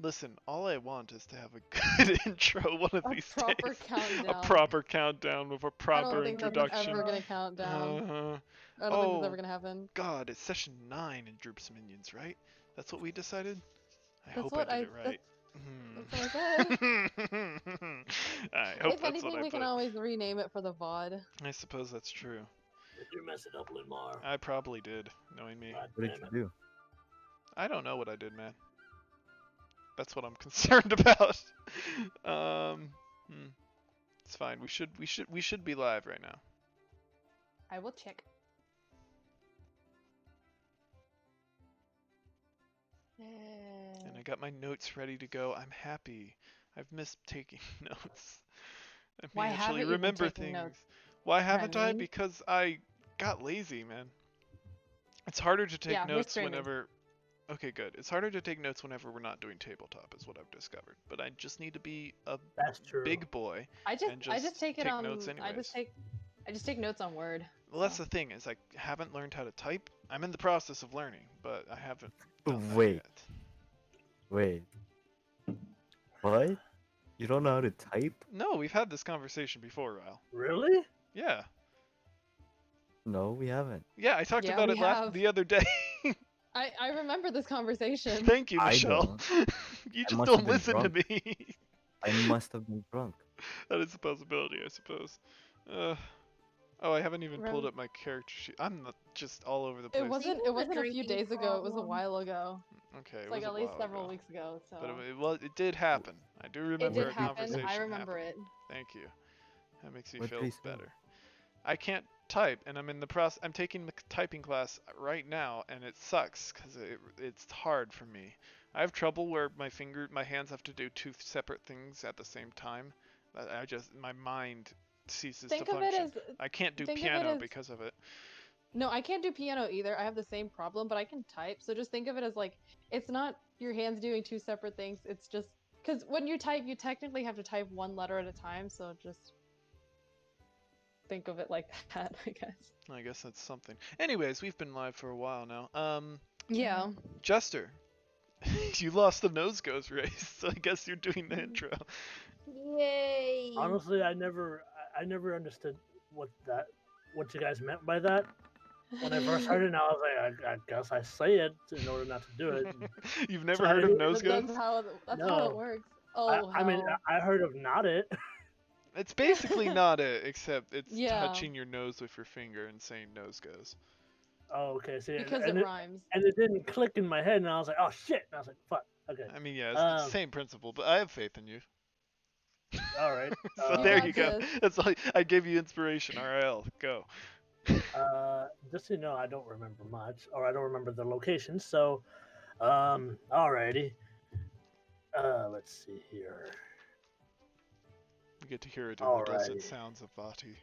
Listen, all I want is to have a good intro one of A these proper days. A countdown. proper countdown with a I proper don't think that's introduction. ever gonna count down. I don't think that's Oh, ever gonna happen. God, it's session 9 in Droops Minions, right? That's what we decided? I That's hope I what did it that's, right. that's what I said. I hope If that's what anything, I we can put. always rename it for the VOD. I suppose that's true. Did you mess it up, Linmar? I probably did, knowing me. God What did damn you it. do? I don't know what I did, man. That's what I'm concerned about. It's fine. We should be live right now. I will check. And I got my notes ready to go. I'm happy. I've missed taking notes. I Why may actually haven't you been remember taking things. notes, Why haven't I? Remy? Because I got lazy, man. It's harder to take Yeah, we're notes streaming. whenever. Okay, good. It's harder to take notes whenever we're not doing tabletop, is what I've discovered. But I just need to be a That's true. big boy. I and just take it take on. notes anyways. I just take notes on Word. Well, that's so. the thing, is I haven't learned how to type. I'm in the process of learning, but I haven't done that Wait. yet. Wait. What? You don't know how to type? No, we've had this conversation before, Ryle. Really? Yeah. No, we haven't. Yeah, I talked Yeah, about we it have. the other day. I remember this conversation. Thank you, I Michelle. you I just must don't have been listen to drunk. me. I must have been drunk. That is a possibility, I suppose. Oh, I haven't even pulled up my character sheet. I'm just all over the place. It wasn't a few drinking days ago. It was a problem. while ago. Okay, it It's was like a at least while several ago. weeks ago. So But it did happen. I do remember it did a happen. conversation I remember happening. it. Thank you. That makes me What feel did he say? better. I can't type, and I'm in the process. I'm taking the typing class right now, and it sucks because it's hard for me. I have trouble where my hands have to do two separate things at the same time. My mind ceases Think to of it function. as I can't do think of it piano as- because of it. No, I can't do piano either. I have the same problem, but I can type. So just think of it as like it's not your hands doing two separate things. It's just because when you type, you technically have to type one letter at a time. So just think of it like that, I guess. I guess that's something. Anyways, we've been live for a while now. Yeah. Jester, you lost the nose goes race, so I guess you're doing the intro. Yay! Honestly, I never understood what you guys meant by that. When I first heard it, I was like, I guess I say it in order not to do it. You've never So heard I- of nose goes? That's how how No. it works. Oh, I mean, how? I heard of not it. It's basically not it, except it's Yeah. touching your nose with your finger and saying nose goes. Oh, okay. See, Because and it rhymes. and it didn't click in my head, and I was like, oh shit! And I was like, fuck. Okay. I mean, yeah, it's the Um, same principle, but I have faith in you. All right. So You there got you go. this. That's all. I gave you inspiration. RL, go. Just so you know, I don't remember much, or I don't remember the location. So, alrighty. Let's see here. You get to hear it in the dulcet Alrighty. sounds of Vati.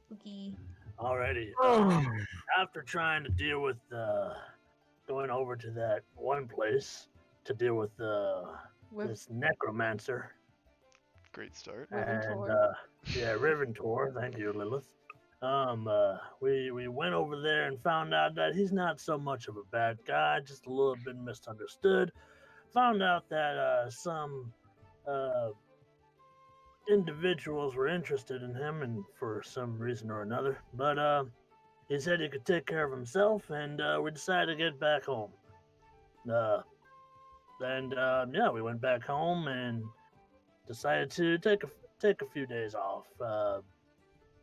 Spooky. Alrighty. After trying to deal with going over to that one place to deal with With this necromancer Great start. and Riventor. yeah, Riventor. Thank you, Lilith. We went over there and found out that he's not so much of a bad guy, just a little bit misunderstood. Found out that some individuals were interested in him, and for some reason or another. But he said he could take care of himself, and we decided to get back home. Yeah, we went back home and decided to take a few days off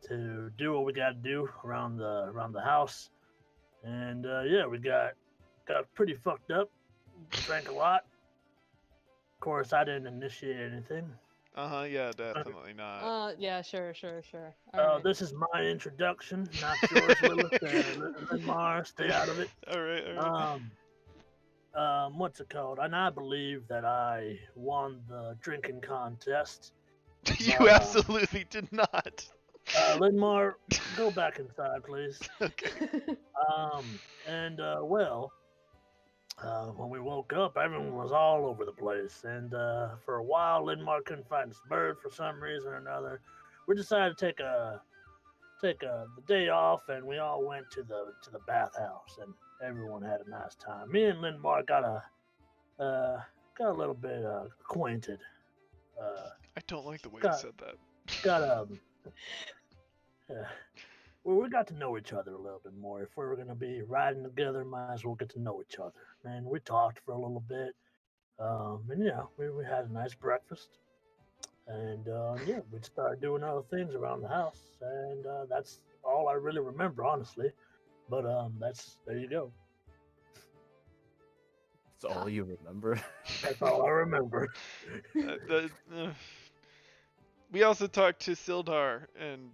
to do what we got to do around the house. And yeah, we got pretty fucked up, drank a lot. Of course, I didn't initiate anything. Yeah, definitely not. Yeah, sure. Alright. This is my introduction, not yours, Lilith. Linmar, stay out of it. Alright. What's it called? And I believe that I won the drinking contest. You absolutely did not. Linmar, go back inside, please. Okay. When we woke up, everyone was all over the place, and for a while, Linmar couldn't find his bird for some reason or another. We decided to take the day off, and we all went to the bathhouse, everyone had a nice time. Me and Lindmar got a little bit acquainted. I don't like the way you Got said that. got uh, well, we got to know each other a little bit more. If we were gonna be riding together, might as well get to know each other. And we talked for a little bit. And yeah, we had a nice breakfast. And yeah, we started doing other things around the house, and that's all I really remember, honestly. But that's there you go. That's all you remember. That's all I remember. We also talked to Sildar and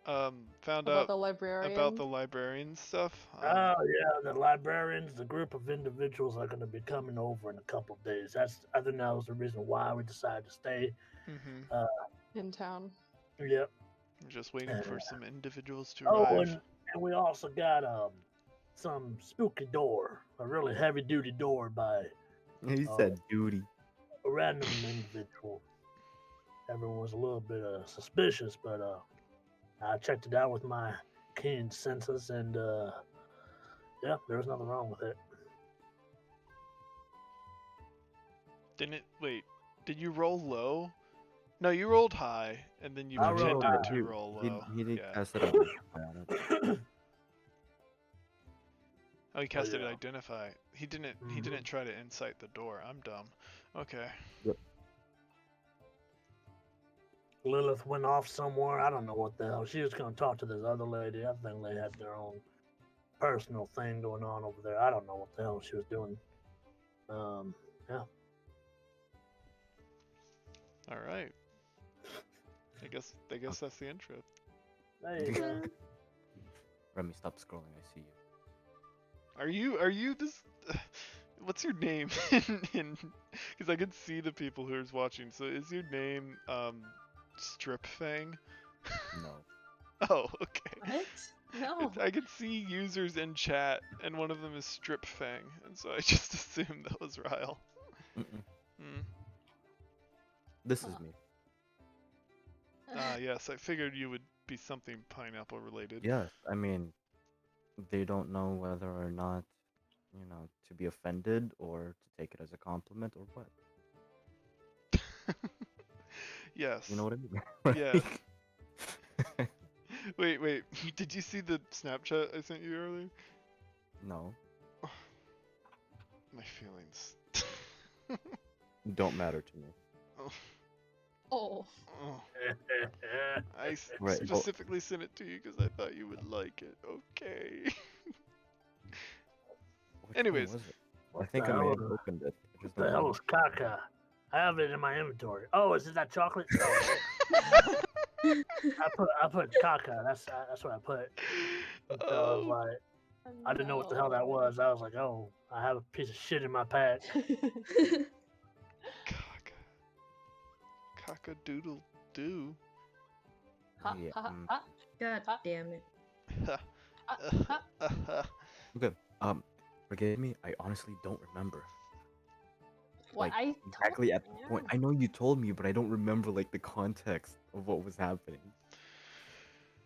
found About out the librarian. about the librarian stuff. Oh yeah, the librarians, the group of individuals are going to be coming over in a couple of days. I think that was the reason why we decided to stay. Mm-hmm. In town. Yep. I'm just waiting for some individuals to Oh, arrive. and we also got some spooky door, a really heavy duty door by He said duty. a random individual. Everyone was a little bit suspicious, but I checked it out with my keen senses, and yeah, there was nothing wrong with it. Did you roll low? No, you rolled high, and then you I rolled pretended high. to roll low. He did Yeah. cast it on it. Oh, he casted yeah. identify. He didn't. He Mhm. didn't try to insight the door. I'm dumb. Okay. Lilith went off somewhere. I don't know what the hell. She was going to talk to this other lady. I think they had their own personal thing going on over there. I don't know what the hell she was doing. Yeah. All right. I guess that's the intro. There you go. Remy, stop scrolling. I see you. Are you this? What's your name? Because I could see the people who's watching. So is your name Strip Fang? No. Oh, okay. What? No. I could see users in chat, and one of them is Strip Fang, and so I just assumed that was Ryle. Mm-mm. Hmm. This is me. Ah, yes, I figured you would be something pineapple related. Yes, I mean, they don't know whether or not, to be offended or to take it as a compliment or what. Yes. You know what I mean? Yeah. Wait. Did you see the Snapchat I sent you earlier? No, My feelings. don't matter to me. Oh. Oh, I Right, well- specifically sent it to you because I thought you would like it. Okay. Which one Anyways. was it? I What think the I may hell have is- opened it. I just The don't hell know. is caca? I have it in my inventory. Oh, is it that chocolate? I put caca. That's what I put. So I was Oh, like, I didn't know what the hell that was. I was like, oh, I have a piece of shit in my pack. Cock a doodle doo. Ha, Yeah, ha, ha, mm. ha, God Huh? damn it. ha, ha. Okay. Forgive me. I honestly don't remember. What Like, I told- exactly at the point. I know you told me, but I don't remember like the context of what was happening.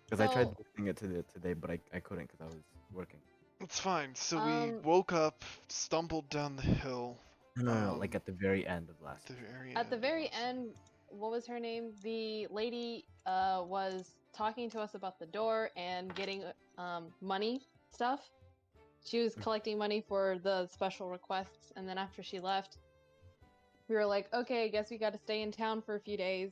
Because I tried So- listening it today, but I couldn't because I was working. It's fine. So we Um, woke up, stumbled down the hill. No, like at the very end of At last. the very At the end, very awesome. end, what was her name? The lady was talking to us about the door and getting money stuff. She was collecting money for the special requests, and then after she left, we were like, okay, I guess we got to stay in town for a few days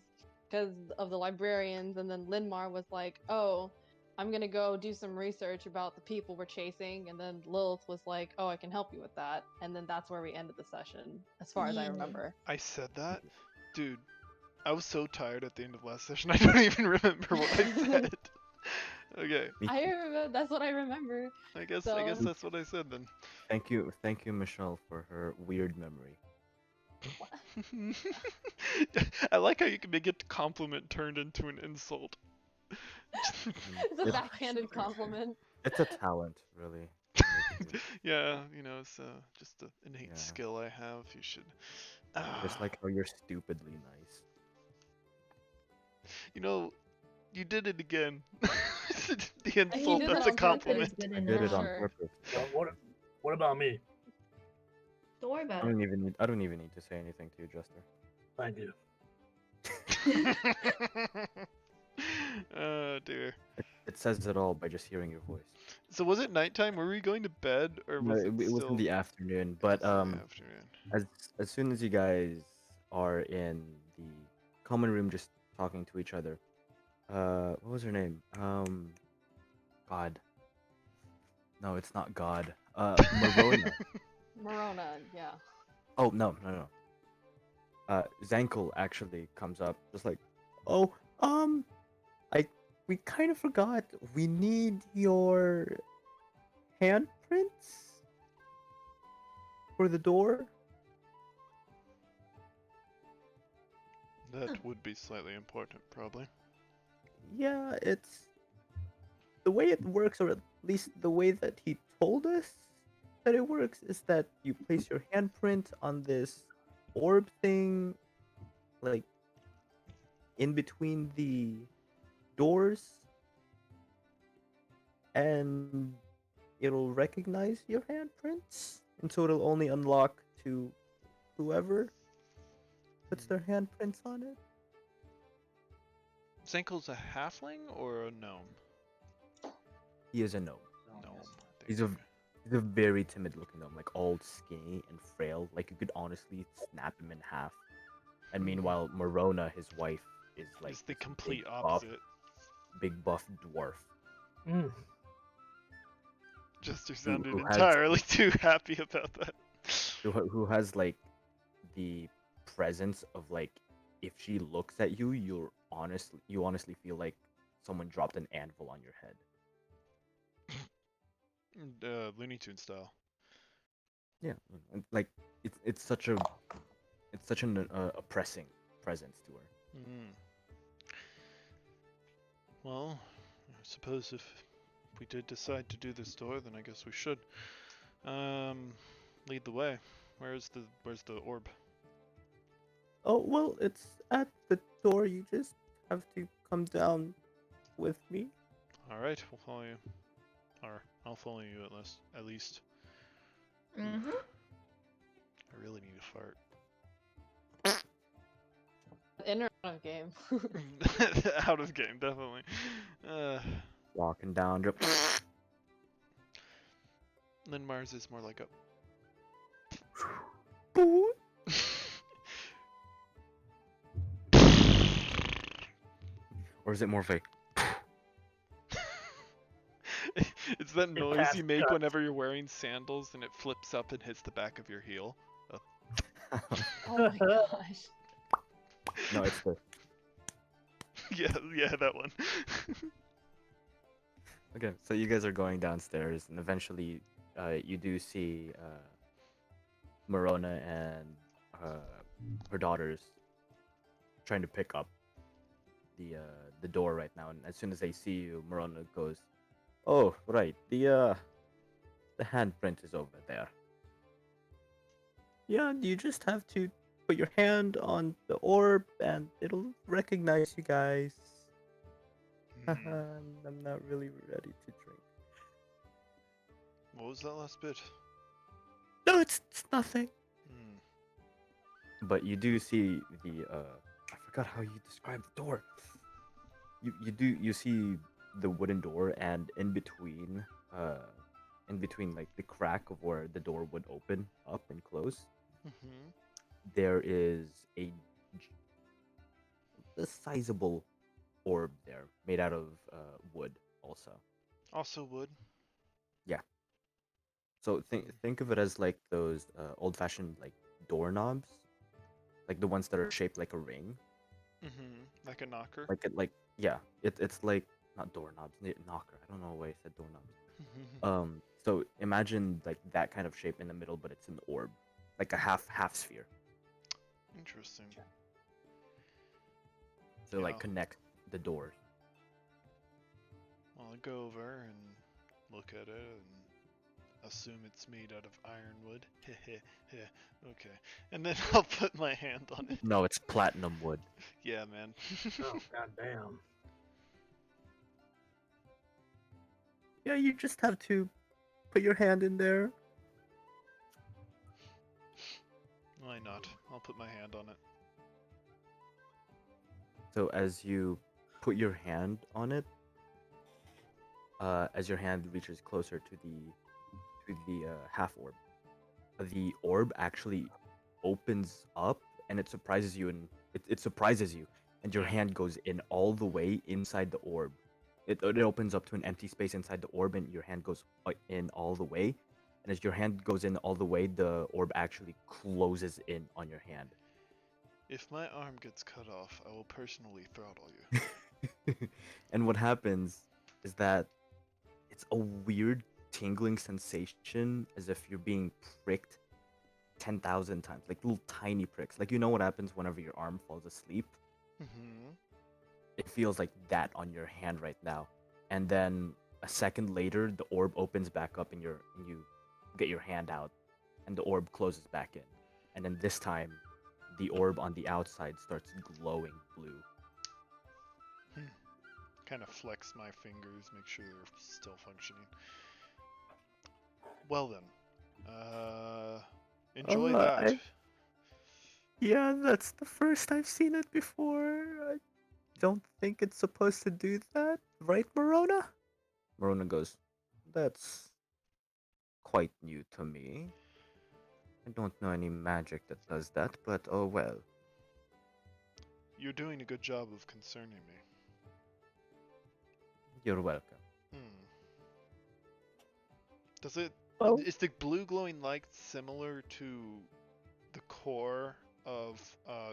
because of the librarians. And then Linmar was like, oh, I'm gonna go do some research about the people we're chasing. And then Lilith was like, oh, I can help you with that. And then that's where we ended the session, as far as I Yeah. remember. I said that? Dude, I was so tired at the end of last session, I don't even remember what I said. Okay, Me I too. remember. That's what I remember. I guess So- that's what I said then. Thank you, Michelle, for her weird memory. I like how you can make a compliment turned into an insult. It's a It's- backhanded compliment. It's a talent, really. Yeah, it's just an innate Yeah. skill I have. You should. Just like how you're stupidly nice. You did it again. The He insult, did that's it a on purpose. compliment. Good I did it on Sure. purpose. What What about me? Don't worry I about don't even need. I don't even need to say anything to you, Jester. Thank you. Oh dear. It says it all by just hearing your voice. So was it nighttime? Were we going to bed, or No, was it it was in still the afternoon, it was but in the afternoon? as as soon as you guys are in the common room, just talking to each other. What was her name? God. No, it's not God. Marona. Morona, yeah. Oh no. Zankel actually comes up, just like, oh, I we kind of forgot. We need your handprints for the door. That would be slightly important, probably. Yeah, it's the way it works, or at least the way that he told us that it works, is that you place your handprint on this orb thing, like in between the doors, and it'll recognize your handprints, and so it'll only unlock to whoever puts their handprints on it. Zankel's a halfling or a gnome? He is a gnome. Gnome. He's Thank a you. he's a very timid looking gnome, like all skinny and frail. Like you could honestly snap him in half. And meanwhile, Morona, his wife, is like It's the this complete buff, opposite. big buff dwarf Mm. Jester sounded who has entirely too happy about that. who has like the presence of, like, if she looks at you, you honestly feel like someone dropped an anvil on your head. Looney Tune style. Yeah, and, like it's such an oppressing presence to her. Mm. Well, I suppose if we did decide to do this door, then I guess we should. Lead the way. Where's the orb? Oh well, it's at the door. You just have to come down with me. All right, we'll follow you. Or I'll follow you at least. At least. Mm-hmm. I really need a fart. In or out of game. Out of game, definitely. Walking down. Lynn Mars is more like a. Boo. Or is it more of a? It's that noise has you make guts. whenever you're wearing sandals and it flips up and hits the back of your heel. Oh my gosh. No, it's the. Yeah, that one. Okay, so you guys are going downstairs, and eventually, you do see Morona and her daughters trying to pick up the door right now. And as soon as they see you, Morona goes, "Oh, right, the handprint is over there. Yeah, you just have to put your hand on the orb, and it'll recognize you guys." Hmm. I'm not really ready to drink. What was that last bit? No, it's nothing. Hmm. But you do see the I forgot how you described the door. You see the wooden door, and in between like the crack of where the door would open up and close, Mm-hmm. there is a sizable orb there made out of wood also. Also wood. So think of it as like those old-fashioned like doorknobs, like the ones that are shaped like a ring. Mm-hmm. Like a knocker. It's like not doorknobs, knocker. I don't know why I said doorknobs. Mm-hmm. So imagine like that kind of shape in the middle, but it's an orb, like a half sphere. Interesting. So Yeah. like connect the doors. Well, I'll go over and look at it and assume it's made out of ironwood. Okay. And then I'll put my hand on it. No, it's platinum wood. Yeah, man. Oh goddamn. Yeah, you just have to put your hand in there, Why not? I'll put my hand on it. So as you put your hand on it, as your hand reaches closer to the half orb, the orb actually opens up and it surprises you, and it surprises you, and your hand goes in all the way inside the orb. It opens up to an empty space inside the orb, and your hand goes in all the way. And as your hand goes in all the way, the orb actually closes in on your hand. If my arm gets cut off, I will personally throttle you. And what happens is that it's a weird tingling sensation as if you're being pricked 10,000 times, like little tiny pricks. Like, you know what happens whenever your arm falls asleep? Mm-hmm. It feels like that on your hand right now. And then a second later, the orb opens back up and you get your hand out and the orb closes back in. And then this time, the orb on the outside starts glowing blue. Kind of flex my fingers, make sure they're still functioning. Well then, enjoy that. Yeah, that's the first I've seen it before. I don't think it's supposed to do that, right, Morona? Morona goes, that's quite new to me. I don't know any magic that does that, but oh well. You're doing a good job of concerning me. You're welcome. Does it? Well, Is the blue glowing light similar to the core of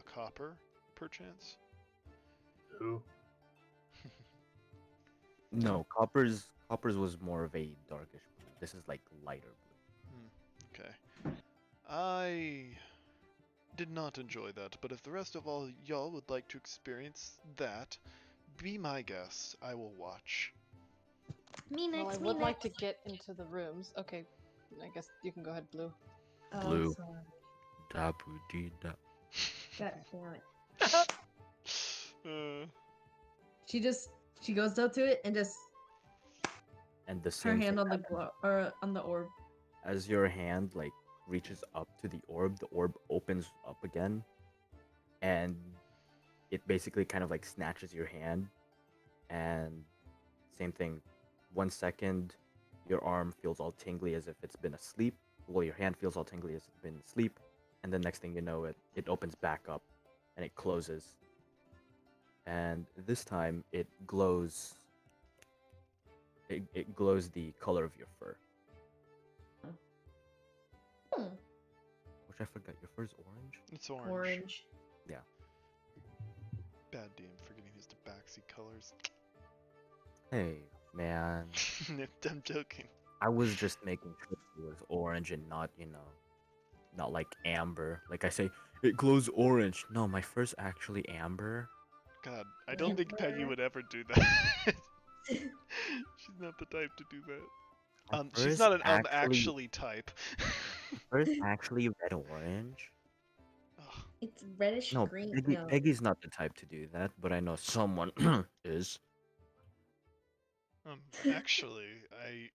copper, perchance? who? No, Copper's was more of a darkish blue. This is like lighter blue. Okay. I did not enjoy that, but if the rest of all y'all would like to experience that, be my guest. I will watch. Me Well, I next, me would like next. to get into the rooms. Okay, I guess you can go ahead, Blue. Blue. Sorry. Da-boo-dee-da. God damn it. Uh, She goes up to it and just And the her same hand thing on the happens. glow or on the orb. As your hand like reaches up to the orb opens up again, and it basically kind of like snatches your hand. And same thing, 1 second, your arm feels all tingly as if it's been asleep. Well, your hand feels all tingly as if it's been asleep, and the next thing you know, it opens back up, and it closes. And this time, it glows. It glows the color of your fur. Hmm. Which I forgot. Your fur's orange? it's orange. Orange. Bad DM forgetting his tabaxi colors. Hey, man. I'm joking. I was just making sure it was orange and not, not like amber. Like I say, it glows orange. No, my fur's actually amber. God, I don't think Peggy Amber. would ever do that. She's not the type to do that. My She's fur's not an actually type. fur's actually red orange. Ugh, It's reddish No, green. Peggy, No. Peggy's not the type to do that, but I know someone is. actually, I.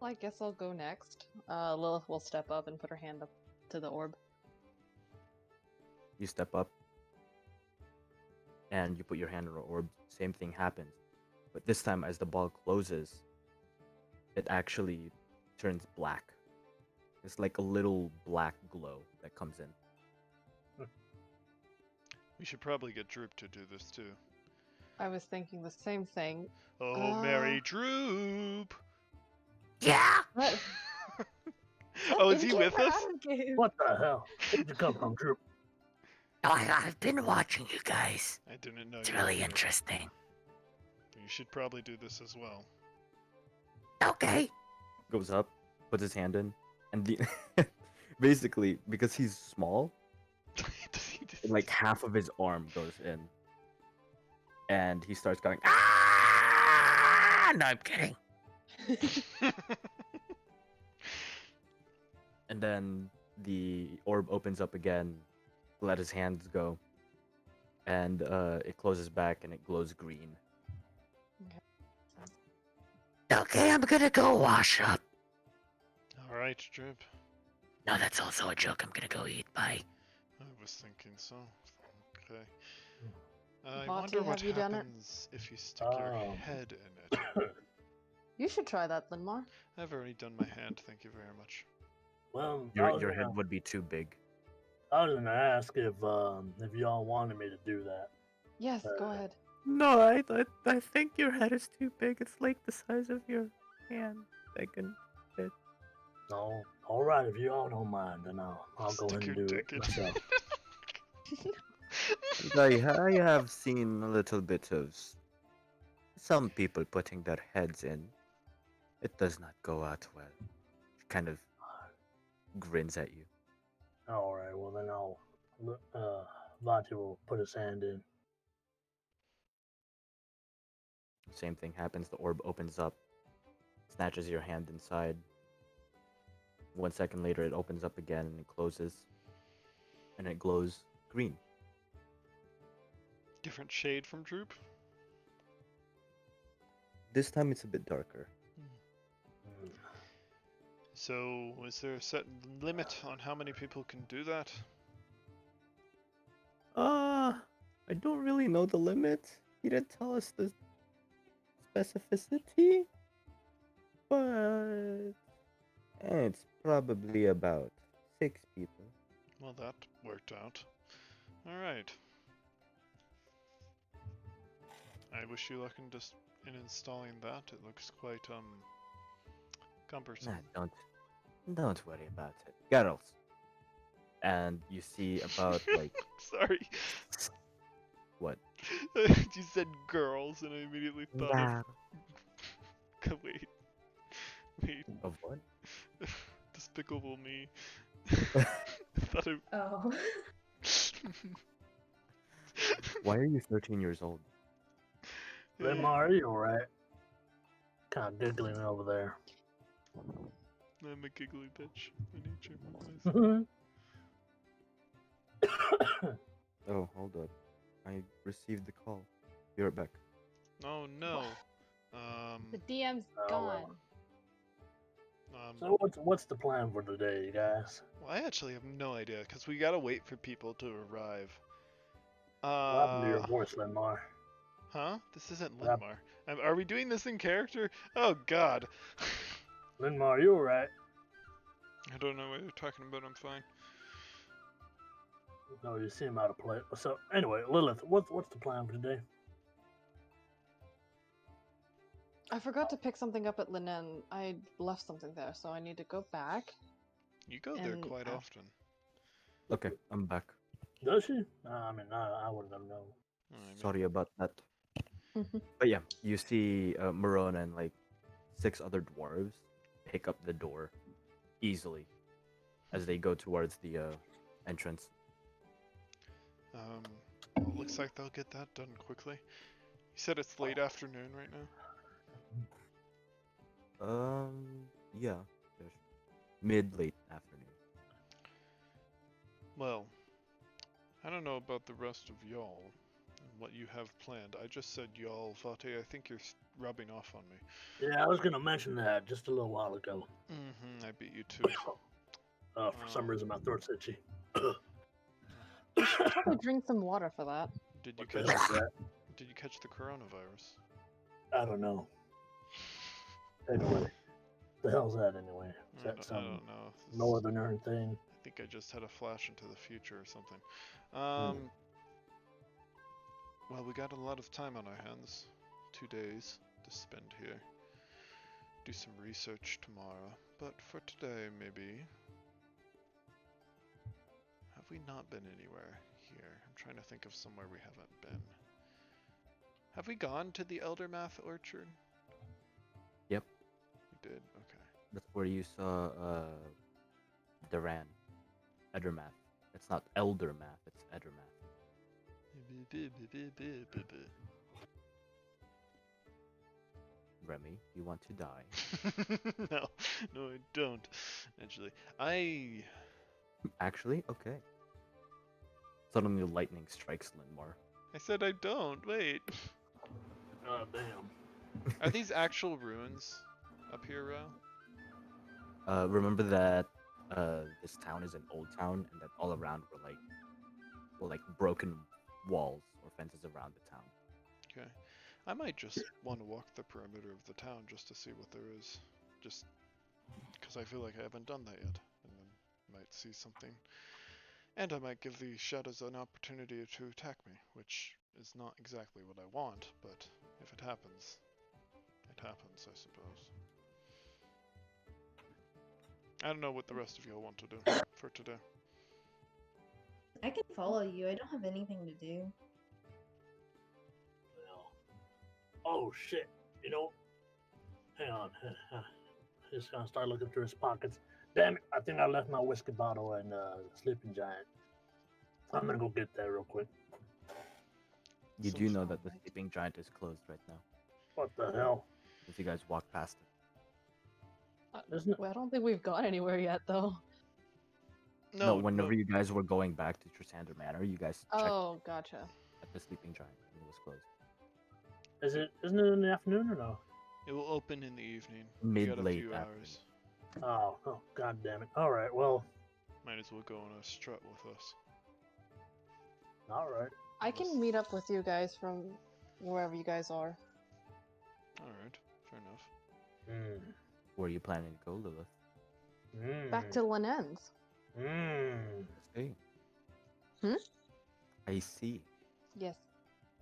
Well, I guess I'll go next. Lilith will step up and put her hand up to the orb. You step up, and you put your hand on the orb. Same thing happens, but this time, as the ball closes, it actually turns black. It's like a little black glow that comes in. We should probably get Droop to do this too. I was thinking the same thing. Oh, Mary Droop! Yeah. What? Oh, is he Keep with her us? out of the game. What the hell? Where'd you come from, Droop? I've been watching you guys. I didn't know It's you were really here. interesting. You should probably do this as well. Okay. Goes up, puts his hand in, and the basically because he's small, Does he do like half of his arm goes in, and he starts going. Ah! No, I'm kidding. And then the orb opens up again, let his hands go, and it closes back and it glows green. Okay, I'm gonna go wash up. Alright, Drip. No, that's also a joke. I'm gonna go eat. Bye. I was thinking so. Okay. I Vati, wonder what have you done it? happens if you stick your head in it. You should try that, Linmar. I've already done my hand, thank you very much. Well, Your head would be too big. I was gonna ask if y'all wanted me to do that. Yes, go ahead. No, I think your head is too big. It's like the size of your hand. I can fit. No, all right. If you all don't mind, then I'll go Stick ahead and your do dick it in. myself. I have seen a little bit of some people putting their heads in. It does not go out well. He kind of grins at you. All right. Well, then Vati will put his hand in. Same thing happens. The orb opens up, snatches your hand inside. 1 second later, it opens up again and it closes, and it glows green. Different shade from Droop? This time it's a bit darker. Mm. So, is there a set limit on how many people can do that? I don't really know the limit. He didn't tell us the specificity, but it's probably about 6 people. Well, that worked out. Alright. I wish you luck in installing that. It looks quite, cumbersome. Nah, don't worry about it. Girls. And you see about like Sorry. what? You said girls, and I immediately thought Nah. of... Wait. Of what? Despicable Me. Thought I... Oh. Why are you 13 years old? Linmar, are you all right? Kind of giggling over there. I'm a giggly bitch by nature. Oh, hold up. I received the call. Be right back. Oh no. The DM's Oh, gone. well. So what's the plan for today, you guys? Well, I actually have no idea, because we gotta wait for people to arrive. What happened to your voice, Linmar? Huh? This isn't What Linmar. Are we doing this in character? Oh god. Linmar, are you all right? I don't know what you're talking about, I'm fine. No, you seem out of place. So anyway, Lilith, what's the plan for today? I forgot to pick something up at Linen. I left something there, so I need to go back. You go there And, quite often. Okay, I'm back. Does she? I mean, I wouldn't have known. Oh, I mean, Sorry about that. Mhm. But yeah, you see Marona and like 6 other dwarves pick up the door easily as they go towards the entrance. well, it looks like they'll get that done quickly. You said it's late afternoon right now? Yeah, mid-late afternoon. Well, I don't know about the rest of y'all and what you have planned. I just said y'all, Vate, I think you're rubbing off on me. Yeah, I was gonna mention that just a little while ago. Mm-hmm, I beat you to it. For some reason, my throat's itchy. Probably drink some water for that. Did you What the catch hell's that? Did you catch the coronavirus? I don't know. Anyway, the hell's that anyway? Is I that don't some know. northern thing? I think I just had a flash into the future or something. Well, we got a lot of time on our hands. 2 days to spend here. Do some research tomorrow. But for today, maybe. Have we not been anywhere here? I'm trying to think of somewhere we haven't been. Have we gone to the Eldermath Orchard? Yep. We did? Okay. That's where you saw Duran. Edermath. It's not Eldermath, it's Edermath. Remy, you want to die? No, I don't. Actually, Actually, okay. Suddenly lightning strikes Linmar. I said I don't. Wait. Oh damn! Are these actual ruins up here, Ro? remember that this town is an old town, and that all around were like broken walls or fences around the town. Okay. I might just want to walk the perimeter of the town just to see what there is. Just because I feel like I haven't done that yet. And then might see something. And I might give the shadows an opportunity to attack me, which is not exactly what I want, but if it happens, I suppose. I don't know what the rest of y'all want to do for today. I can follow you. I don't have anything to do. Well, oh shit! You know, hang on. He's gonna start looking through his pockets. Damn it! I think I left my whiskey bottle and Sleeping Giant. I'm gonna go get that real quick. You So- do know that the sleeping giant is closed right now, What the hell? if you guys walk past it. Isn't it? Well, I don't think we've gone anywhere yet, though. No, No, whenever you guys were going back to Trisander Manor, you guys checked Oh, gotcha. at the sleeping giant, and it was closed. Is it? Isn't it in the afternoon or no? it will open in the evening. Mid You got a late few afternoon. hours. Oh, god damn it! All right, well, Might as well go on a strut with us. all right. I can meet up with you guys from wherever you guys are. Alright, fair enough. Mm. Where are you planning to go, Lilith? Back to Lenen's. Mm. See. Hmm? I see. Yes.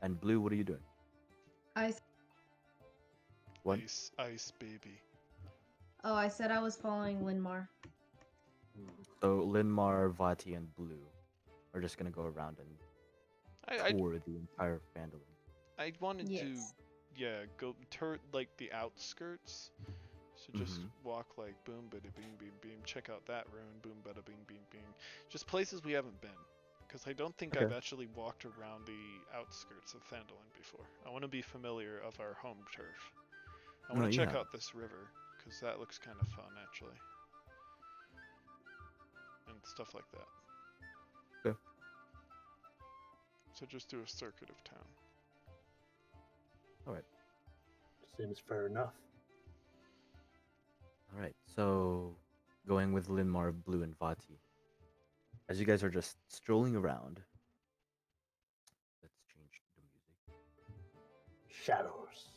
And Blue, what are you doing? I What? Ice baby. I said I was following Linmar. So Linmar, Vati, and Blue are just gonna go around and I tour the entire Phandalin. I wanted Yes. to, yeah, go like the outskirts. So just walk like boom, bada bing, beam, beam. Check out that ruin, boom, bada bing, beam, beam. Just places we haven't been, because I don't think I've Okay. actually walked around the outskirts of Phandalin before. I want to be familiar of our home turf. I No, want to you check have. out this river, because that looks kind of fun actually, and stuff like that. Okay. So just do a circuit of town. All right. Seems fair enough. All right. So going with Linmar, Blue, and Vati. As you guys are just strolling around, let's change the music. Shadows.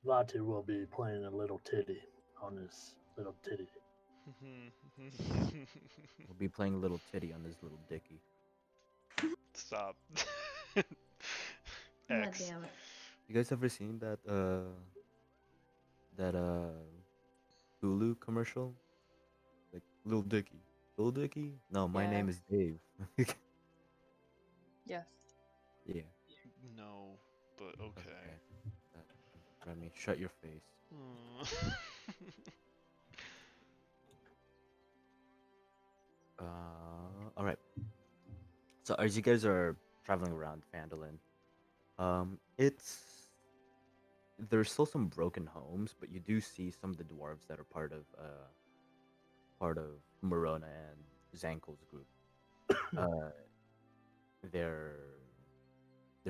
Vati will be playing a little titty on his little titty. We'll be playing a little titty on this little dicky. Stop. God X. damn it. You guys ever seen that Hulu commercial? Like Little Dicky. Little Dicky? No, my name Yeah. is Dave. Yes. Yeah. No, but okay. Remy, shut your face. All right. So as you guys are traveling around Phandalin, it's there's still some broken homes, but you do see some of the dwarves that are part of Morona and Zankel's group. Their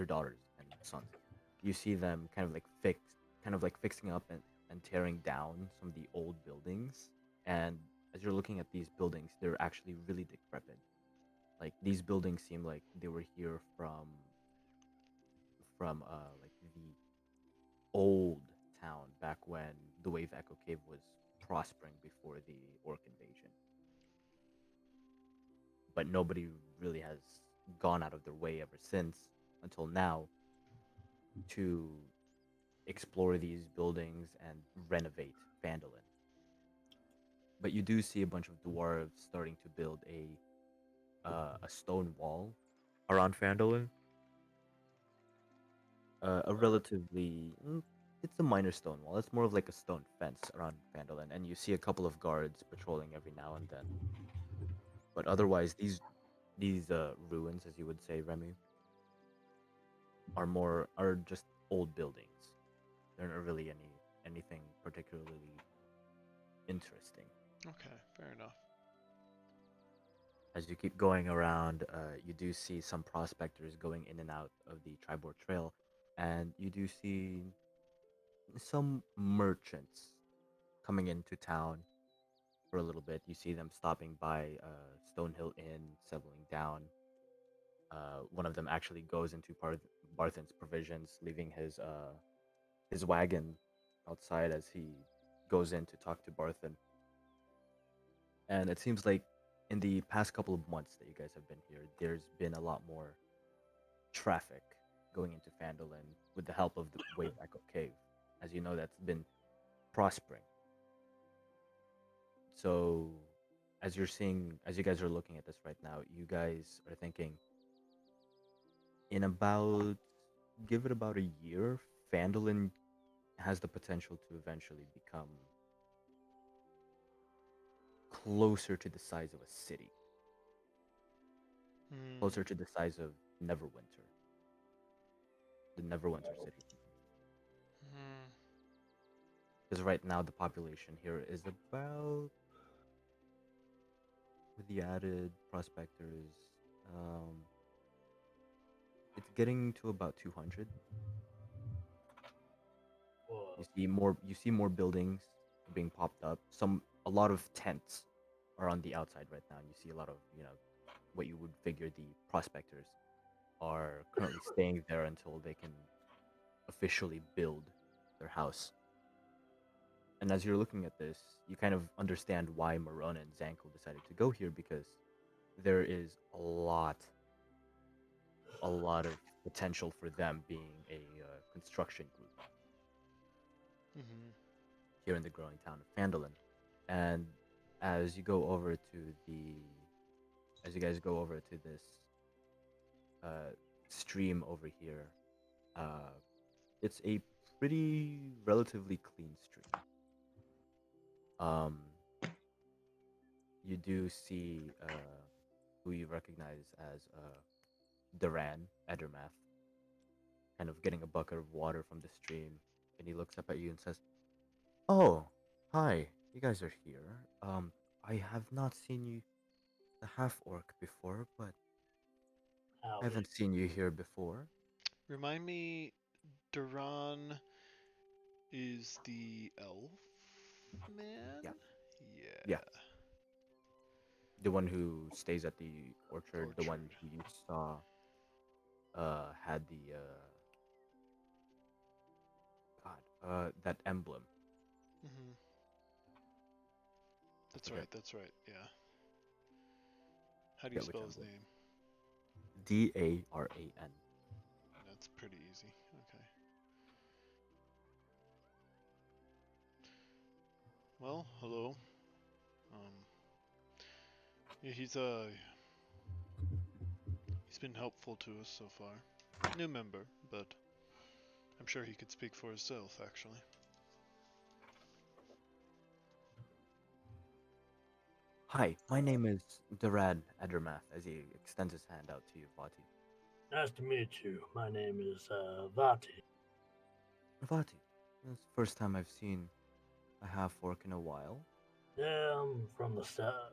daughters and sons. You see them kind of like fixing up and tearing down some of the old buildings. And as you're looking at these buildings, they're actually really decrepit. Like these buildings seem like they were here from like the old town back when the Wave Echo Cave was prospering before the orc invasion. But nobody really has gone out of their way ever since until now to explore these buildings and renovate Phandalin. But you do see a bunch of dwarves starting to build a stone wall around Phandalin. A relatively it's a minor stone wall. It's more of like a stone fence around Phandalin, and you see a couple of guards patrolling every now and then. But otherwise, these ruins, as you would say, Remy, are just old buildings. They're not really anything particularly interesting. Okay, fair enough. As you keep going around, you do see some prospectors going in and out of the Tribord Trail, and you do see some merchants coming into town for a little bit. You see them stopping by Stonehill Inn, settling down. One of them actually goes into Barthen's provisions, leaving his wagon outside as he goes in to talk to Barthen. And it seems like in the past couple of months that you guys have been here, there's been a lot more traffic going into Phandalin with the help of the Wayback Cave. As you know, that's been prospering. So, as you guys are looking at this right now, you guys are thinking, in about, give it about a year, Phandalin has the potential to eventually become closer to the size of a city, closer to the size of Neverwinter, the Neverwinter city. Because right now the population here is about, with the added prospectors, it's getting to about 200. Whoa. You see more buildings being popped up. A lot of tents are on the outside right now. And you see a lot of, what you would figure the prospectors are currently staying there until they can officially build their house. And as you're looking at this, you kind of understand why Marona and Zanko decided to go here, because there is a lot of potential for them being a construction group here in the growing town of Phandalin. And as you go over to the, as you guys go over to this stream over here, it's a pretty relatively clean stream. You do see who you recognize as Duran Edermath, kind of getting a bucket of water from the stream, and he looks up at you and says, "Oh, hi, you guys are here. I have not seen you, the half orc, before, but I Howdy. haven't seen you here before." Remind me, Duran is the elf man? Yeah. Yeah. Yeah. The one who stays at the orchard, the one Orchard. who you saw had the that emblem. Mm-hmm. That's Okay. right, that's right, yeah. How do you Forget which spell his emblem. name? Daran. That's pretty easy. Okay. Well, hello. Yeah, he's been helpful to us so far. New member, but I'm sure he could speak for himself, actually. Hi, my name is Duran Edermath, as he extends his hand out to you, Vati. Nice to meet you. My name is Vati. Vati, that's the first time I've seen a half orc in a while. Yeah, I'm from the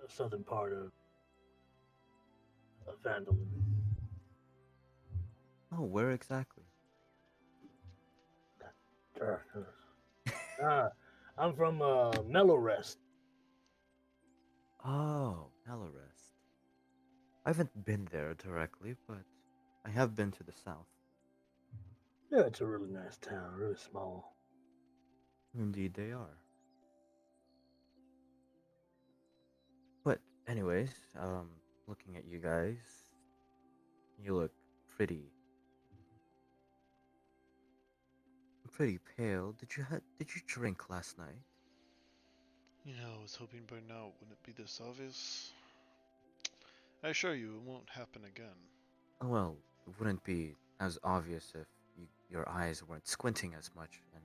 southern part of Vandalin. Oh, where exactly? I'm from Mellow Rest. Oh, Malorest. I haven't been there directly, but I have been to the south. Yeah, it's a really nice town, really small. Indeed, they are. But, anyways, looking at you guys, you look pretty, pretty pale. Did you drink last night? You know, I was hoping by now it wouldn't be this obvious. I assure you, it won't happen again. Oh, well, it wouldn't be as obvious if your eyes weren't squinting as much and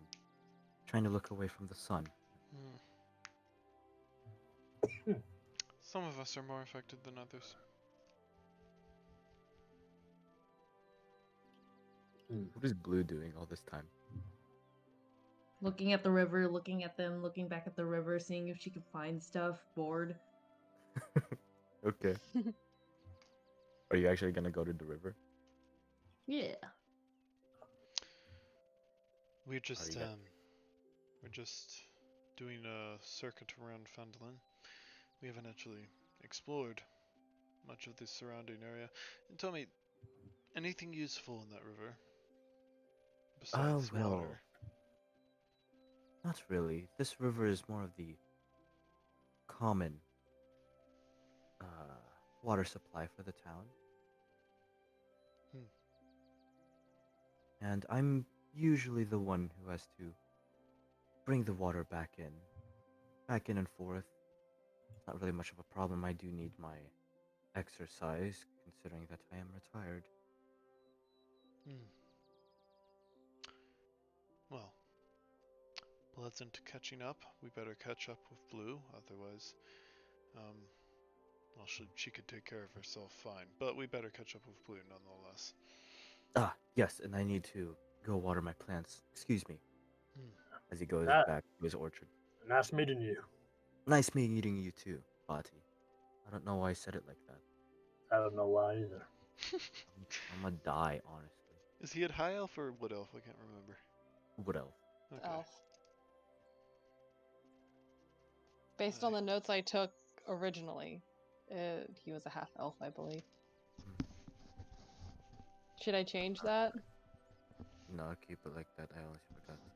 trying to look away from the sun. Some of us are more affected than others. What is Blue doing all this time? Looking at the river, looking at them, looking back at the river, seeing if she could find stuff, bored. Okay. Are you actually gonna go to the river? Yeah. We're Are just, you We're just doing a circuit around Fandolin. We haven't actually explored much of the surrounding area. And tell me, anything useful in that river besides well, water? not really. This river is more of the common uh, water supply for the town. Hmm. And I'm usually the one who has to bring the water back in and forth. It's not really much of a problem. I do need my exercise, considering that I am retired. Hmm. Well, pleasant catching up. We better catch up with Blue, otherwise, well, she could take care of herself fine. But we better catch up with Blue nonetheless. Ah, yes, and I need to go water my plants. Excuse me. Hmm. As he goes Ah. back to his orchard. Nice meeting you. Nice meeting you too, Bati. I don't know why I said it like that. I don't know why either. I'm gonna die, honestly. Is he at High Elf or Wood Elf? I can't remember. Wood elf. Okay. Elf. Based on the notes I took originally, he was a half elf, I believe. Should I change that? No, keep it like that. I always forgot to.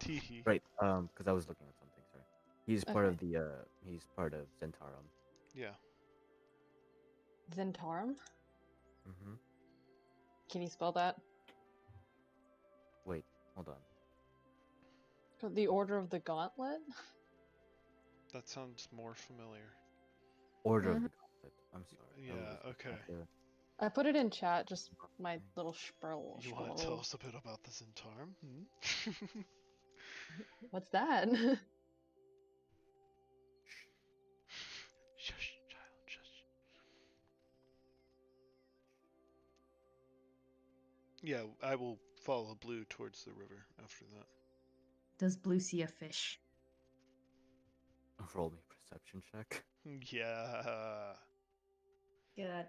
Teehee. Right, because I was looking at something. Sorry. He's part Okay. of the. He's part of Zentarum. Yeah. Zentarum? Mm-hmm. Can you spell that? Wait, hold on. The Order of the Gauntlet? That sounds more familiar. Order of the Gauntlet. I'm sorry. I Yeah, was looking okay. at the- I put it in chat, just my little sproul. You want to tell us a bit about the Zentarum? Hmm? What's that? Shush, child, shush. Yeah, I will follow Blue towards the river after that. Does Blue see a fish? Roll me perception check. Yeah. God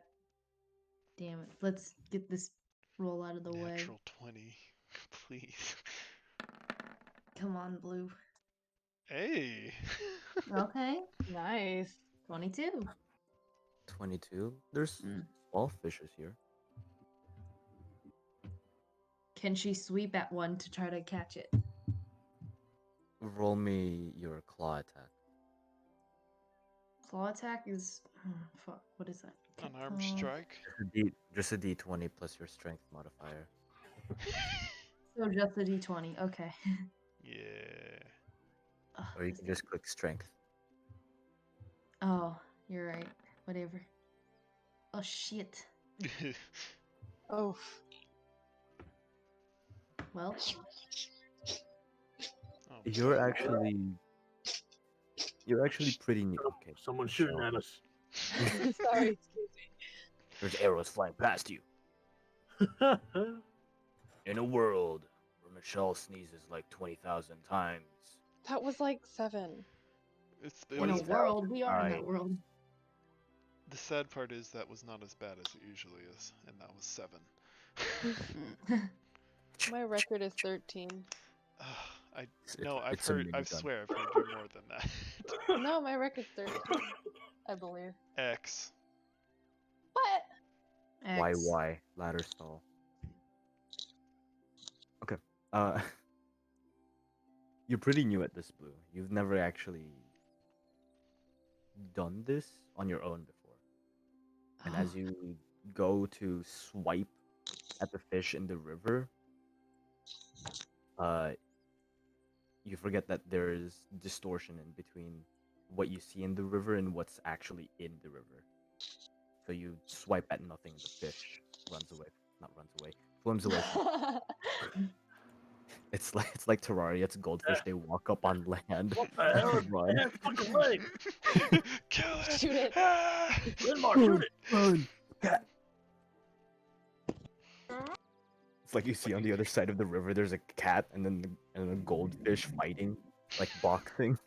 damn it. Let's get this roll out of the way. Natural 20. Please. Come on, Blue. Hey. Okay. Nice. 22. 22. There's Mm. small fishes here. Can she sweep at one to try to catch it? Roll me your claw attack. Claw attack is. Fuck. What is that? Unarmed strike. Just a D20 plus your strength modifier. So just a d20. Okay. Yeah. Ugh, Or you this can just click strength. Oh, you're right. Whatever. Oh shit. Oh. Well, Oh, You're actually pretty new. Okay. Someone's shooting so at us. Sorry, excuse me. There's arrows flying past you. In a world where Michelle sneezes like 20,000 times. That was like 7. it in a was, world, we are in Alright. that world. the sad part is that was not as bad as it usually is, and that was 7. My record is 13. I've swear I've heard you more than that. No, my record's 13. I believe. X. What? X. Why? Ladder stall. Okay. You're pretty new at this, Blue. You've never actually done this on your own before. And as you go to swipe at the fish in the river, you forget that there is distortion in between what you see in the river and what's actually in the river. So you swipe at nothing, the fish runs away. Not runs away, swims away. It's like Terraria. It's goldfish. They walk up on land. What the hell? Run. It has fucking leg. Kill it! Shoot it. Ah! Linmar, shoot it. Run, cat. It's like you see on the other side of the river. There's a cat and then a goldfish fighting, like boxing.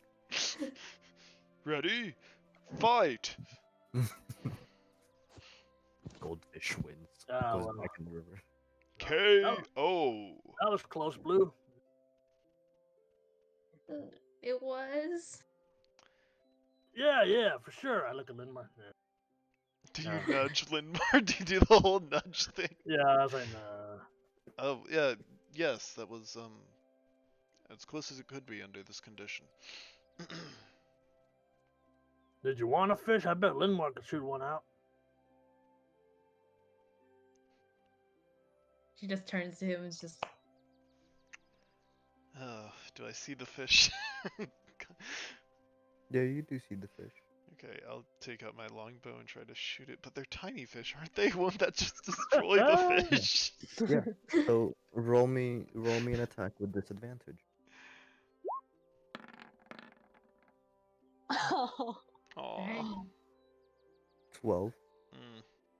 Ready? Fight! Goldfish wins. Ah, Goes well. back in the river. K.O. That was close, Blue. It was. Yeah, for sure. I look at Linmar. Do you No. nudge Linmar? Do you do the whole nudge thing? Yeah, I was like, nah. Oh, yeah, yes, that was, as close as it could be under this condition. Did you want a fish? I bet Linmar could shoot one out. She just turns to him and is just. Do I see the fish? Yeah, you do see the fish. Okay, I'll take out my longbow and try to shoot it, but they're tiny fish, aren't they? Won't that just destroy the fish? Yeah. So roll me an attack with disadvantage. Oh. Aww. Dang. 12.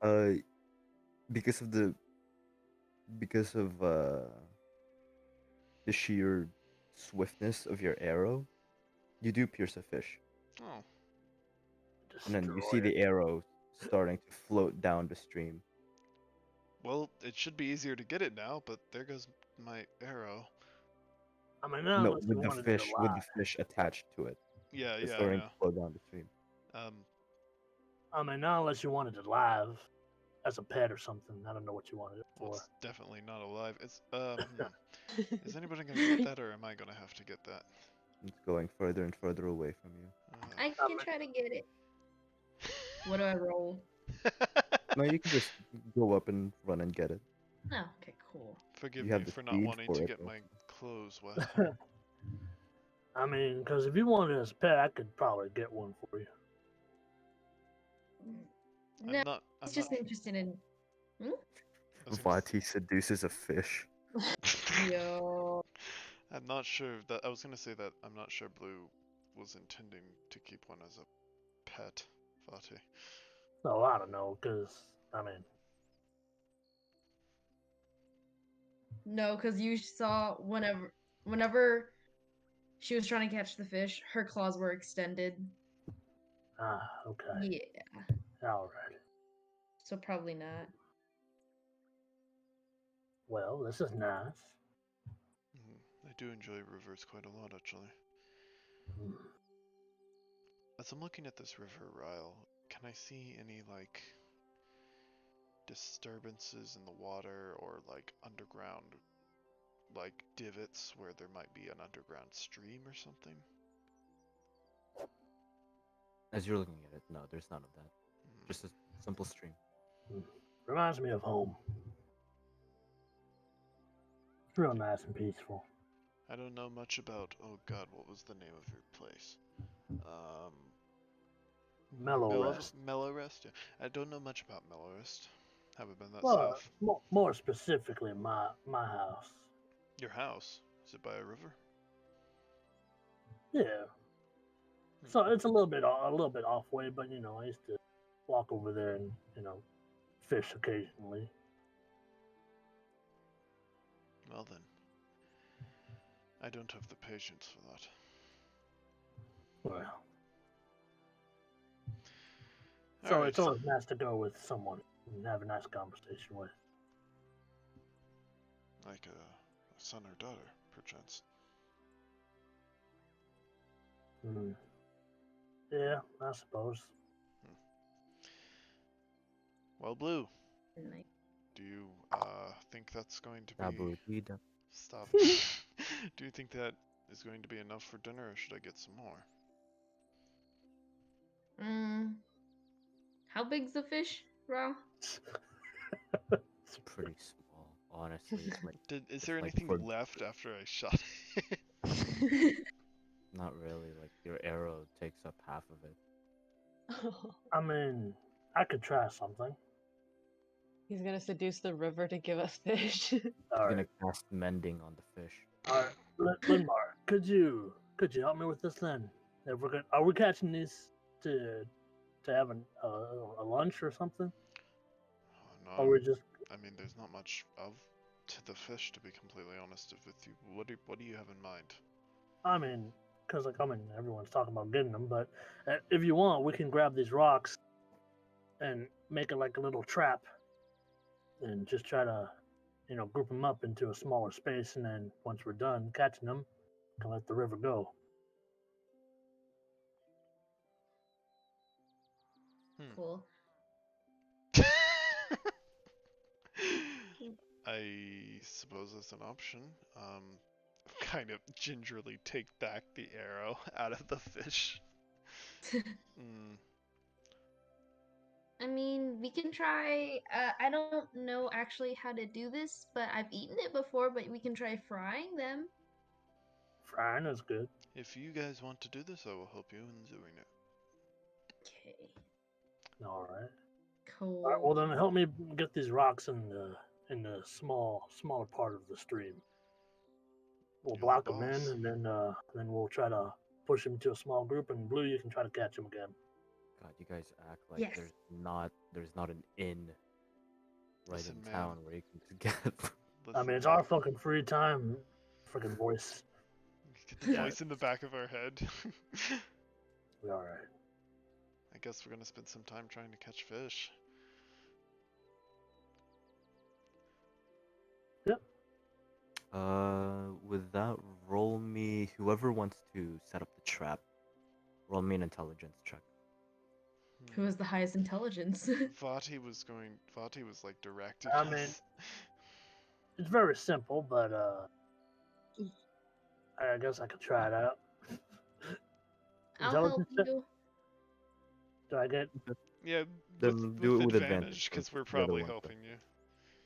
Mm. Because of the sheer swiftness of your arrow, you do pierce a fish, Oh, and then you Destroy see it. the arrow starting to float down the stream. well, it should be easier to get it now, but there goes my arrow. I mean, no, No, unless you wanted it with alive. the fish attached to it. Yeah, It's yeah, I starting know. to flow down the stream. I mean, not unless you wanted it live as a pet or something. I don't know what you wanted it Well, for. it's definitely not alive. It's, is anybody gonna get that, or am I gonna have to get that? It's going further and further away from you. I can try to get it. What do I roll? No, you can just go up and run and get it. Oh, okay, cool. Forgive You me have the for not speed wanting for to it, get though. my clothes wet. I mean, because if you wanted it as a pet, I could probably get one for you. No, I'm it's just not, interested in. I was gonna Vati seduces a fish. Yo. I'm not sure that I was gonna say that I'm not sure Blue was intending to keep one as a pet, Vati. So I don't know, because I mean, No, because you saw whenever she was trying to catch the fish, her claws were extended. okay, Yeah, all right. so probably not. Well, this is nice. I do enjoy rivers quite a lot, actually. Hmm. As I'm looking at this river, Ryle, can I see any, like, disturbances in the water or, like, underground, like, divots where there might be an underground stream or something? As you're looking at it, no, there's none of that. Just a simple stream. Reminds me of home. It's real nice and peaceful. I don't know much about, oh god, what was the name of your place? Mellow Rest. Mellow Rest, yeah. I don't know much about Mellow Rest. Haven't been that Well, south. more specifically, my house. Your house? Is it by a river? Yeah. So it's a little bit off way, but you know, I used to walk over there and fish occasionally. Well then. I don't have the patience for that. Well, so Alright, it's always nice to go with someone and have a nice conversation with. like a son or daughter, perchance. Mm. Yeah, I suppose. Well, Blue, And like, do you think that's going to be... Taboo-dee-da. Stop. Do you think that is going to be enough for dinner, or should I get some more? how big's the fish, Ra? It's pretty small, honestly. It's like Is there like anything for- left after I shot it? not really. Like your arrow takes up half of it. I mean, I could try something. He's gonna seduce the river to give us fish. All I'm right, gonna cast mending on the fish. all right. Linmar, could you help me with this then? If we're are we catching these to have a lunch or something? Oh, Or no, we just I mean, there's not much to the fish, to be completely honest with you. What do you have in mind? I mean, because everyone's talking about getting them, but if you want, we can grab these rocks and make it like a little trap, and just try to, group them up into a smaller space, and then once we're done catching them, can let the river go. Hmm. Cool. I suppose that's an option. Kind of gingerly take back the arrow out of the fish. Mm, I mean, we can try. I don't know actually how to do this, but I've eaten it before. But we can try frying them. Frying is good. if you guys want to do this, I will help you in doing it. Okay. All right. Cool. All right. Well, then help me get these rocks in the smaller part of the stream. We'll You're the block them in, boss. and then we'll try to push them to a small group. And Blue, you can try to catch them again. God, you guys act like Yes. there's not an inn right Listen, in man. town where you can just get. I mean, Listen, it's man. our fucking free time. Freaking voice. Get the Yeah. voice in the back of our head. We all right. I guess we're gonna spend some time trying to catch fish. With that, roll me whoever wants to set up the trap. Roll me an intelligence check. Who has the highest intelligence? Vati was like directing I mean, us. it's very simple, but I guess I could try it out. I'll help Intelligence check? you. Do I get? Yeah, Then with do it with advantage, because since we're the other probably ones helping you.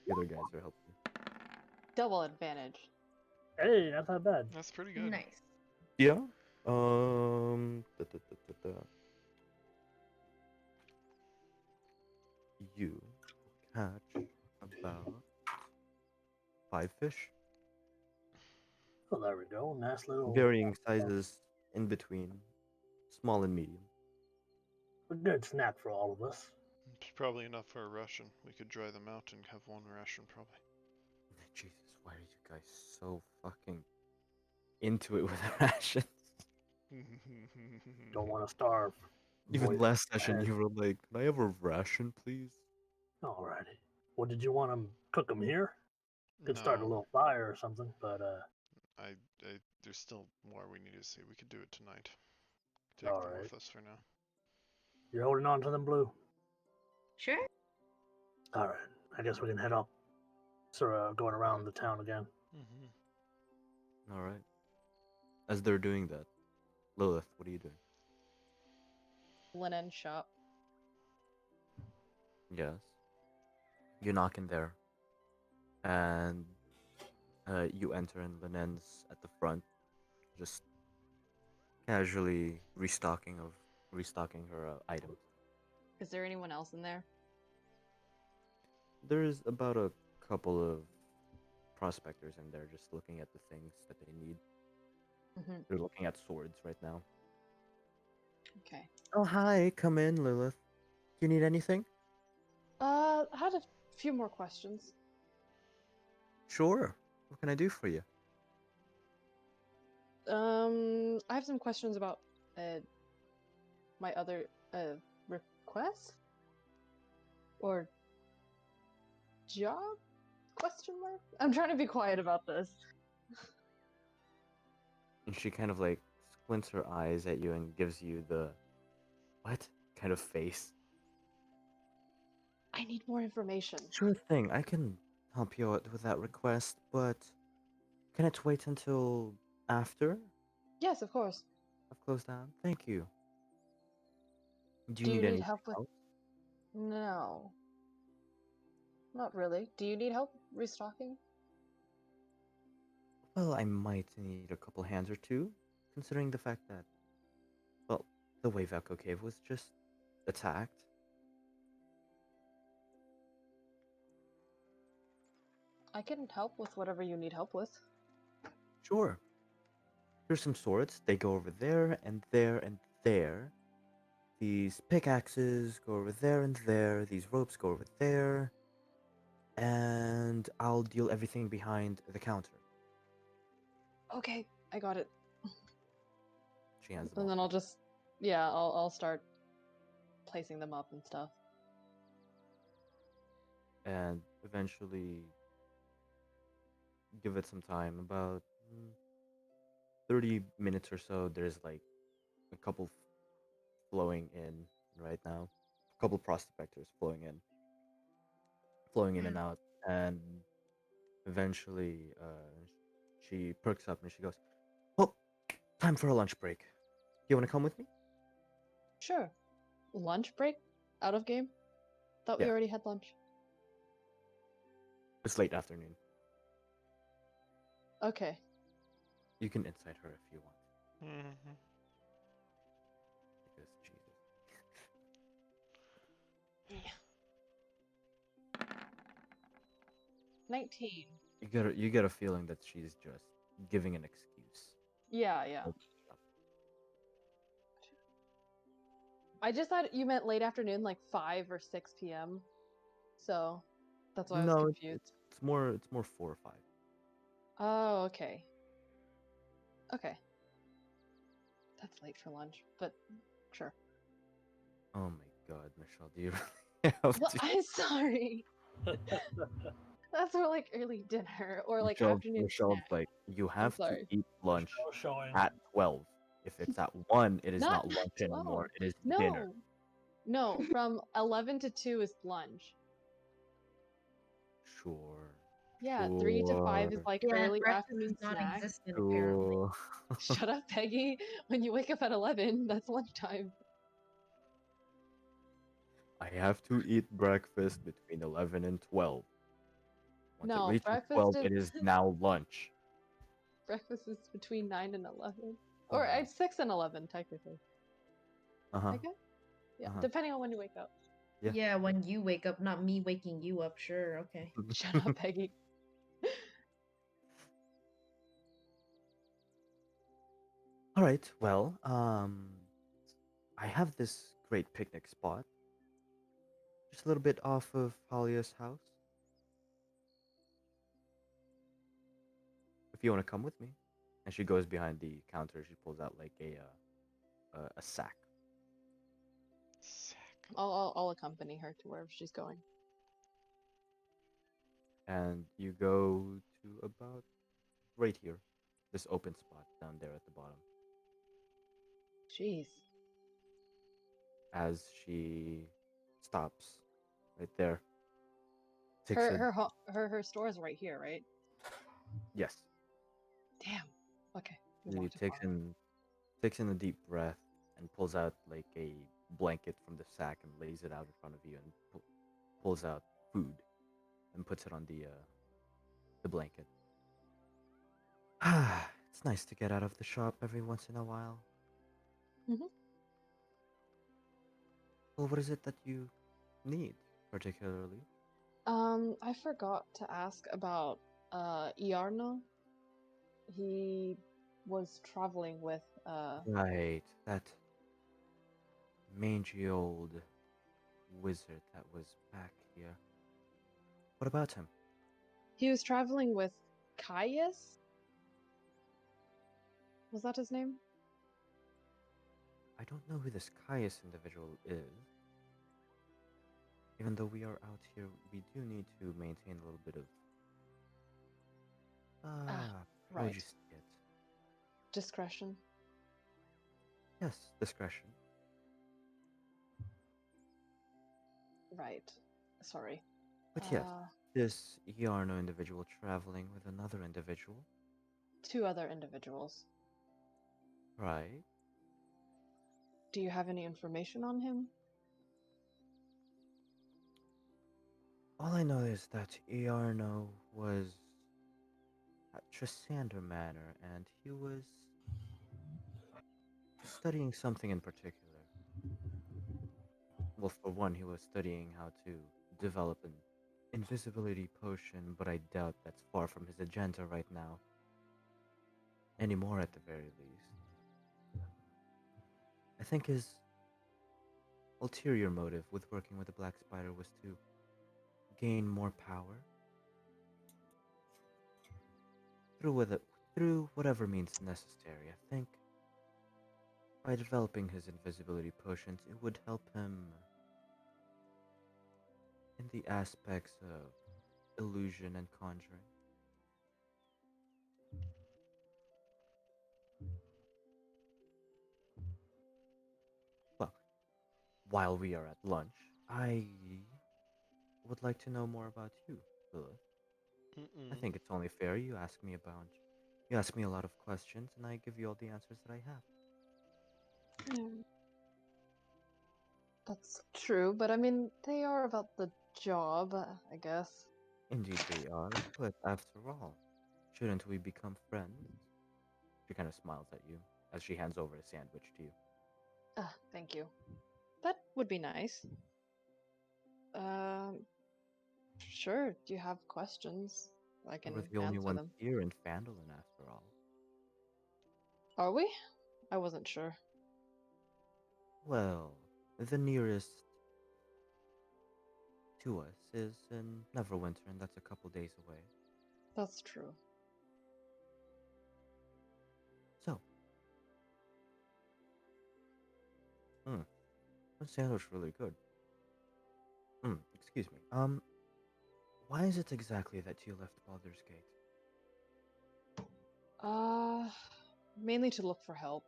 The other guys are helping. Double advantage. Hey, that's not bad. That's pretty good. Nice. Yeah. Da. You catch about 5 fish, Oh, there we go. Nice little. varying sizes in between, small and medium. A good snack for all of us. It's probably enough for a ration. We could dry them out and have one ration, probably. Jesus, why are you guys so fucking into it with rations? Don't want to starve. Even Voice last session, ahead. you were like, "Can I have a ration, please?" Alrighty. Well, did you want to cook them here? Could start a No, little fire or something, but I, there's still more we need to see. We could do it tonight. Take them alright. with us for now. You're holding on to them, Blue? Sure. Alright. I guess we can head up. Sort of going around the town again. Mm-hmm. All right. As they're doing that, Lilith, what are you doing? Linen shop. Yes. You knock in there, and you enter, and Linen's at the front, just casually restocking her items. Is there anyone else in there? There's about a couple of prospectors in there, just looking at the things that they need. Mm-hmm. They're looking at swords right now. Okay. Oh, hi. Come in, Lilith. Do you need anything? I had a few more questions. Sure. What can I do for you? I have some questions about my other request or job? Question mark. I'm trying to be quiet about this. And she kind of like squints her eyes at you and gives you the what kind of face. I need more information. Sure thing. I can help you out with that request, but can it wait until after Yes, of course. I've closed down? Thank you. Do Do you you need need anything help with? else? No, not really. Do you need help restocking? Well, I might need a couple hands or two, considering the fact that, well, the Wave Echo Cave was just attacked. I can help with whatever you need help with. Sure. Here's some swords. They go over there and there and there. These pickaxes go over there and there. These ropes go over there. And I'll deal everything behind the counter. Okay, I got it. She hands them And off. then I'll just, yeah, I'll start placing them up and stuff. And eventually give it some time, about 30 minutes or so. There's like a couple flowing in right now, couple prospectors flowing in and out, and eventually, she perks up and she goes, "Well, time for a lunch break. You want to come with me?" Sure. Lunch break? Out of game? Thought we Yeah. already had lunch. It's late afternoon. Okay. You can incite her if you want, Mhm. because Jesus. 19. You get a feeling that she's just giving an excuse. Yeah, yeah. Like, I just thought you meant late afternoon, like 5 or 6 p.m. So that's why I was no, confused. it's more 4 or 5. Oh, okay. Okay. That's late for lunch, but sure. Oh my God, Michelle, do you really have Well, to? I'm sorry. That's more like early dinner or like afternoon Michelle's snack. like, you I'm have to sorry. eat lunch Showing. at 12. If it's at 1, it is Not not lunch anymore. 12. It is dinner. No. No, from 11 to 2 is lunch. Sure. Yeah, 3 to 5 is Sure. like Yeah, early breakfast afternoon is snack. non-existent apparently. Sure. Shut up, Peggy. When you wake up at 11, that's lunchtime. I have to eat breakfast between 11 and 12. Once it No, reaches breakfast 12, is it is now lunch. breakfast is between 9 and 11. Oh Or my. 6 and 11 technically. Uh-huh. I guess. Yeah, Uh-huh. depending on when you wake up. Yeah. Yeah, when you wake up, not me waking you up. Sure, okay. Shut up, Peggy. All right. Well, I have this great picnic spot just a little bit off of Halia's house. If you want to come with me. And she goes behind the counter. She pulls out like a sack. Sack. I'll accompany her to wherever she's going. And you go to about right here, this open spot down there at the bottom. Jeez. As she stops right there, takes Her a her store is right here, right? yes. Damn. Okay. We She walked too far. takes in a deep breath and pulls out like a blanket from the sack and lays it out in front of you and pulls out food and puts it on the blanket. Ah, it's nice to get out of the shop every once in a while. Mhm. Well, what is it that you need particularly? I forgot to ask about Iarno. He was traveling with Right, that mangy old wizard that was back here. What about him? he was traveling with Caius? Was that his name? I don't know who this Caius individual is. Even though we are out here, we do need to maintain a little bit of Ah, how would right. you say it? Discretion. Yes, discretion. Right. Sorry. But yes, Uh, this Yarno individual traveling with another individual. 2 other individuals. Right. Do you have any information on him? All I know is that Iarno was at Trisander Manor and he was studying something in particular. Well, for one, he was studying how to develop an invisibility potion, but I doubt that's far from his agenda right now. Anymore, at the very least. I think his ulterior motive with working with the Black Spider was to gain more power through whatever means necessary. I think by developing his invisibility potions, it would help him in the aspects of illusion and conjuring. Well, while we are at lunch, I would like to know more about you, Lilith. I Mm-mm. think it's only fair you ask me a lot of questions and I give you all the answers that I have. Yeah, that's true, but I mean, they are about the job, I guess. Indeed they are, but after all, shouldn't we become friends? She kind of smiles at you as she hands over a sandwich to you. Thank you. That would be nice. Um, sure. Do you have questions? I We're can the only answer ones them. here in Fandolin after all. Are we? I wasn't sure. Well, the nearest to us is in Neverwinter, and that's a couple days away. That's true. So, that sandwich really good. Excuse me. Why is it exactly that you left Baldur's Gate? Uh, Mainly to look for help.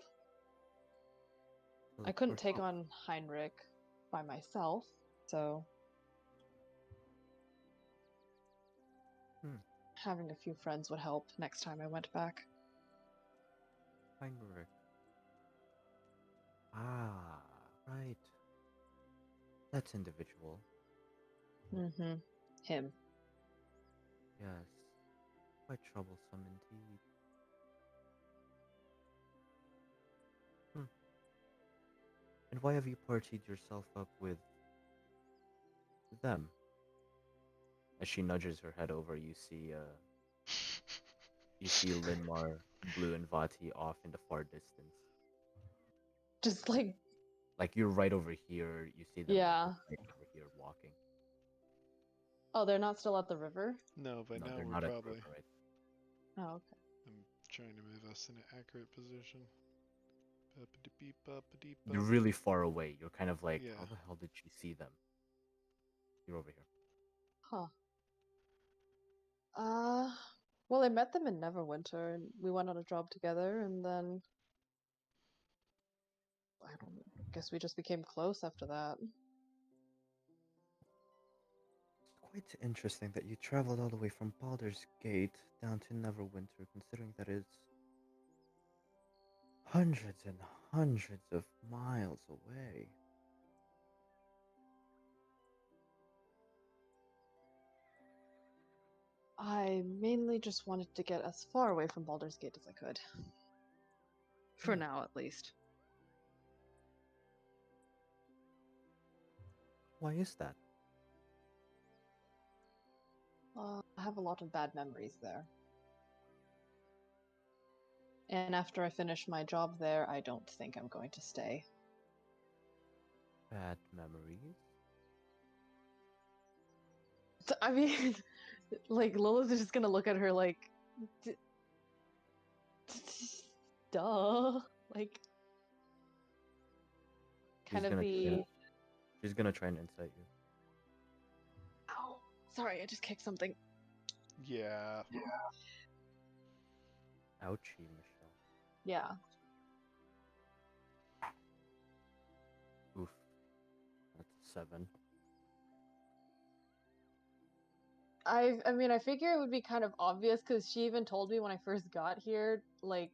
To I look couldn't for take help. on Heinrich by myself, so Hmm. having a few friends would help next time I went back. Heinrich. Ah, right. That's individual. Mm-hmm. Him. Yes. Quite troublesome indeed. Hmm. And why have you partied yourself up with them? As she nudges her head over, you see Linmar, Blue, and Vati off in the far distance. Just like, Like you're right over here, you see them like yeah. right over here walking. Oh, they're not still at the river? No, by No, now they're we're not at the probably. river right. Oh, okay. I'm trying to move us in an accurate position. Ba-ba-da-beep, You're ba-ba-dee-bop. really far away. You're kind of like, Yeah. how the hell did she see them? You're over here. Huh. Uh, well, I met them in Neverwinter, and we went on a job together, and then I don't know, guess we just became close after that. It's quite interesting that you traveled all the way from Baldur's Gate down to Neverwinter, considering that it's hundreds and hundreds of miles away. I mainly just wanted to get as far away from Baldur's Gate as I could. For Hmm. now, at least. Why is that? I have a lot of bad memories there. And after I finish my job there, I don't think I'm going to stay. Bad memories? I mean, like, Lilith is just gonna look at her like, "D- duh. Like, She's kind of gonna try and, the. she's gonna try and incite you. Ow. Sorry, I just kicked something. Yeah. Ouchie, Michelle. Yeah. Oof. That's a 7. I mean, I figure it would be kind of obvious because she even told me when I first got here, like,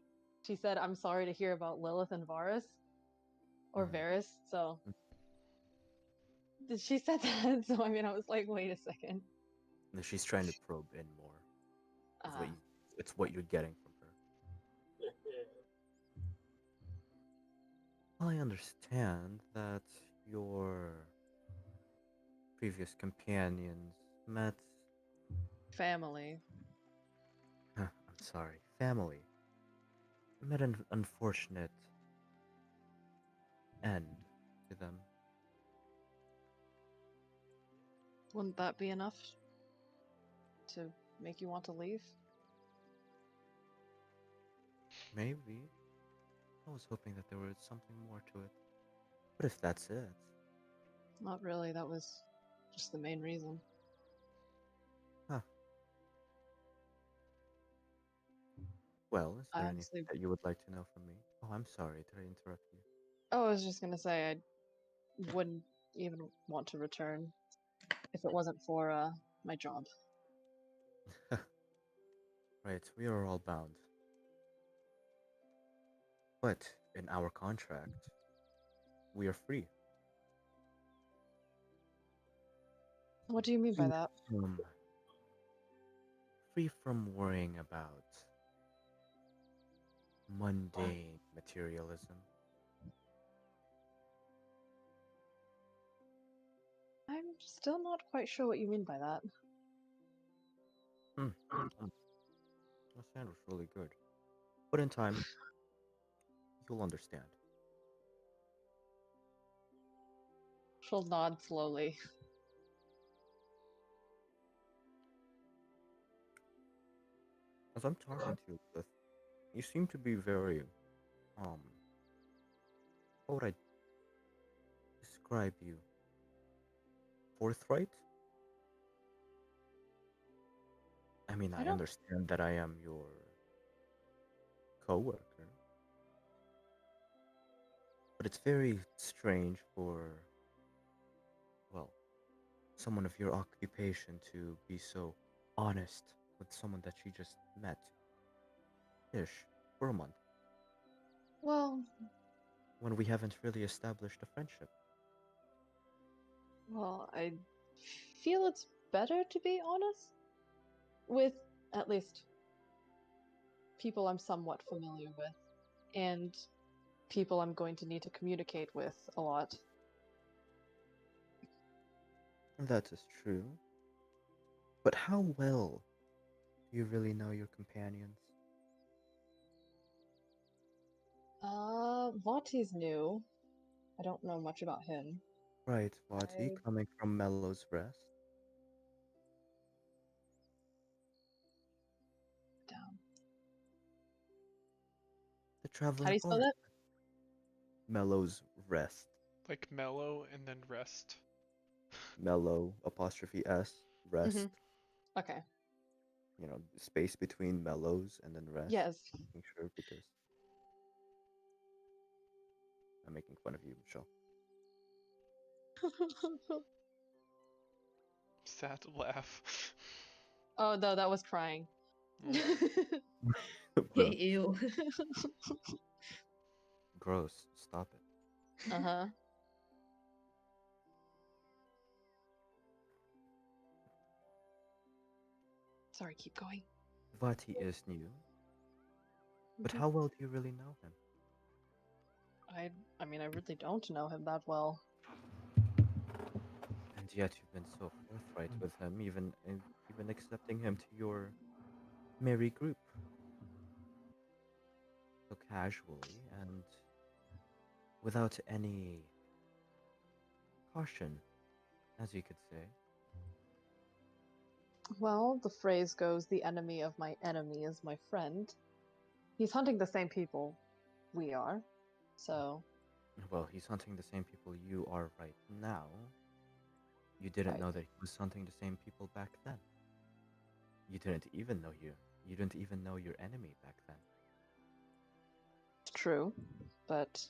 she said, I'm sorry to hear about Lilith and Varus. Or Mhm. Varys, so. Mm. She said that, so I mean, I was like, wait a second. No, she's trying to probe in more. Is what Uh, you, it's what you're getting from her. Well, I understand that your previous companions met, family. I'm sorry, family, met an unfortunate end to them. Wouldn't that be enough to make you want to leave? Maybe. I was hoping that there was something more to it. But if that's it, Not really, that was just the main reason. huh. Well, is I there anything honestly. that you would like to know from me? Oh, I'm sorry, did I interrupt you? Oh, I was just gonna say, I wouldn't even want to return if it wasn't for my job. Right, we are all bound. But in our contract, we are free. What do you mean by Free that? from, free from worrying about mundane materialism. I'm still not quite sure what you mean by that. Mm. That sounds really good. But in time, you'll understand. She'll nod slowly. As I'm talking to you, Lith, you seem to be very, um, how would I describe you? Forthright? I mean, I I don't. understand that I am your coworker, but it's very strange for, well, someone of your occupation to be so honest with someone that you just met ish for a month Well, when we haven't really established a friendship. I feel it's better to be honest with at least people I'm somewhat familiar with and people I'm going to need to communicate with a lot. That is true. But how well do you really know your companions? Vati's new. I don't know much about him. Right, Vati, I coming from Mellow's Rest. down. The How do traveling you spell bard. that? Mellow's Rest. Like mellow and then rest. Mellow apostrophe S rest. Okay. You know, space between mellows and then rest. Yes. Making sure because I'm making fun of you, Michelle. Sad laugh. Oh no, that was crying. Bro, Ew. gross. Stop it. Uh-huh. Sorry, keep going. Vati is new, but Mhm. how well do you really know him? I mean, I really don't know him that well. And yet you've been so forthright with him, even accepting him to your merry group so casually and without any caution, as you could say. Well, the phrase goes, the enemy of my enemy is my friend. He's hunting the same people we are, so, Well, he's hunting the same people you are right now. You didn't right. know that he was hunting the same people back then. You didn't even know you didn't even know your enemy back then. It's true, but,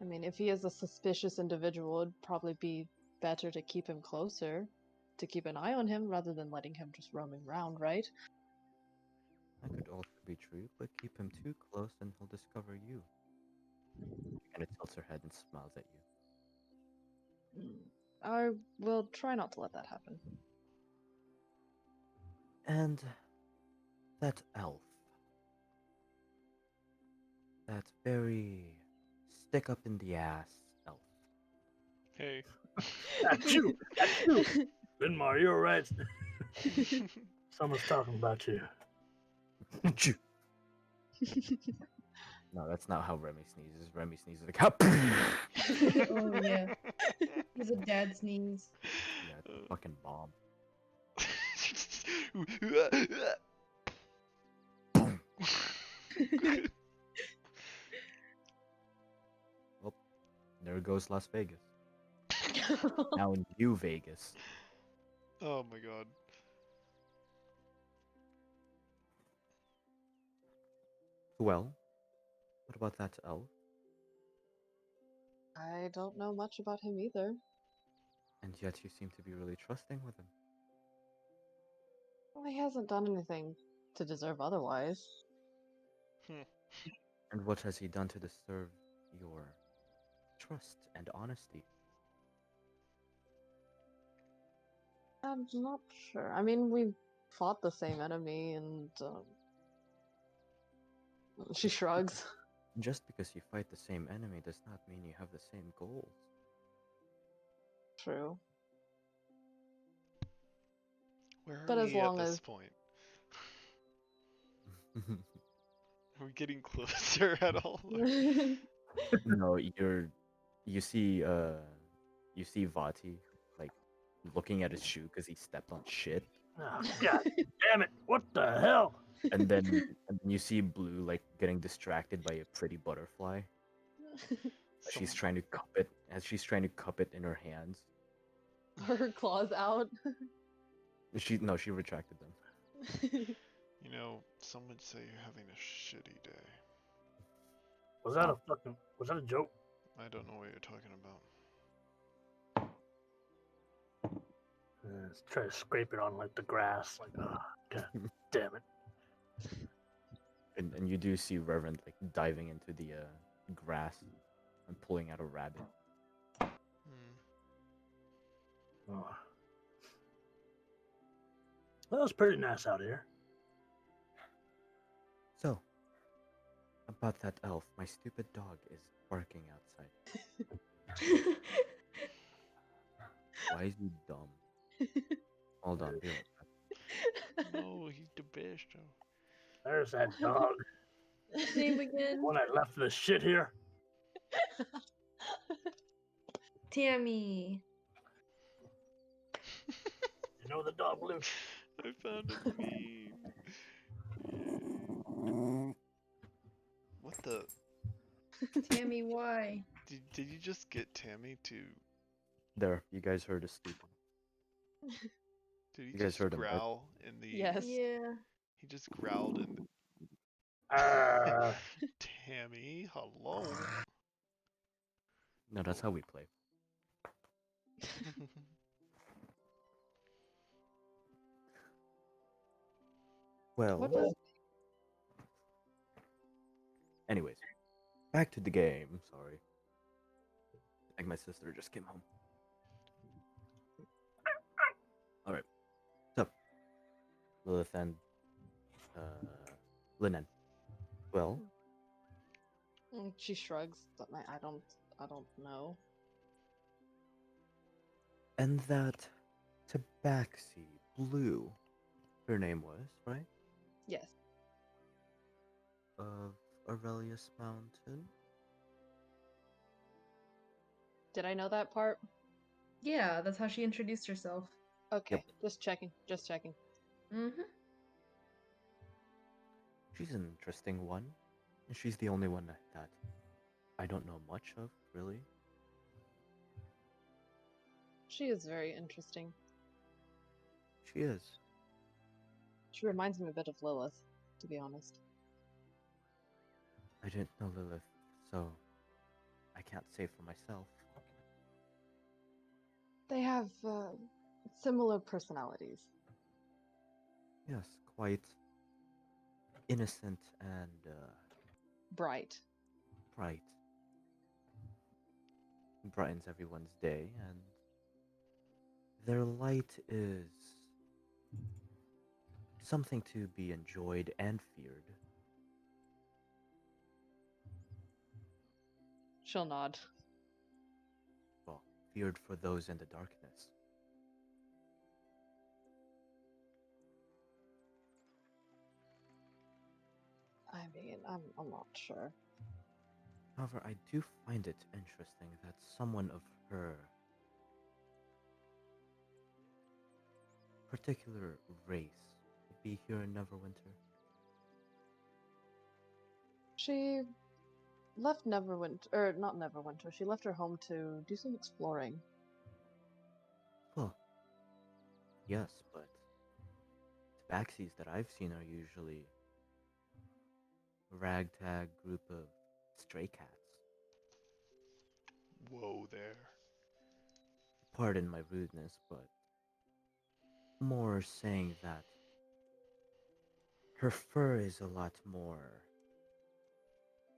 I mean, if he is a suspicious individual, it'd probably be better to keep him closer, to keep an eye on him rather than letting him just roaming around, right? That could also be true, but keep him too close and he'll discover you. She kind of tilts her head and smiles at you. Mm. I will try not to let that happen. And that elf, that very stick up in the ass elf. Hey. That's you. That's you. Linmar, you're right. Someone's talking about you. No, that's not how Remy sneezes. Remy sneezes like, "Hup!" Oh yeah. He's a dad sneeze. Yeah, it's a fucking bomb. Well, there goes Las Vegas. Now in New Vegas. Oh my god. Well, what about that elf? I don't know much about him either. And yet you seem to be really trusting with him. Well, he hasn't done anything to deserve otherwise. Hmm. And what has he done to deserve your trust and honesty? I'm not sure. I mean, we fought the same enemy, and she shrugs. Just because you fight the same enemy does not mean you have the same goals. True. Where are But as we at long this as point? Are we getting closer at all? No, you see Vati like looking at his shoe because he stepped on shit, Oh, God damn it! What the hell? and then you see Blue like getting distracted by a pretty butterfly. She's trying to cup it as she's trying to cup it in her hands. her claws out. She retracted them. You know, some would say you're having a shitty day. Was that a joke? I don't know what you're talking about. Let's try to scrape it on like the grass. Like, oh, God damn it! And you do see Reverend like diving into the grass and pulling out a rabbit. Hmm. Oh. Well, it's pretty nice out here. So, about that elf, my stupid dog is barking outside. Why is he dumb? Hold on, be right back. No, he's the best. There's that dog. Name again. When I left this shit here. Tammy. You know the dog, Blue? I found a meme. Yay. What the? Tammy, why? Did you just get Tammy to? There, you guys heard us speaking. Did he You guys just heard him, right? growl in the? Yes. Yeah. He just growled in. Tammy, hello. No, that's how we play. What Well, was anyways, back to the game. Sorry. Like my sister just came home. Alright. So, Lilith and Linnen. Well, she shrugs. But I don't know. and that Tabaxi Blue, her name was, right? Yes. Of Aurelius Mountain. Did I know that part? Yeah, that's how she introduced herself. Okay. Yep. Just checking. Just checking. Mm-hmm. She's an interesting one. And she's the only one that I don't know much of, really. She is very interesting. She is. She reminds me a bit of Lilith, to be honest. I didn't know Lilith, so I can't say for myself. They have similar personalities. Yes, quite innocent and Bright. bright. Brightens everyone's day, and their light is something to be enjoyed and feared. She'll nod. Well, feared for those in the darkness. I mean, I'm not sure. However, I do find it interesting that someone of her particular race would be here in Neverwinter. She left Neverwinter, or not Neverwinter. She left her home to do some exploring. Well, yes, but tabaxis that I've seen are usually a ragtag group of stray cats. whoa there. Pardon my rudeness, but more saying that her fur is a lot more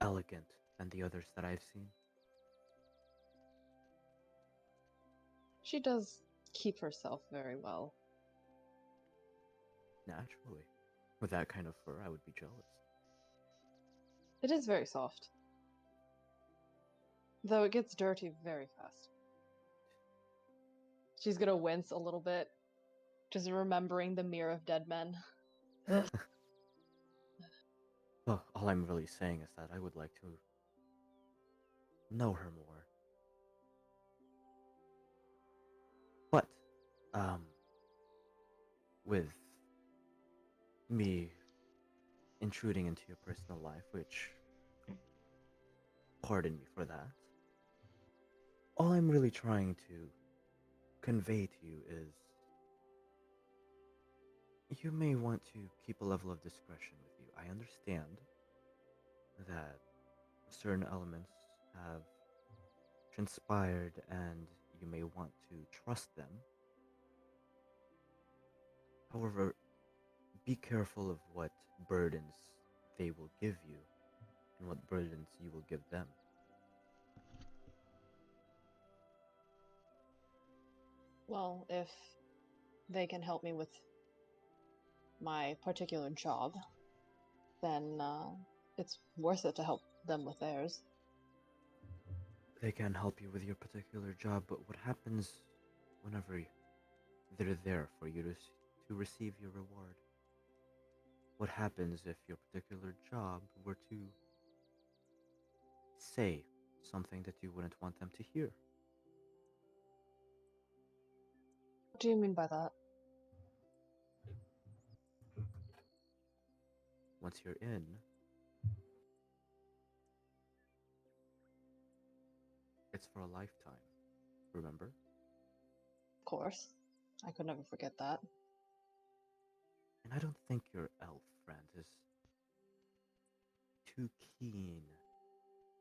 elegant than the others that I've seen. She does keep herself very well. Naturally. With that kind of fur, I would be jealous. It is very soft. Though it gets dirty very fast. She's gonna wince a little bit, just remembering the mirror of dead men. Ugh. Well, all I'm really saying is that I would like to know her more. But, with me intruding into your personal life, which, pardon me for that, all I'm really trying to convey to you is you may want to keep a level of discretion with you. I understand that certain elements have transpired and you may want to trust them. However, be careful of what burdens they will give you and what burdens you will give them. Well, if they can help me with my particular job, then it's worth it to help them with theirs. They can help you with your particular job, but what happens whenever they're there for you to receive your reward? What happens if your particular job were to say something that you wouldn't want them to hear? What do you mean by that? Once you're in, it's for a lifetime, remember? Of course. I could never forget that. And I don't think your elf friend is too keen,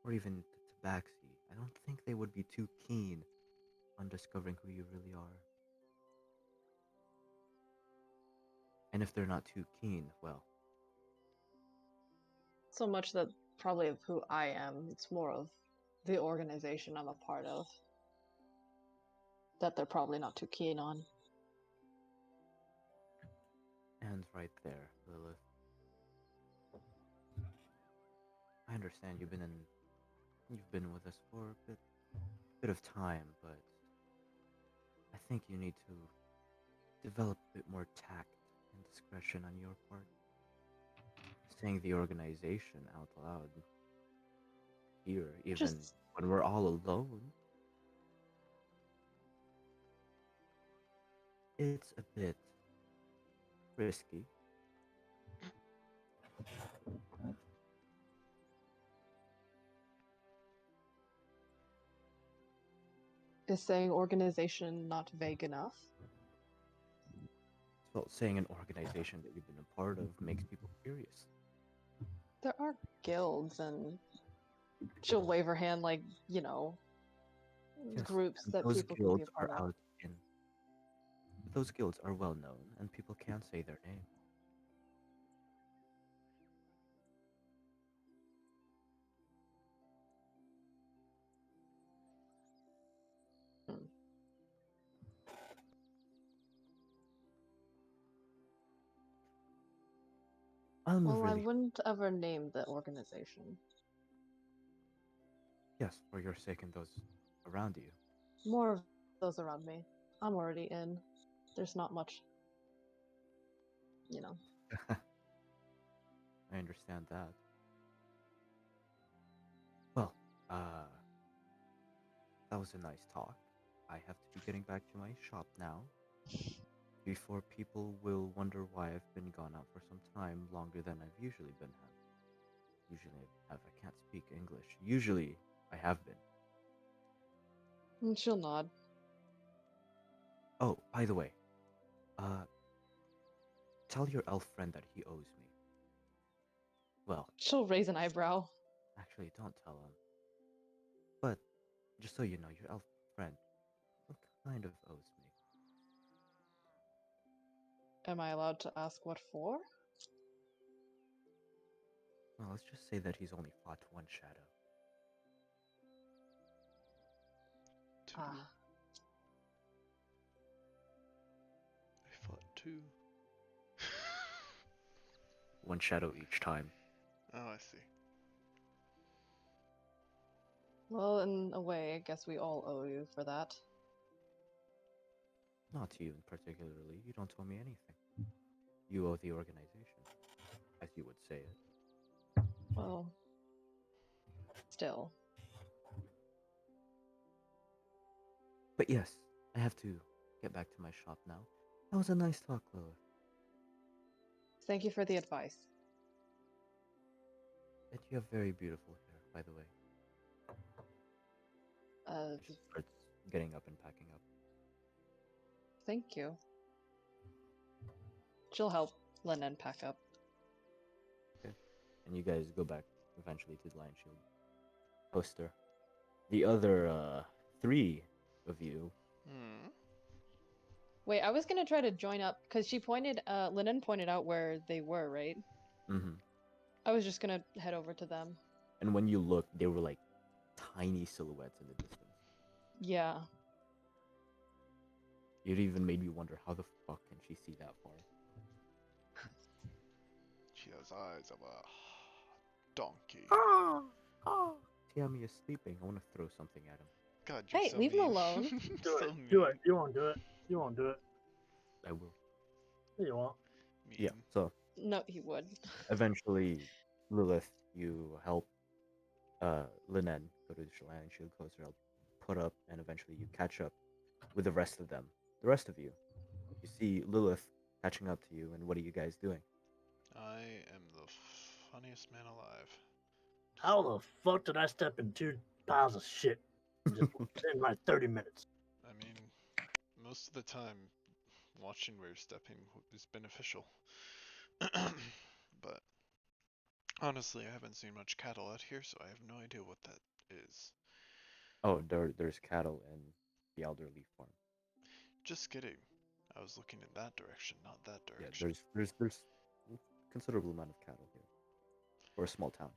or even the Tabaxi. I don't think they would be too keen on discovering who you really are. And if they're not too keen, well, So much that probably of who I am, it's more of the organization I'm a part of that they're probably not too keen on. and right there, Lilith. I understand you've been with us for a bit of time, but I think you need to develop a bit more tact and discretion on your part. Saying the organization out loud here, even Just when we're all alone, it's a bit risky. is saying organization not vague enough? Well, saying an organization that you've been a part of makes people curious. There are guilds, and she'll wave her hand like, Yes, groups and that those people could be a guilds part are of. out in. Those guilds are well known, and people can say their name. Hmm. I'm Well, I really wouldn't ever name the organization. yes, for your sake and those around you. More of those around me. I'm already in. There's not much, you know. I understand that. Well, uh, that was a nice talk. I have to be getting back to my shop now. Before people will wonder why I've been gone out for some time longer than I've usually been. I can't speak English. Usually, I have been. And she'll nod. Oh, by the way, uh, tell your elf friend that he owes me. Well, She'll raise an eyebrow. actually, don't tell him. But just so you know, your elf friend kind of owes me. Am I allowed to ask what for? Well, let's just say that he's only fought one shadow. Ah, I fought two. One shadow each time. Oh, I see. well, in a way, I guess we all owe you for that. Not to you in particularly. You don't owe me anything. You owe the organization, as you would say it. Well, still. But yes, I have to get back to my shop now. That was a nice talk, Lilith. Thank you for the advice. And you have very beautiful hair, by the way. She starts getting up and packing up. Thank you. She'll help Lennon pack up. Okay. And you guys go back eventually to the Lion Shield poster. The other three of you. Hmm. Wait, I was gonna try to join up because she pointed. Lennon pointed out where they were, right? Mm-hmm. I was just gonna head over to them. And when you look, they were like tiny silhouettes in the distance. Yeah. It even made me wonder how the fuck can she see that far? She has eyes of a donkey. Tiami is sleeping. I want to throw something at him. God, you're Hey, so leave him mean. alone. Do So it. Do it. mean. You won't do it. You won't do it. I will. You won't. Yeah. Mean. So No, he would. eventually, Lilith, you help Linen go to the Lion Shield closer. I'll put up, and eventually you catch up with the rest of them. The rest of you. You see Lilith catching up to you, and what are you guys doing? I am the funniest man alive. How the fuck did I step in 2 piles of shit in just in like 30 minutes? I mean, most of the time, watching where you're stepping is beneficial. But honestly, I haven't seen much cattle out here, so I have no idea what that is. Oh, there's cattle in the elderly farm. Just kidding. I was looking in that direction, not that Yeah, direction. there's a considerable amount of cattle here, for a small town.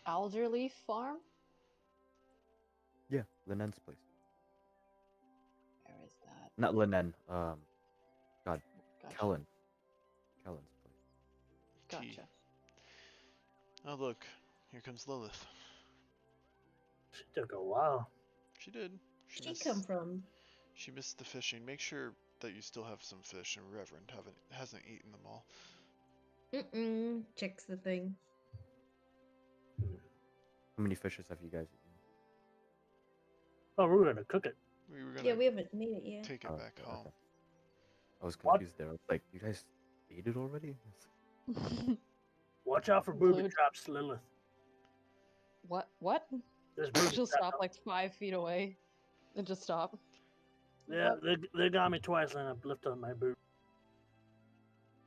Alderleaf Farm? Yeah, Linen's place. Where is that? Not Linen. God, Gotcha. Kellen's place. Gotcha. Oh look, here comes Lilith. She took a while. She did. Where'd she come from? She missed the fishing. Make sure that you still have some fish, and Reverend hasn't eaten them all. Checks the thing. How many fishes have you guys eaten? Oh, we're gonna cook it. We were Yeah, gonna we haven't made it yet. take it Oh, back okay, home. okay. I was What? confused there. I was like, you guys ate it already? Watch out for booby Rude. traps, Lilith. What? There's booby She'll traps. stop like 5 feet away and just stop. Yeah, What? they got me twice and I lifted up my boot.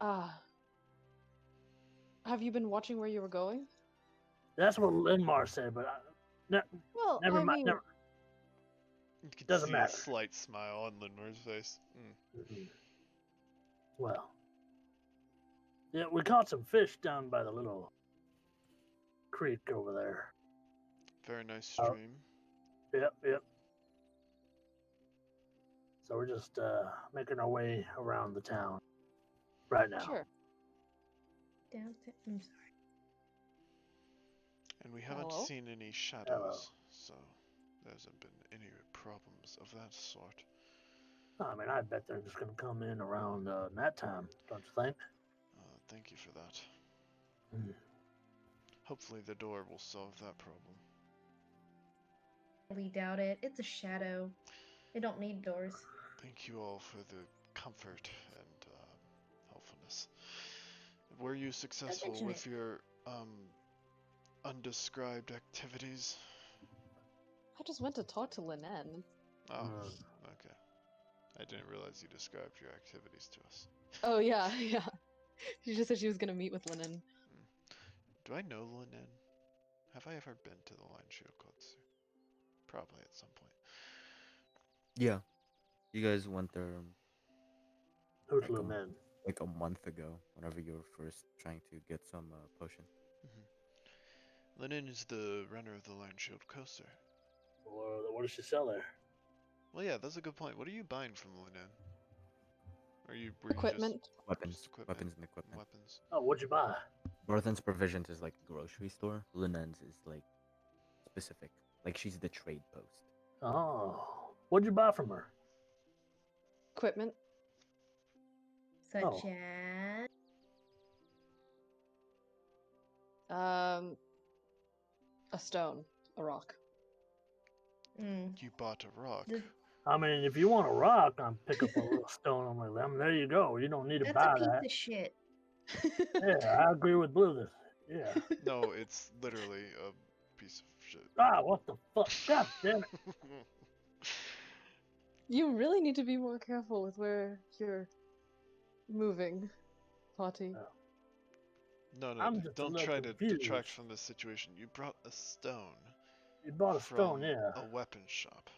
Ah. Have you been watching where you were going? That's what Linmar said, but Well, never I mind. mean, Never. You could Doesn't see matter. a slight smile on Linmar's face. Well, yeah, we caught some fish down by the little creek over there. Very nice Oh. stream. Yep. So we're just making our way around the town right now. sure. Downtown. I'm sorry. And we haven't Hello? seen any shadows, so there hasn't been any problems of that sort. I mean, I bet they're just gonna come in around that time, don't you think? Thank you for that. Mm. Hopefully the door will solve that problem. We doubt it. It's a shadow. They don't need doors. Thank you all for the comfort and helpfulness. Were you successful mention with it. your undescribed activities? I just went to talk to Linen. Oh, okay. I didn't realize you described your activities to us. Oh, yeah. She just said she was gonna meet with Linen. Do I know Linen? Have I ever been to the Lion Shield Club? probably at some point. Yeah, you guys went there Who's like little man? like a month ago. Whenever you were first trying to get some potion. Lennon is the runner of the Lion Shield coaster. What does she sell there? Well, yeah, that's a good point. What are you buying from Lennon? Were you Equipment. Weapons, just equipment, weapons and equipment. weapons? Oh, what'd you buy? Northern's Provisions is like a grocery store. Linen's is like specific. Like she's the trade post. Oh, what'd you buy from her? Equipment. Such Oh. as. A stone, a rock. Mm. You bought a rock. The- I mean, if you want a rock, I'll pick up a little stone on my limb. There you go. You don't need to That's buy a piece that. of shit. Yeah, I agree with Blue. Yeah. No, it's literally a piece of shit. Ah, what the fuck? God damn it. You really need to be more careful with where you're moving, Potty. No, I'm just a don't little try to detract confused. from the situation. You brought a stone You bought a stone, from yeah. a weapon shop.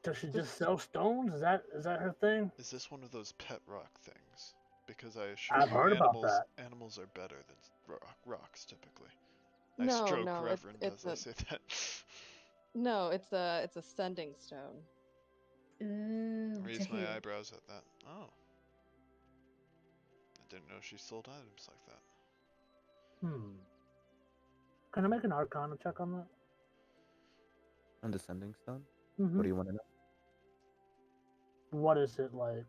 Does she just sell stones? Is that her thing? Is this one of those pet rock things? Because I assure I've you, heard about that. animals are better than rocks typically. I No, stroke no, reverend it's as I a say that. no, it's a sending stone. Ooh, Raise to my heal. eyebrows at that. Oh. I didn't know she sold items like that. Can I make an Arcana check on that? On the sending stone. Mm-hmm. What do you want to know? What is it like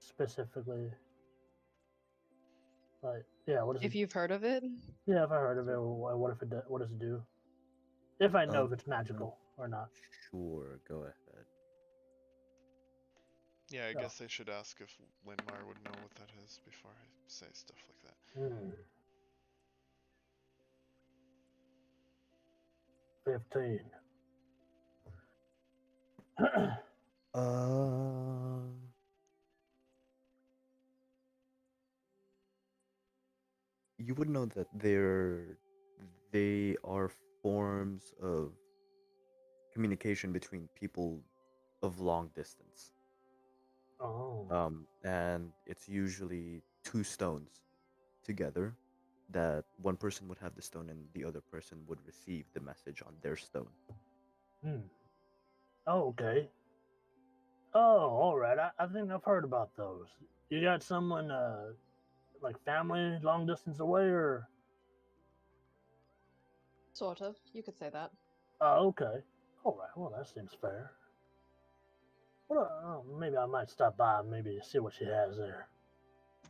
specifically? Like, yeah, what is If it? you've heard of it, Yeah, if I heard of it, what if it? What does it do? If I know if it's I'm magical or not. Sure, go ahead. Yeah, I Oh. guess I should ask if Linmar would know what that is before I say stuff like that. Hmm. 15. You would know that they are forms of communication between people of long distance. Oh. And it's usually two stones together that one person would have the stone and the other person would receive the message on their stone. Oh, okay. Oh, all right. I think I've heard about those. You got someone like family long distance away, or? sort of. You could say that. Oh, okay. All right. Well, that seems fair. Well, maybe I might stop by and maybe see what she has there.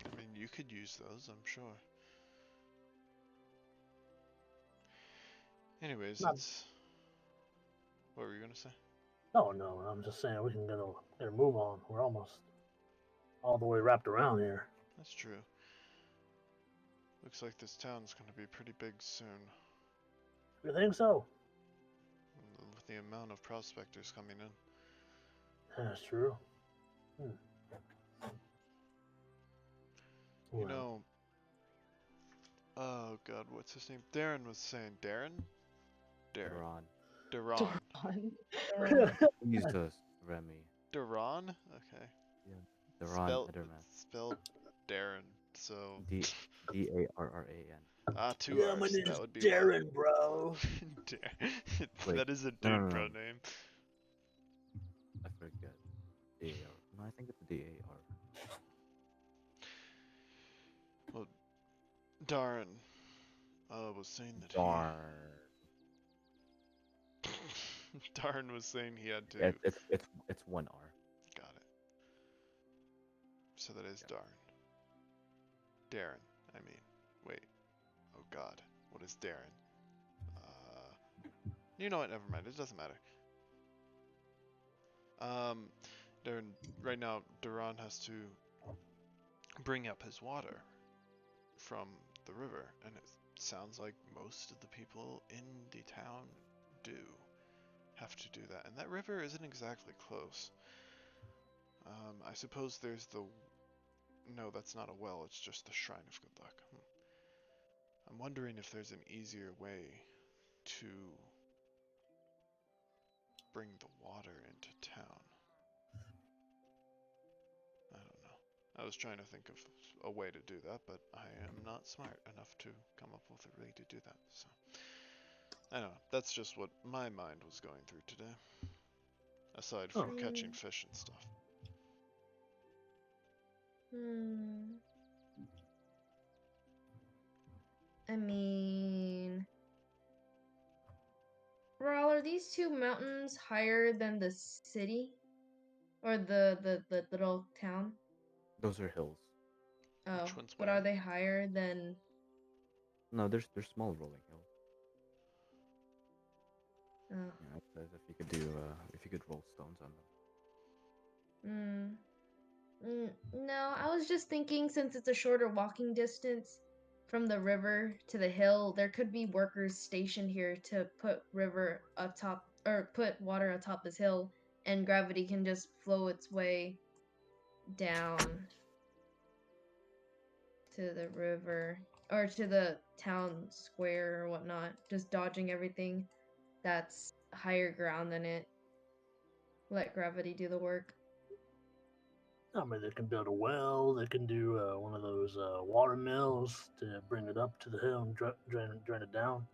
I mean, you could use those, I'm sure. Anyways, Not- it's... What were you gonna say? Oh no, I'm just saying we can get a move on. We're almost all the way wrapped around here. That's true. Looks like this town's gonna be pretty big soon. You think so? With the amount of prospectors coming in. That's true. You Well, know... Oh god, what's his name? Darren was saying... Darren? Darren. Duran. Duran. Jesus, Remy. Duran? Okay. Duran Ederman. Spelled Darren, so... Darran. Ah, two yeah, R's. my name's That would be Darren, bro. Wait, that is a dude no. bro name. I forget. DAR. No, I think it's DAR. Well, Darren was saying that Darn. Darren was saying he had to... It's one R. Got it. So that is Darn. Darren, I mean. Wait. Oh god. What is Darren? You know what? Never mind. It doesn't matter. Darren, right now, Duran has to bring up his water from the river, and it sounds like most of the people in the town do have to do that. And that river isn't exactly close. I suppose there's the... No, that's not a well, it's just the Shrine of Good Luck. I'm wondering if there's an easier way to bring the water into town? I don't know. I was trying to think of a way to do that, but I am not smart enough to come up with a way to do that. So, I don't know. That's just what my mind was going through today. Aside Oh. from catching fish and stuff. I mean, Ral, are these two mountains higher than the city? Or the little town? Those are hills. Oh, Which one's but where? are they higher than... No, they're small rolling hills. Oh. Yeah, that's if you could do if you could roll stones on them. No, I was just thinking since it's a shorter walking distance from the river to the hill, there could be workers stationed here to put river atop or put water atop this hill, and gravity can just flow its way down to the river or to the town square or whatnot, just dodging everything that's higher ground than it. Let gravity do the work. I mean, they can build a well. They can do one of those water mills to bring it up to the hill and drain it down.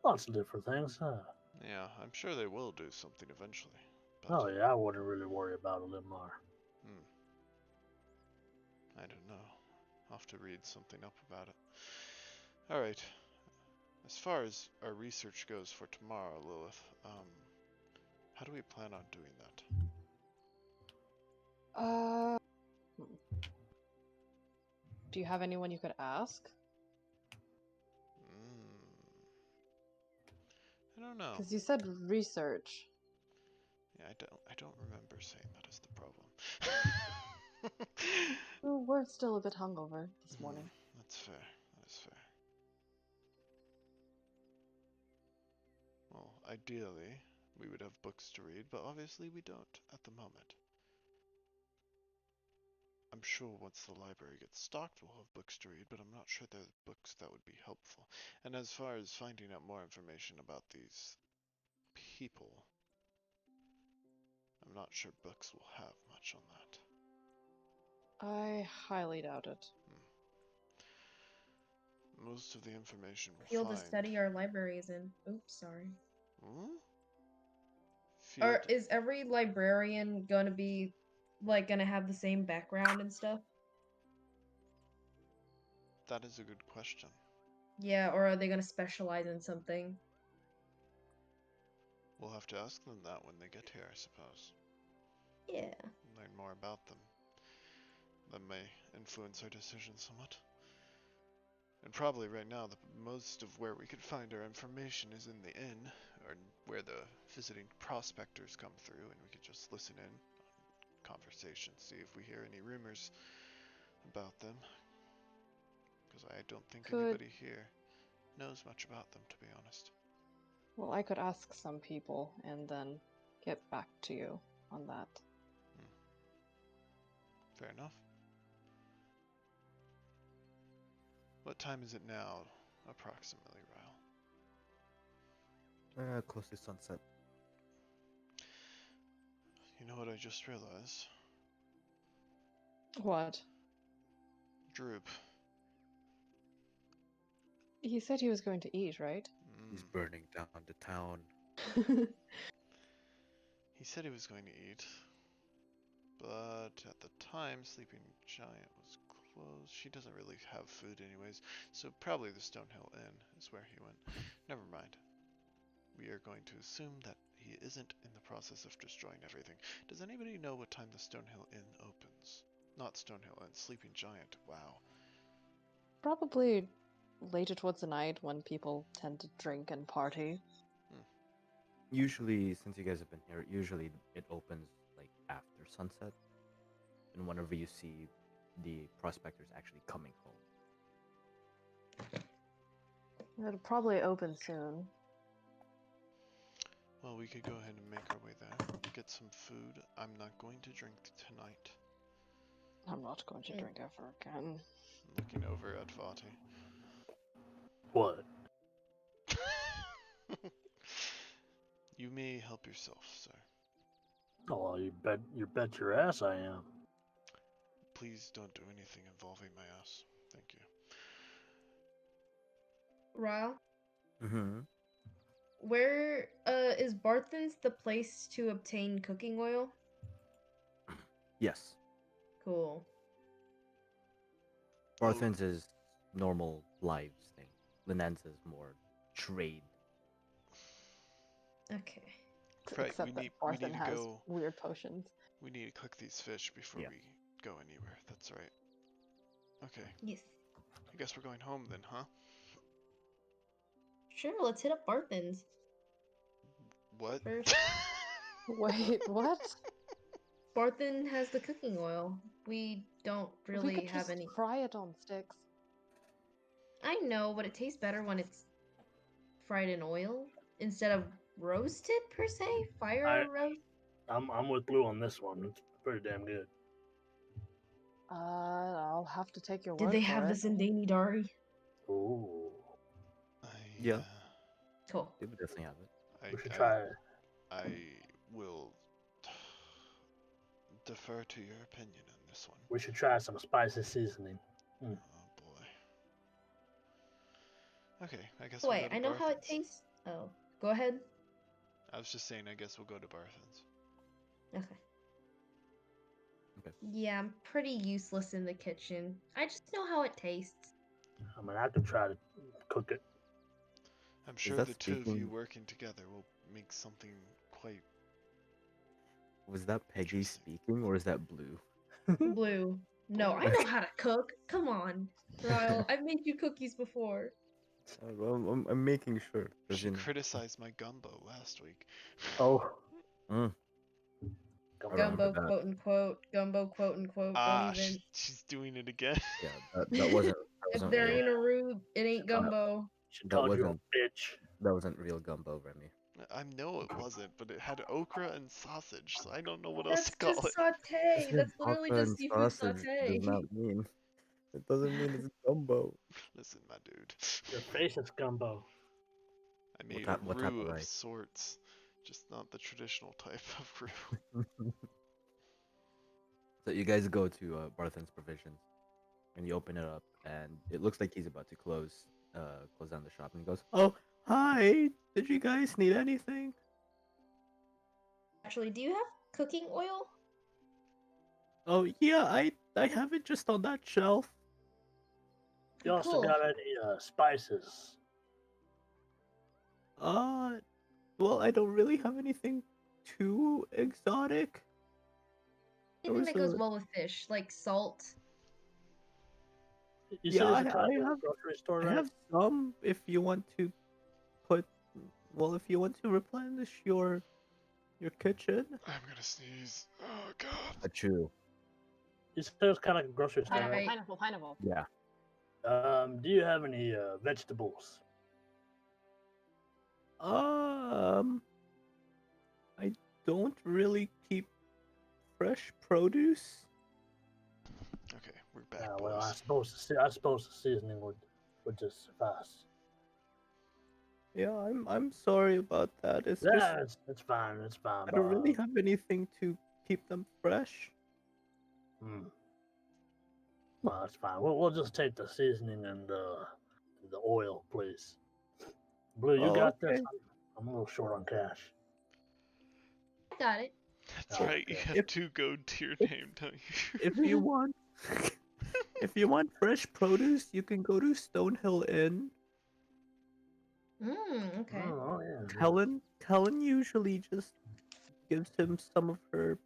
Lots of different things. Yeah, I'm sure they will do something eventually. But, Oh yeah, I wouldn't really worry about a Limar. I don't know. I'll have to read something up about it. Alright. As far as our research goes for tomorrow, Lilith, how do we plan on doing that? Do you have anyone you could ask? I don't know. Because you said research. Yeah, I don't remember saying that is the problem. We're still a bit hungover this morning. That's fair. That is fair. Well, ideally, we would have books to read, but obviously we don't at the moment. I'm sure once the library gets stocked, we'll have books to read, but I'm not sure they're books that would be helpful. And as far as finding out more information about these people, I'm not sure books will have much on that. I highly doubt it. Most of the information we'll Field find... to study our library is in. Oops, sorry. Field... Or is every librarian gonna be like gonna have the same background and stuff? That is a good question. Yeah, or are they gonna specialize in something? We'll have to ask them that when they get here, I suppose. Yeah. Learn more about them. That may influence our decision somewhat. And probably right now, most of where we could find our information is in the inn, or where the visiting prospectors come through, and we could just listen in on conversations, see if we hear any rumors about them. Because I don't think anybody here knows much about them, to be honest. Well, I could ask some people and then get back to you on that. Fair enough. What time is it now, approximately, Ryle? Close to sunset. You know what I just realized? What? Droop. He said he was going to eat, right? He's burning down the town. He said he was going to eat, but at the time, Sleeping Giant was closed. She doesn't really have food anyways, so probably the Stonehill Inn is where he went. Never mind. We are going to assume that he isn't in the process of destroying everything. Does anybody know what time the Stonehill Inn opens? Not Stonehill Inn, Sleeping Giant. Wow. Probably later towards the night when people tend to drink and party. Usually, since you guys have been here, usually it opens like after sunset, and whenever you see the prospectors actually coming home. It'll probably open soon. Well, we could go ahead and make our way there. Get some food. I'm not going to drink tonight. I'm not going to drink ever again. Looking over at Vati. What? You may help yourself, sir. Oh, well, you bet your ass I am. Please don't do anything involving my ass. Thank you. Ryle, Mm-hmm. where is Barthen's the place to obtain cooking oil? Yes. Cool. Barthen's is normal lives thing. Linenza's more trade. Okay. Right, Except we that need Barthen to has go. weird potions. We need to cook these fish before Yeah. we go anywhere. That's right. Okay, Yes. I guess we're going home then, huh? Sure, let's hit up Barthen's What? first. Wait, what? Barthen has the cooking oil. We don't We really could have just any. fry it on sticks. I know, but it tastes better when it's fried in oil instead of roasted per se. Fire roast. I'm with Blue on this one. It's pretty damn good. I'll have to take your Did word they for have it. this in Dani Dari? Ooh, I, Yeah. Cool. They would definitely have it. we should try it. I will defer to your opinion on this one. We should try some spicy seasoning. Oh boy. Okay, I guess Wait, we'll go I to know how it Barthen's. tastes. Oh, go ahead. I was just saying, I guess we'll go to Barthen's. Okay. Okay. Yeah, I'm pretty useless in the kitchen. I just know how it tastes. I mean, I could try to cook it. I'm sure that the two of you speaking- working together will make something quite. Was that Peggy Interesting. speaking or is that Blue? Blue. No, I know how to cook. Come on, Ryle. I've made you cookies before. Well, I'm making sure. 'cause, She you know- criticized my gumbo last week. Oh, Mm, come I remember Gumbo, that. quote unquote. Gumbo, quote unquote. Ah, Don't even. she's doing it again. Yeah, that wasn't. If That wasn't there real. ain't a rube, it ain't gumbo. She That called you a wasn't. bitch. That wasn't real gumbo, Remy. I know it wasn't, but it had okra and sausage, so I don't know what else That's to call just it. saute. Said That's literally okra just and seafood sausage saute. does not mean. It doesn't mean it's gumbo. Listen, my dude. Your face is gumbo. I made type- a what type of roux of rice? sorts, just not the traditional type of roux. So you guys go to Barthen's Provisions, and you open it up, and it looks like he's about to close down the shop, and he goes, "Oh, hi! Did you guys need anything?" Actually, do you have cooking oil? Oh yeah, I have it just on that shelf. You also Cool. got any spices? Well, I don't really have anything too exotic. Anything that goes a- well with fish, like salt. You Yeah, said it's a I kind of have- grocery store, I right? have some if you want to put. Well, if you want to replenish your kitchen. I'm gonna sneeze. Oh god. Achoo. You said it's kind of like a grocery store, Pineapple, right? Pineapple, pineapple. Yeah. Do you have any vegetables? I don't really keep fresh produce. Okay, we're back, Well, I boys. suppose the seasoning would just suffice. Yeah, I'm sorry about that. It's just Yeah, it's fine. It's fine. I don't really but, have anything to keep them fresh. hmm. Well, that's fine. We'll just take the seasoning and the oil, please. Blue, you Oh, got this. okay. I'm a little short on cash. I got it. That's Oh, right, you okay. have If- two gold to your name, don't you? If you want if you want fresh produce, you can go to Stonehill Inn. Okay. Oh, yeah. Helen usually just gives him some of her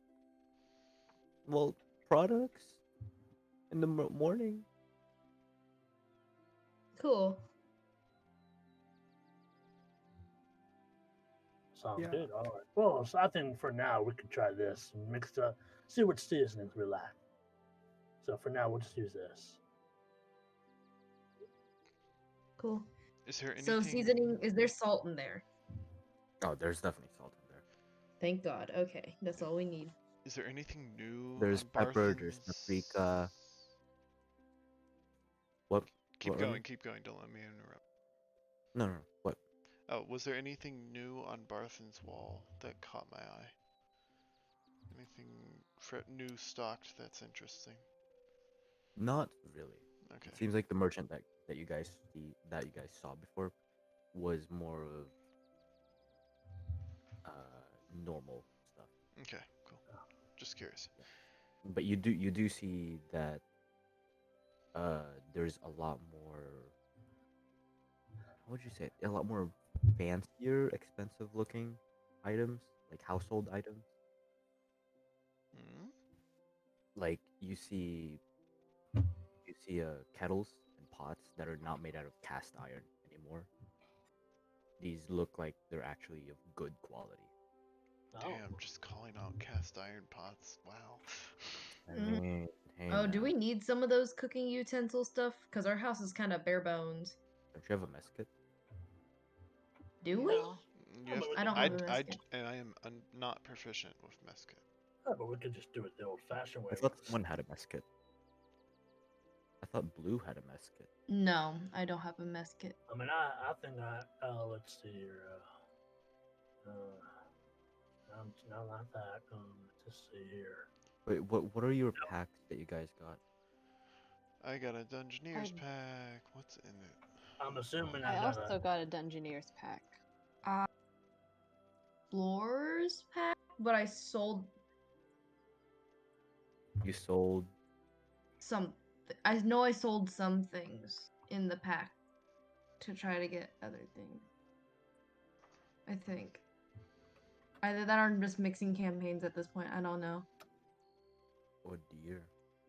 products in the morning. Cool. Sounds Yeah. good. All right. Well, so I think for now we could try this and mix up, see which seasonings we like. So for now, we'll just use this. Cool. Is there anything? So seasoning, is there salt in there? Oh, there's definitely salt in there. Thank God. Okay, that's all we need. Is there anything new? There's on pepper, there's Barthen's? paprika. What? Keep what, Remy? going, keep going. Don't let me interrupt. No. What? Oh, was there anything new on Barthen's wall that caught my eye? Anything new stocked that's interesting? Not really. Okay. It seems like the merchant that you guys saw before was more of normal stuff. Okay, cool. Just curious. But you do see that there's a lot more, how would you say it? A lot more fancier, expensive looking items, like household items. Hmm? Like you see kettles and pots that are not made out of cast iron anymore. These look like they're actually of good quality. Oh, Damn, just calling out cast iron pots. Wow. I Mm. mean, hey Oh, do man, we need some of those cooking utensil stuff? Because our house is kind of bare bones. don't you have a mess kit? Do we? No. You have, I don't have a mess and I am not proficient with mesket. yeah, but we could just do it the old-fashioned way. I thought with someone had a mess kit. I thought Blue had a mess kit. No, I don't have a mess kit. I mean, I think let's see here. No, not that. Let's see here. Wait, what are your packs that you guys got? I got a Dungeoneer's I- pack. What's in it? I'm assuming I I got also got a Dungeoneer's pack. Floors pack, but I sold You sold. some. I know I sold some things in the pack to try to get other things. I think. Either that or I'm just mixing campaigns at this point. I don't know. Oh dear.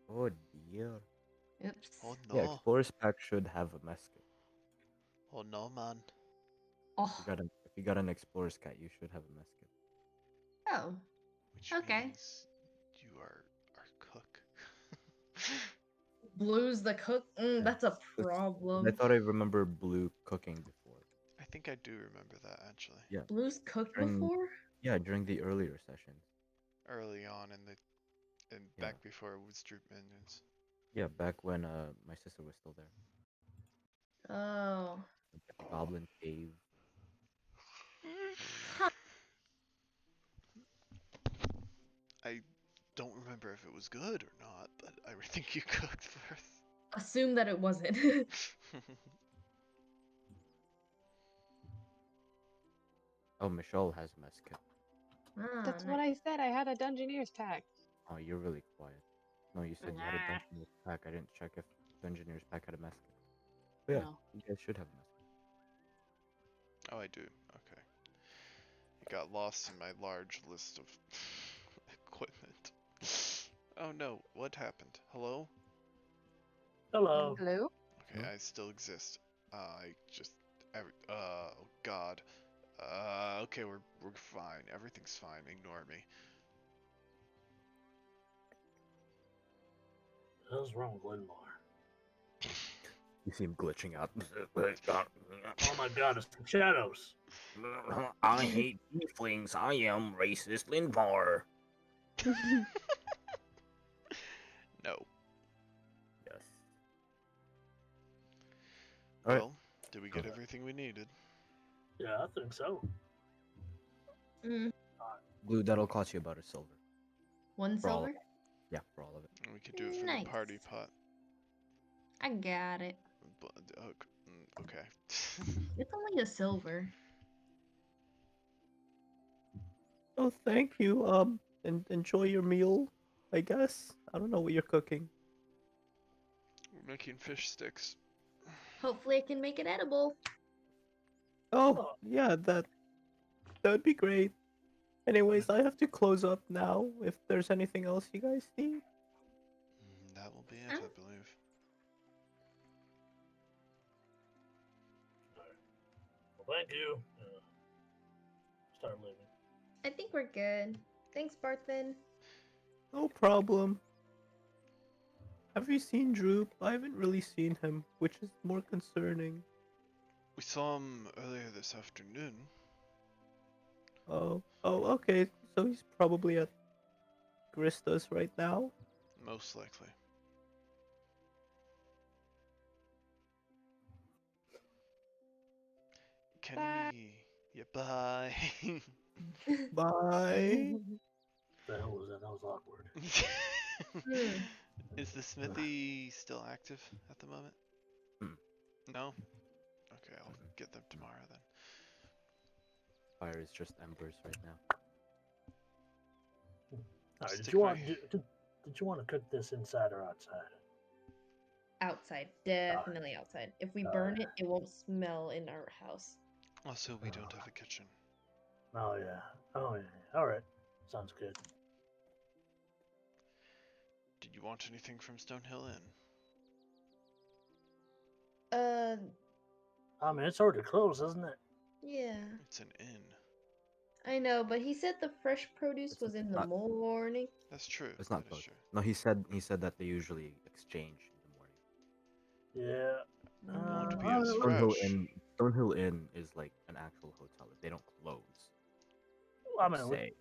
Oh dear. Oops. Oh Yeah, no. Explorer's pack should have a mess kit. Oh no, man. Oh. If you got an Explorer's cat, you should have a mess kit. Oh. Which Okay. means you are our cook. Blue's the cook. Yeah. That's a 'Cause I problem. thought I remember Blue cooking before. I think I do remember that actually. Yeah. Blue's cooked During- before? Yeah, during the earlier sessions. Early on in the Yeah. back before it was Droop Minions. Yeah, back when my sister was still there. Oh. At the Goblin Cave. Huh. I don't remember if it was good or not, but I think you cooked first. Assume that it wasn't. Oh, Michelle has a mess kit. That's Ah, what I said. I had a Dungeoneer's pack. Oh, you're really quiet. No, you said you had a Nah. Dungeoneer's pack. I didn't check if Dungeoneer's pack had a mess kit. But yeah, No. you guys should have a mess kit. Oh, I do. Okay. It got lost in my large list of equipment. Oh no, what happened? Hello? Hello. Hello? Okay, Hmm? I still exist. I just oh god. Okay, we're fine. Everything's fine. Ignore me. What's wrong with Glenmore? You see him glitching out. Oh my God, it's the shadows. I hate tieflings. I am racist Lindvar. No. Yes. All right. Well, did we get everything we needed? Yeah, I think so. mm, Blue, that'll cost you about a silver. one For all of silver? Yeah, for all of it. And we could do it from Nice. the party pot. I got it. But, okay. It's only a silver. Oh, thank you. And enjoy your meal, I guess. I don't know what you're cooking. We're making fish sticks. Hopefully I can make it edible. Oh, yeah, that would be great. Anyways, I have to close up now. If there's anything else you guys need. That will be it, Huh? I believe. Well, thank you. Start leaving. I think we're good. Thanks, Barthen. No problem. Have you seen Droop? I haven't really seen him, which is more concerning. We saw him earlier this afternoon. Oh, okay. So he's probably at Grista's right now. Most likely. Can Bye. we? Yeah, bye. Bye. The hell was that? That was awkward. Hmm. Is the smithy still active at the moment? Mm. No? Okay, I'll get them tomorrow then. Fire is just embers right now. All right, did Stick you my- want did you want to cook this inside or outside? Outside, definitely outside. If we burn it, it won't smell in our house. Also, we don't have a kitchen. Oh yeah. Oh yeah. All right. Sounds good. Did you want anything from Stonehill Inn? I mean, it's already closed, isn't it? Yeah. It's an inn. I know, but he said the fresh produce It's was in the not- morning. That's true. It's not That is both. true. No, he said that they usually exchange in the morning. Yeah. Won't be I as don't know. fresh. Stonehill Inn is like an actual hotel. They don't close. I per mean, se.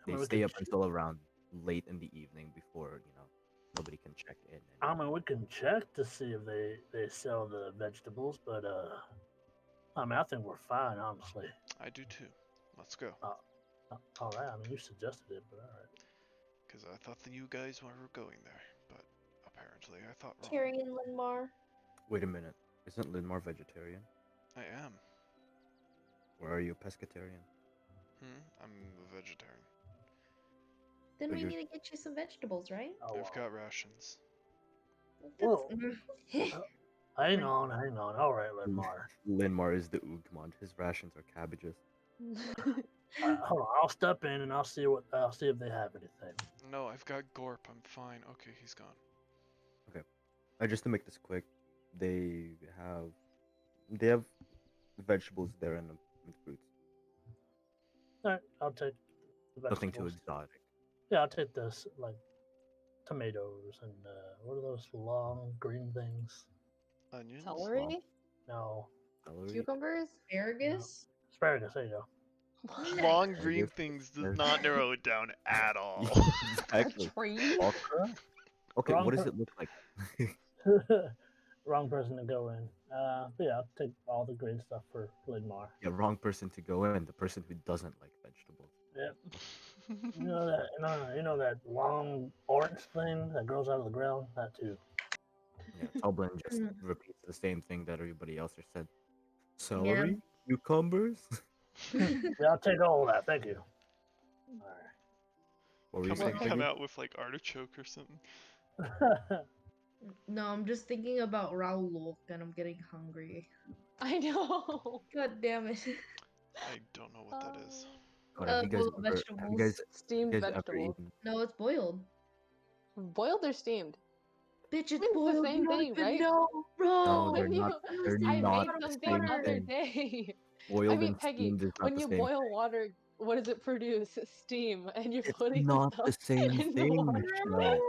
They we stay can up until around late in the evening before nobody can check in. I mean, we can check to see if they sell the vegetables, but I mean, I think we're fine, honestly. I do too. Let's go. All right. I mean, you suggested it, but all right. Because I thought that you guys were going there, but apparently I thought wrong. Tyrion Linmar. Wait a minute. Isn't Linmar vegetarian? I am. Or are you a pescatarian? I'm a vegetarian. Then So we you're- need to get you some vegetables, right? Oh, I've got rations. Well, That's- hang on. All right, Ledmar. Linmar is the Ugmont. His rations are cabbages. Hold on. I'll step in and I'll see if they have anything. No, I've got Gorp. I'm fine. Okay, he's gone. Just to make this quick, they have vegetables there and fruits. All right, I'll take the Nothing too vegetables. exotic. Yeah, I'll take this like tomatoes and what are those long green things? Onions? Celery? No, Celery. Cucumbers? Asparagus. asparagus. There you go. Long I green guess things does there's- not narrow it down at all. Exactly. A tree? Okra. Okay, Wrong what does per- it look like? Wrong person to go in. But yeah, I'll take all the green stuff for Lidmar. Yeah, wrong person to go in. The person who doesn't like vegetables. Yep. You know that long orange thing that grows out of the ground? That too. Yeah, Tublin just Mm. repeats the same thing that everybody else has said. Celery, cucumbers. Yeah, I'll take all of that. Thank you. All What were you Come, saying? come Peggy? out with like artichoke or something. right. No, I'm just thinking about Raoul and I'm getting hungry. I know. God damn it. I don't know what that is. God, have you guys boiled ever, have you vegetables. guys, Steamed you guys ever vegetables. eaten? No, it's boiled. Boiled or steamed? Bitch, it's It's the boiled. same You don't thing, even right? know, bro. No, they're When you, not. They're I not made the something same the other thing. day. Boiled I mean, and Peggy, steamed is not when the you same. boil water, what does it produce? Steam, and you're It's putting not the stuff same in the thing, water. Michelle.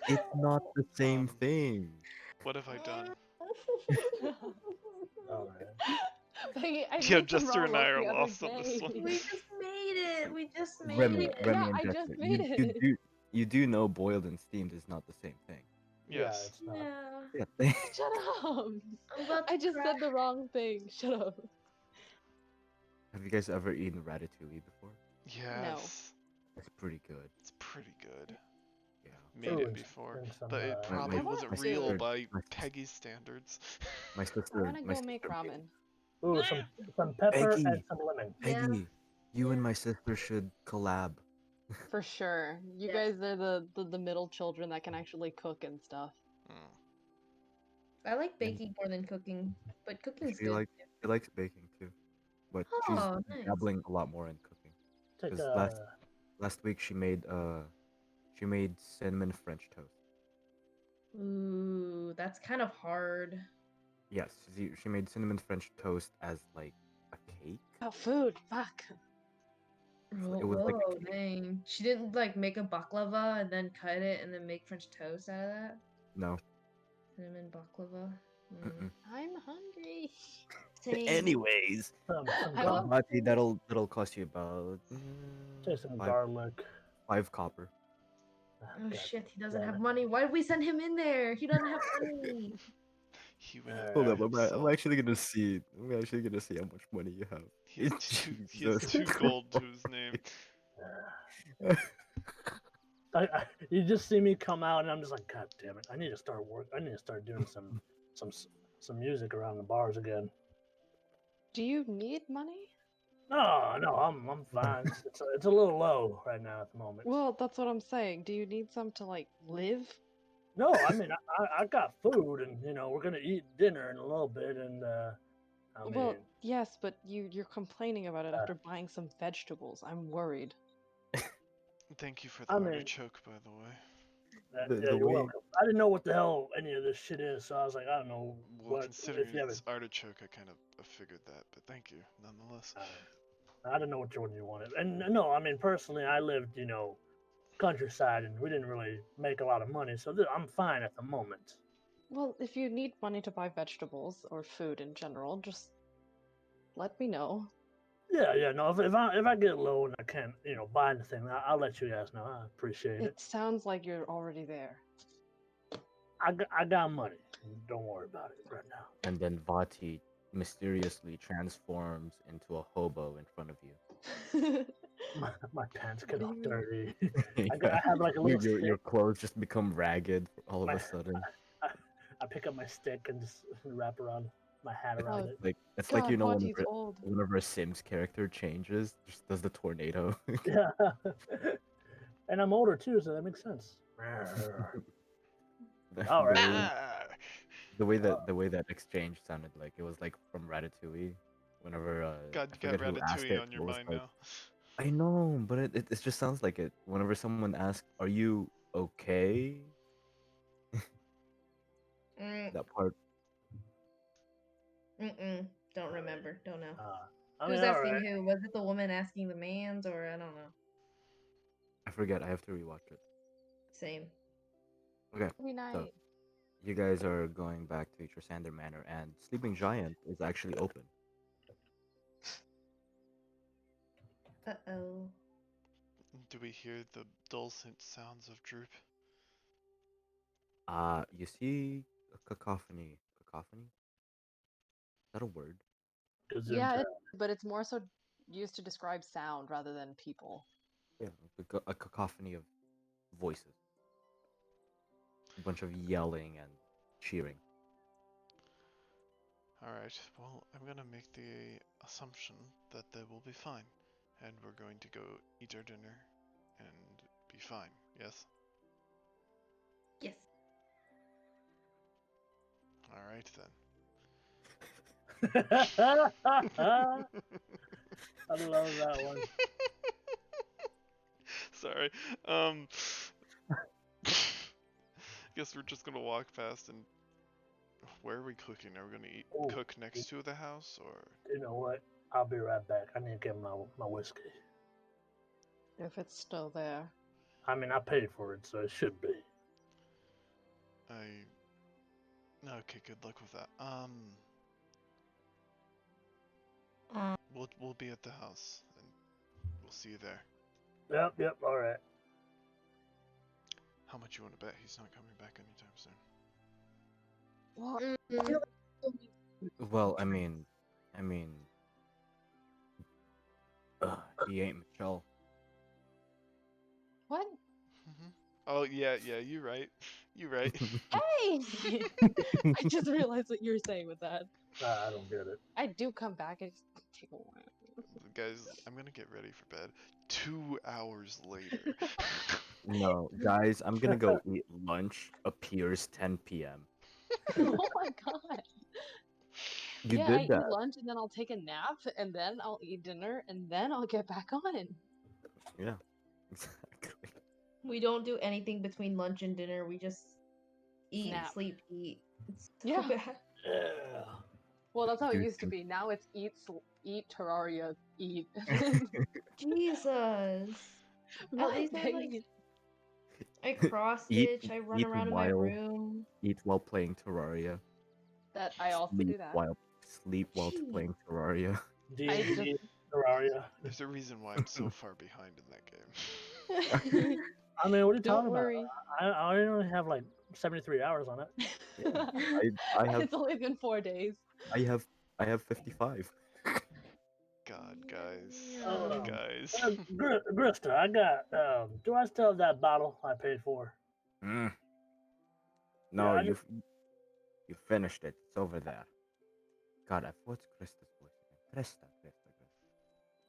It's not the same Um, thing. What have I done? All right. Peggy, I Yeah, made some Jester raw and I loaf are the other lost on this day. one. We just made it. We just made Remy, it. Remy Yeah, and I just Jester, made you it. you do know boiled and steamed is not the same thing. Yeah, Yes. it's not. Yeah. Yeah. Shut up! I'm about to I just cry. said the wrong thing. Shut up. Have you guys ever eaten ratatouille before? Yes. It's pretty good. It's pretty good. Yeah. Made Ooh, it and before, some, but it uh, probably I want wasn't to. real sister- by my sis- Peggy's standards. My I sister. want to my go make sister made ramen. Ooh, some pepper and Peggy. some lemon. Yeah. Peggy, you and Yeah. my sister should collab. For sure. You Yeah. guys are the middle children that can actually cook and stuff. Mm. I like baking more than cooking, but cooking's She good. like she likes baking too, but she's Oh, nice. dabbling a lot more in cooking. Take 'Cause last week she made cinnamon French toast. Ooh, that's kind of hard. Yes, she made cinnamon French toast as like a cake. Oh, food. Fuck. Oh, it was like a whoa, cake. dang. She didn't like make a baklava and then cut it and then make French toast out of that? No. Cinnamon baklava? Mm. Mm-mm. I'm hungry. Same. Anyways, some I gar- love- Mati, that'll cost you about take some five, garlic. 5 copper. Oh God shit, he doesn't damn have it. money. Why did we send him in there? He doesn't have money. He went out Hold there up, I'm himself. actually gonna see. I'm actually gonna see how much money you have. He has Jesus 2 gold to his name. Uh, you just see me come out, and I'm just like, God damn it! I need to start work. I need to start doing some some music around the bars again. Do you need money? No, I'm fine. It's a little low right now at the moment. Well, that's what I'm saying. Do you need some to like live? No, I mean I got food, and we're gonna eat dinner in a little bit, and I Well, mean yes, but you're complaining about it uh, after buying some vegetables. I'm worried. Thank you for the I mean artichoke, by the way. yeah, the you're way welcome. I didn't know what the hell any of this shit is, so I was like, I don't know Well, what considering if you haven't. it's artichoke, I kind of figured that, but thank you nonetheless. I didn't know which one you wanted, and no, I mean personally, I lived countryside, and we didn't really make a lot of money, so I'm fine at the moment. Well, if you need money to buy vegetables or food in general, just let me know. Yeah, no. If I get low and I can't, buy anything, I'll let you guys know. I appreciate it. It sounds like you're already there. I got money. Don't worry about it right now. And then Vati mysteriously transforms into a hobo in front of you. My pants What get do all you mean? dirty. Yeah. I have like a little Your stick. clothes just become ragged all of My, a sudden. I pick up my stick and just wrap around my hat It's around Oh, it. like it's like God, Vati's whenever old. whenever a Sims character changes, just does the tornado. Yeah. And I'm older too, so that makes sense. the, All the right. way Ah! the way that exchange sounded like it was like from Ratatouille. Whenever God, I you got forget who asked Ratatouille it, on your it was mind like now. I know, but it just sounds like it. Whenever someone asks, "Are you okay?" Mm, That part. don't remember. Don't know. I mean, Who's all asking right. who? Was it the woman asking the man's, or I don't know? I forget. I have to rewatch it. Same. Okay, Every so night. you guys are going back to Trasander Manor, and Sleeping Giant is actually open. Uh-oh. Do we hear the dulcet sounds of Droop? You see a cacophony. Cacophony? Is that a word? Yeah, Gesundheit. but it's more so used to describe sound rather than people. Yeah, a cacophony of voices. A bunch of yelling and cheering. Alright, well, I'm gonna make the assumption that they will be fine. And we're going to go eat our dinner and be fine, yes? Yes. Alright I then. love that one. Sorry. Guess we're just gonna walk past and where are we cooking? Are we gonna Oh, cook next to the house or you know what? I'll be right back. I need to get my whiskey. If it's still there. I mean, I paid for it, so it should be. okay, good luck with that. We'll be at the house and we'll see you there. Yep, all right. How much you want to bet he's not coming back anytime soon? Well, Well, I mean, he ain't Michelle. what? Oh yeah, you're right. You're right. Hey! I just realized what you were saying with that. I don't get it. I do come back. I just take a while. Guys, I'm gonna get ready for bed. 2 hours later. No, guys, I'm gonna go eat lunch. Appears 10 p.m. Oh my god. You Yeah, I did eat that. lunch and then I'll take a nap and then I'll eat dinner and then I'll get back on. Yeah, exactly. We don't do anything between lunch and dinner. We just eat, Nap. sleep, eat. It's so Yeah. bad. Yeah. Well, that's how it Dude, used to be. Now it's eat, Terraria, eat. Jesus. At least I cross eat, stitch. I run eat around in my room. eat while playing Terraria. That I also do that. Sleep while Jeez. playing Terraria. D&D, Terraria. There's a reason why I'm so far behind in that game. I mean, what are you Don't talking worry. about? I only have like 73 hours on it. Yeah, I have It's only been 4 days. I have I have 55. God, guys. Oh, Guys. Grista, I got. Do I still have that bottle I paid for? Hmm. No, I you you finished it. It's over there. God, what's Krista's voice again? Krista.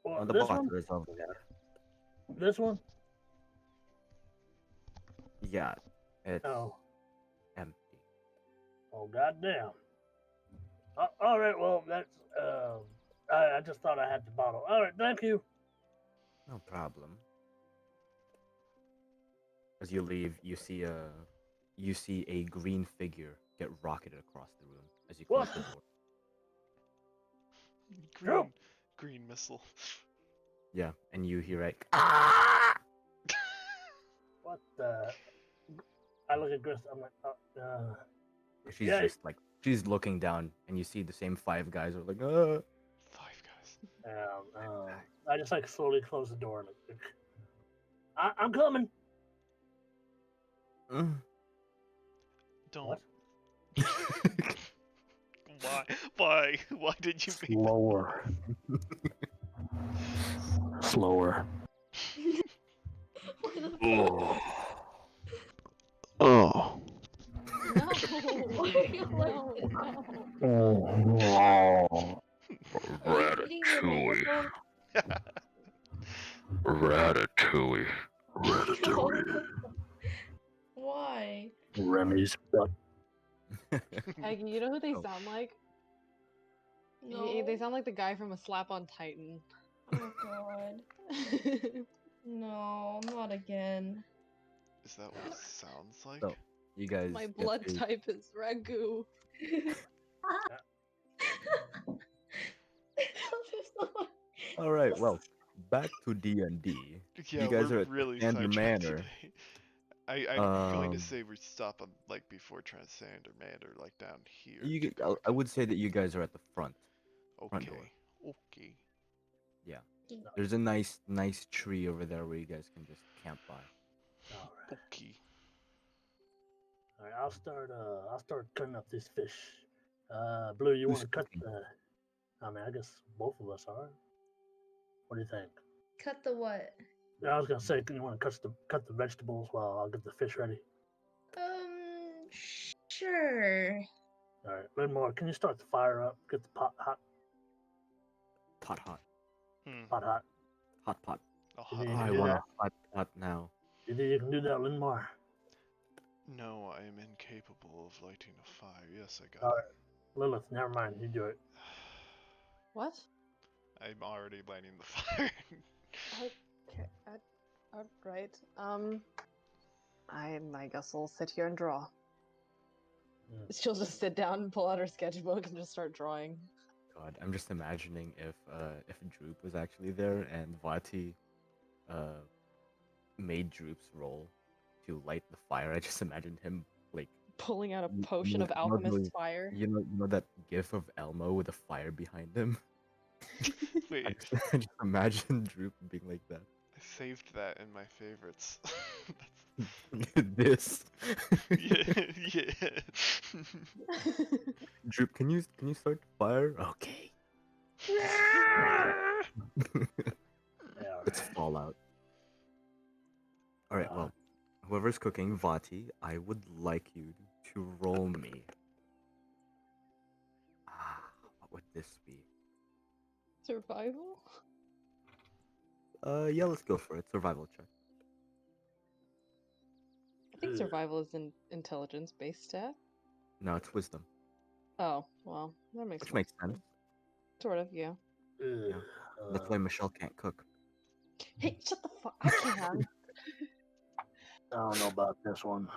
Well, Oh, the this bottle one. is over there. This one. Yeah, it's Oh. empty. Oh, goddamn. All right. Well, that's. I just thought I had the bottle. All right. Thank you. No problem. As you leave, you see a green figure get rocketed across the room as you close What? the door. Droop. Green missile. Yeah, and you hear it. What the? I look at Grista. I'm like, She's yeah. just like she's looking down, and you see the same five guys are like, 5 guys. I just like slowly close the door. Like, I'm coming. Don't. What? Why? Why? Why did you make Slower. Slower. Oh. Oh. No. Why are you like No. Oh. Are you eating the Ratatouille. megaphone? Ratatouille. Why? Remy's butt. Peggy, you know who they Oh. sound like? No. They sound like the guy from A Slap on Titan. Oh god. No, not again. Is that what it sounds like? So, you guys. My get blood to- type is ragu. All right, well, back to D&D. Yeah, you guys we're are at really Sander sidetracked Manor. today. I'm going to Um, say we stop on like before Transcend or Manor, like down here. You, to g- go I would say that you guys are at the front. front door. Okay. Okay. Yeah. There's a nice tree over there where you guys can just camp by. All right. Okay. All right. I'll start cutting up this fish. Blue, you Who's want to cut cooking? the? I mean, I guess both of us are. What do you think? Cut the what? I was gonna say, you want to cut the vegetables while I'll get the fish ready. Sure. All right, Linmore, can you start the fire up? Get the pot hot. Pot hot. Pot hot. Hot pot. Oh, You hot need Oh, to I do want that. a hot pot now. You think you can do that, Linmore? No, I am incapable of lighting a fire. Yes, I got All it. right, Lilith, never mind. You do it. What? I'm already lighting the fire. Okay. Alright. I guess I'll sit here and draw. Mm. She'll just sit down and pull out her sketchbook and just start drawing. God, I'm just imagining if Droop was actually there and Vati made Droop's role to light the fire. I just imagined him like Pulling out a you potion know- of you know alchemist's those- fire. you know that gif of Elmo with a fire behind him. Wait, I just imagine Droop being like that. I saved that in my favorites. This. yeah. Droop, can you start the fire? Okay. Yeah, all It's right. Fallout. All right. Well, whoever's cooking Vati, I would like you to roll me. What would this be? Survival? Yeah, let's go for it. Survival check. I think Ugh. survival is an intelligence based stat. No, it's wisdom, Oh, well, that makes which more makes sense. Sort of, yeah. Ugh, That's why Michelle can't cook. Hey, shut the fuck! I can. I don't know about this one.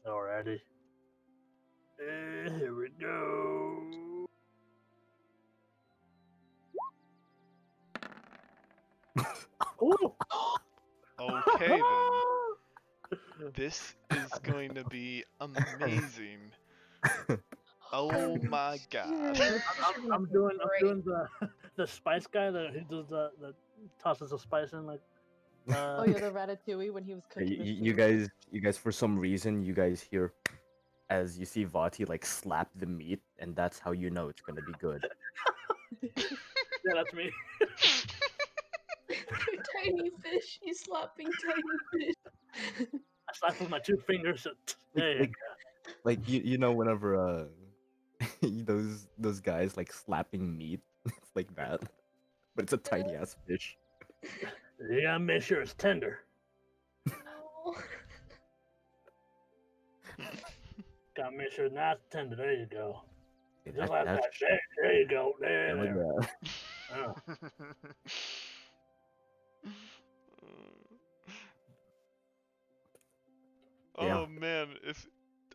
Alrighty. Here we go. Ooh. Okay then. This is going to be amazing. Oh my god. shit. I'm doing the spice guy that who does the tosses the spice in like. Oh yeah, the ratatouille when he was Yeah, cooking. his you food. guys, for some reason, you guys hear as you see Vati like slap the meat, and that's how you know it's gonna be good. Yeah, that's me. They're tiny fish. He's slapping tiny fish. I slap with my 2 fingers. There you Like, like you know whenever those guys like slapping meat, it's like that, but it's a tiny ass fish. go. You gotta make sure it's tender. No. Gotta make sure it's not tender. There you go. Okay, Just like that. that's There you go. There. hell yeah. Oh. Yeah. Oh man, if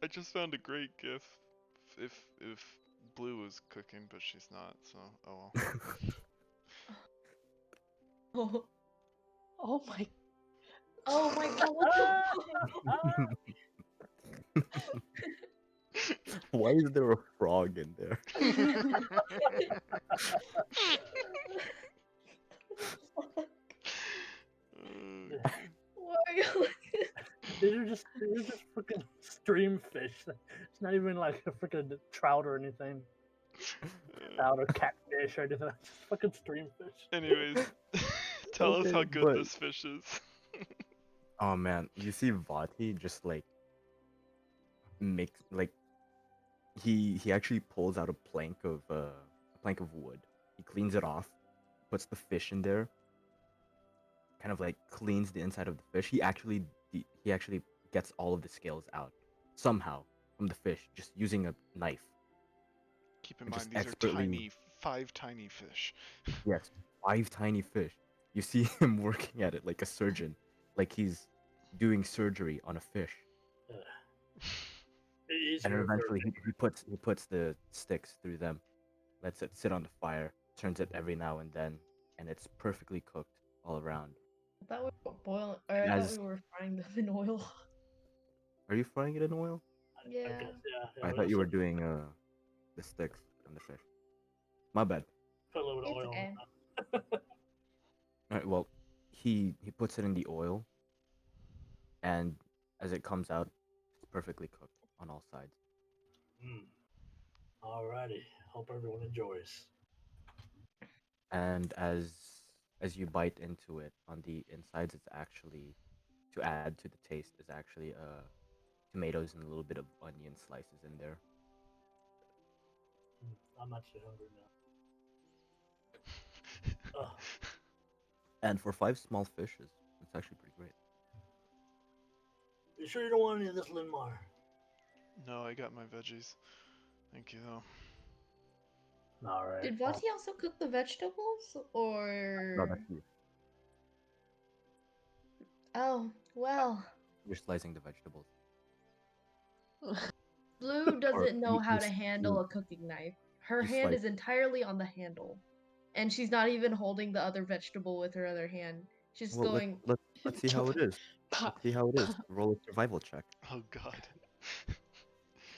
I just found a great gif. If Blue was cooking, but she's not, so oh well. Oh, Oh my. oh my god, what the Why is there a frog in there? fuck? Uh, Why are you looking? These are just freaking stream fish. It's not even like a freaking trout or anything. Trout or catfish or anything. It's just fucking stream fish. anyways, tell us Okay, how good but- this fish is. Oh man, you see Vati just like makes like he actually pulls out a plank of wood. He cleans it off, puts the fish in there, kind of like cleans the inside of the fish. He actually gets all of the scales out somehow from the fish just using a knife. Keep in And mind just these are expertly- 5 tiny fish. Yes, 5 tiny fish. You see him working at it like a surgeon, like he's doing surgery on a fish. Easier And then for- eventually he puts the sticks through them, lets it sit on the fire, turns it every now and then, and it's perfectly cooked all around. I thought we were boiling, or I thought As- we were frying them in oil. Are you frying it in oil? I Yeah. guess, yeah. I thought you were doing the sticks on the fish. My bad. Put a little bit of It's oil. okay. Alright, well, he puts it in the oil, and as it comes out, it's perfectly cooked on all sides. Mm. Alrighty. Hope everyone enjoys. And as you bite into it, on the insides, it's actually, to add to the taste, is actually tomatoes and a little bit of onion slices in there. I'm actually hungry now. Ugh. And for 5 small fishes, it's actually pretty great. You sure you don't want any of this, Linmar? No, I got my veggies. Thank you though. Alright. Did Vati also cook the vegetables, No, or? that's you. Oh, well. You're slicing the vegetables. Blue doesn't know you- how you to s- handle you- a cooking knife. Her you hand slice- is entirely on the handle, and she's not even holding the other vegetable with her other hand. She's Well, going. let's see how it is. Let's see how it is. Roll a survival check. Oh god.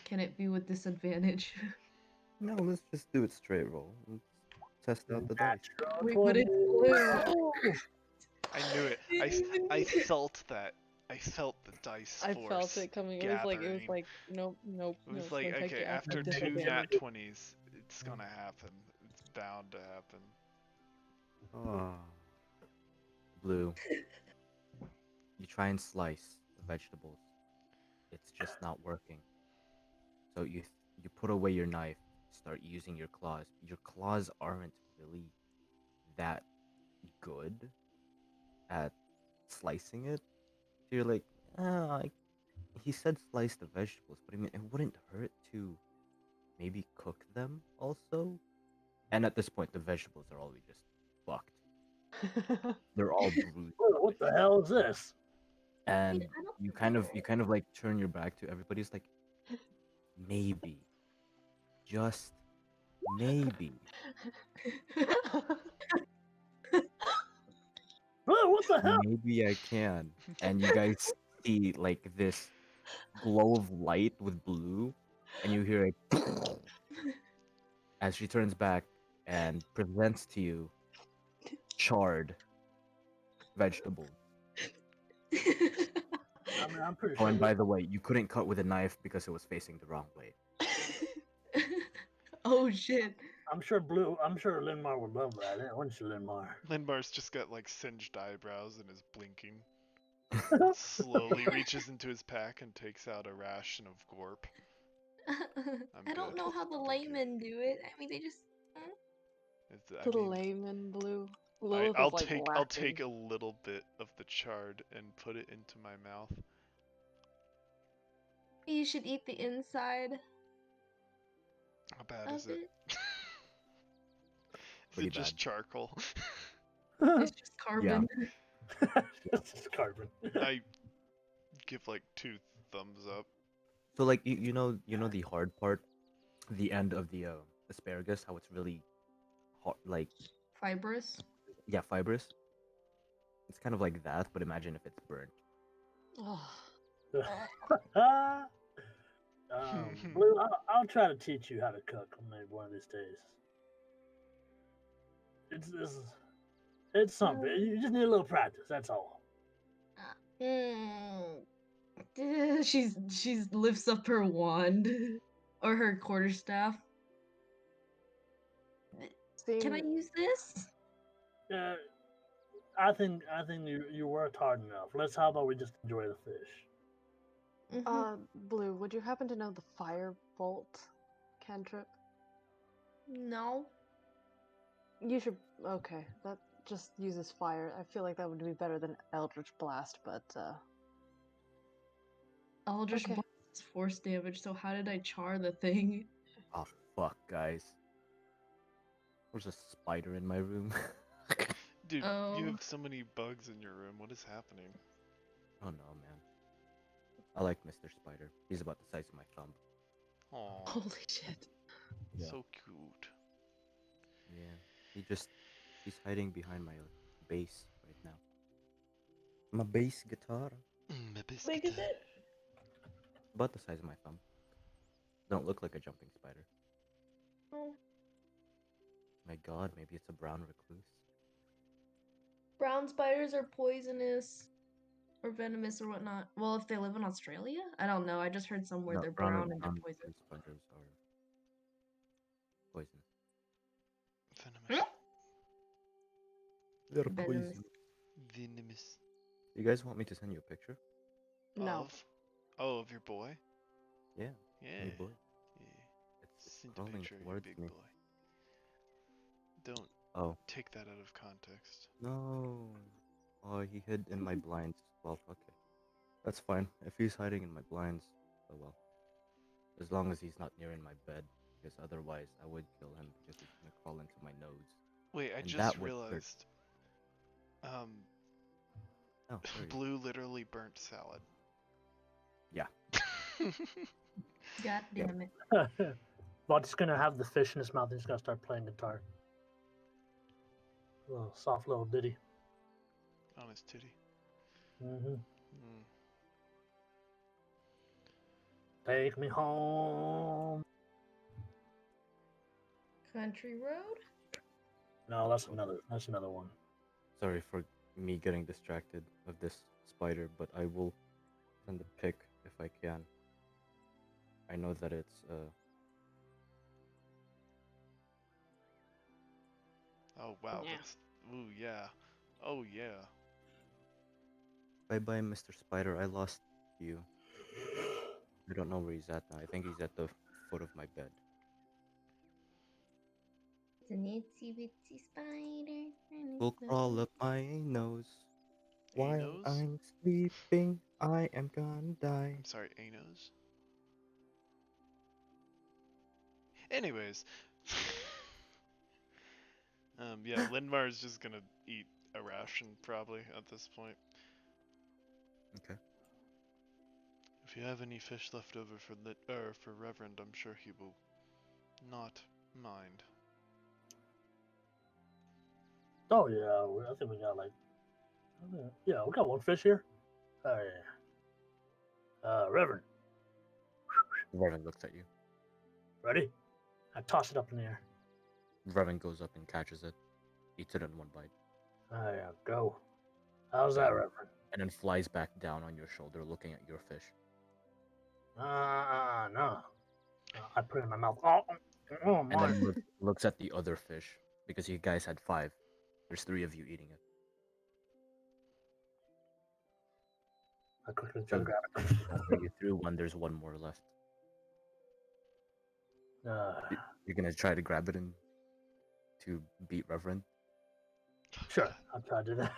Can it be with disadvantage? No, let's just do it straight roll. Let's test out the dice. Wait, but it's blue. I knew it. I felt that. I felt the dice I force. felt it coming. It was gathering. like nope. It was no, like, it's gonna take okay, you after with 2 disadvantage. nat 20s, it's gonna happen. It's bound to happen. Ah. Blue. You try and slice the vegetables. It's just not working. So you put away your knife, start using your claws. Your claws aren't really that good at slicing it. So you're like, he said slice the vegetables, but I mean, it wouldn't hurt to maybe cook them also. And at this point, the vegetables are already just fucked. They're all bruised. Oh, what the hell is this? And I don't you kind of like turn your back to everybody's like, maybe, just maybe. Oh, what the hell? Maybe I can. And you guys see like this glow of light with blue, and you hear a as she turns back and presents to you charred vegetables. I'm I'm pretty Oh, sure. and by the way, you couldn't cut with a knife because it was facing the wrong way. Oh shit. I'm sure Linmar would love that, wouldn't you, Linmar? Linbar's just got like singed eyebrows and is blinking. Slowly reaches into his pack and takes out a ration of gorp. I don't good. know how the Thank you. laymen do it. I mean, they just. To the layman blue. I, Lilith I'll is like take laughing. take a little bit of the chard and put it into my mouth. You should eat the inside How bad of is it? it. Is Pretty it just bad. charcoal? It's just carbon. It's carbon. I give like 2 thumbs up. So like you know the hard part, the end of the asparagus, how it's really hard, like Fibrous. yeah, fibrous. It's kind of like that, but imagine if it's burnt. Blue, I'll try to teach you how to cook maybe one of these days. It's something. You just need a little practice. That's all. She's lifts up her wand or her quarterstaff. Can I use this? I think you worked hard enough. How about we just enjoy the fish? Blue, would you happen to know the firebolt cantrip? No. You should. Okay, that just uses fire. I feel like that would be better than Eldritch Blast, but Eldritch okay. Blast is force damage, so how did I char the thing? Oh fuck, guys! There's a spider in my room. Dude, Oh. you have so many bugs in your room. What is happening? Oh no, man. I like Mr. Spider. He's about the size of my thumb. Aw, Holy shit. Yeah. so cute. Yeah. He's hiding behind my bass right now. My bass guitar. My Big is it? About the size of my thumb. Don't look like a jumping spider. Oh. My god, maybe it's a brown recluse. Brown spiders are poisonous or venomous or whatnot. Well, if they live in Australia? I don't know. I just heard somewhere No, they're brown and they're brown poisonous. recluse spiders are poisonous. Venomous. They're Venomous. poison. Venomous. You guys want me to send you a picture? No. Of your boy? Yeah. Yeah. Hey boy. Yeah. It's Send a crawling picture of your towards big me. boy. Don't Oh. take that out of context. No. Oh, he hid in my blinds. Well, okay. That's fine. If he's hiding in my blinds, oh well. As long as he's not near in my bed, because otherwise I would kill him because he's gonna crawl into my nose. Wait, I And just that would hurt. realized. Oh, there you go. Blue literally burnt salad. Yeah. God damn it. Bud's gonna have the fish in his mouth and he's gonna start playing guitar. A little soft little ditty. On his titty. Mm-hmm. Mm. Take me home. Country road? No, that's another one. Sorry for me getting distracted of this spider, but I will send a pic if I can. I know that it's Oh wow, Yeah. that's ooh yeah. Oh yeah. bye bye Mr. Spider, I lost you. I don't know where he's at now. I think he's at the foot of my bed. It's an itsy bitsy spider. and Will it's so crawl cute. up my nose. While Anos? I'm sleeping, I am gonna die. I'm sorry, Anos. Anyways. Yeah, Linmar is just gonna eat a ration probably at this point. Okay. If you have any fish left over for Reverend, I'm sure he will not mind. Oh yeah, I think we got we got one fish here. Oh yeah. Reverend, Revan looks at you. ready? I toss it up in the air. Revan goes up and catches it, eats it in one bite. Oh yeah, go. How's that, Reverend? and then flies back down on your shoulder, looking at your fish. No. I put it in my mouth. Oh, And my. then looks at the other fish because you guys had 5. There's 3 of you eating it. I quickly try to So grab after you threw one, there's 1 more left. it. You're gonna try to grab it and to beat Reverend. Sure, I'll try to do that.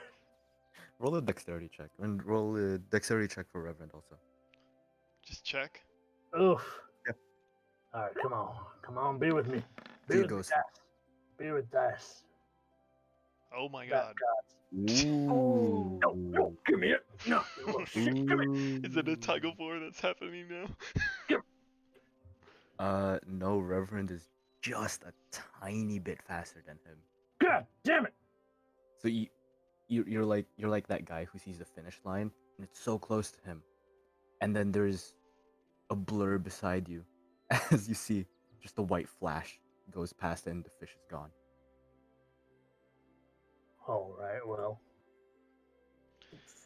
Roll a dexterity check, and roll a dexterity check for Reverend also. Just check. Oof. Yep. All right, come on, be with me. Be Two with me, goes. dice. Be with dice. Oh my Bad god. gods. Ooh. No, give me it. No, you little shit, give me it. Is it a tug of war that's happening now? No, Reverend is just a tiny bit faster than him. God damn it. So you're like that guy who sees the finish line and it's so close to him, and then there's a blur beside you, as you see just a white flash goes past and the fish is gone. All right, well.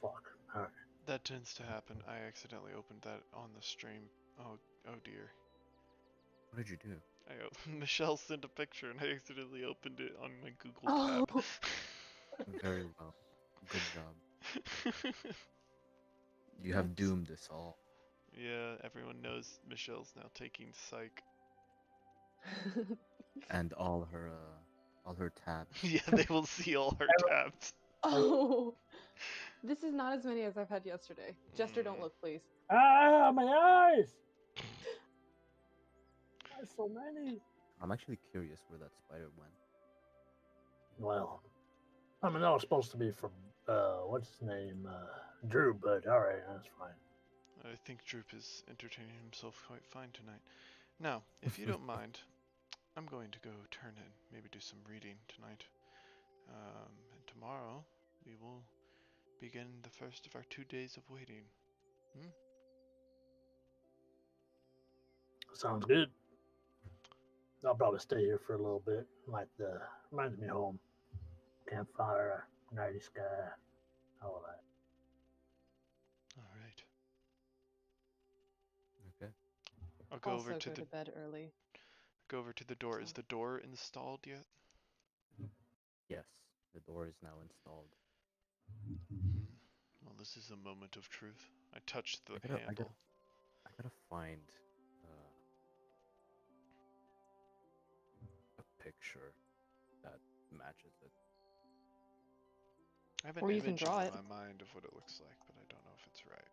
Fuck. All right. That tends to happen. I accidentally opened that on the stream. Oh dear. What did you do? Michelle sent a picture and I accidentally opened it on my Google Oh. tab. Very well. Good job. You have doomed us all. Yeah, everyone knows Michelle's now taking psych. And all her tabs. Yeah, they will see all her tabs. Oh. This is not as many as I've had yesterday. Jester, don't look, please. Ah, my eyes. There's so many. I'm actually curious where that spider went. Well, I mean, that was supposed to be from, what's his name? Drew, but all right, that's fine. I think Droop is entertaining himself quite fine tonight. Now, if you don't mind, I'm going to go turn in, maybe do some reading tonight. And tomorrow, we will begin the first of our 2 days of waiting. Sounds good. I'll probably stay here for a little bit. Like reminds me of home. Campfire, nighty sky, all that. Alright. Okay. I'll go Also over to go the to bed early. go over to the door. Is the door installed yet? Yes, the door is now installed. Well, this is a moment of truth. I touched the I gotta handle. find a picture that matches it. I have an Or you can image draw in it. my mind of what it looks like, but I don't know if it's right.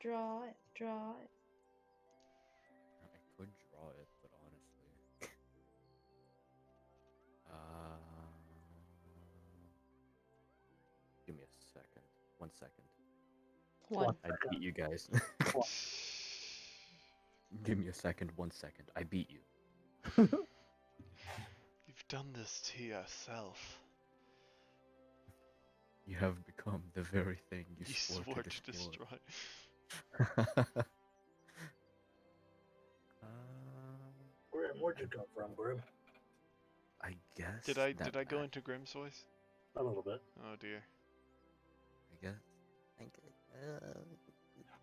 Draw it, draw it. I could draw it, but honestly, give me a second. 1 second. One. I beat you guys. Give me a second. 1 second. I beat you. You've done this to yourself. You have become the very thing you You swore to to destroy. Where'd you come from, Grim? I guess. Did I go into Grimm's voice? A little bit. Oh dear. I guess.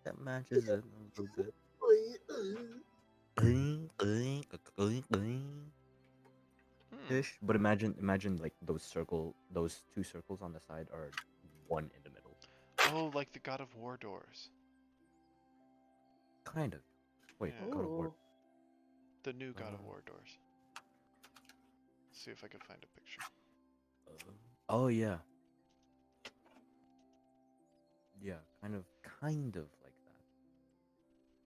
That matches it a little bit. Ish. But imagine like those 2 circles on the side are 1 in the middle. Oh, like the God of War doors. Kind of. Wait, Yeah. God of War. Ooh. The new God of War doors. Let's see if I can find a picture. Oh yeah. Yeah, kind of like that.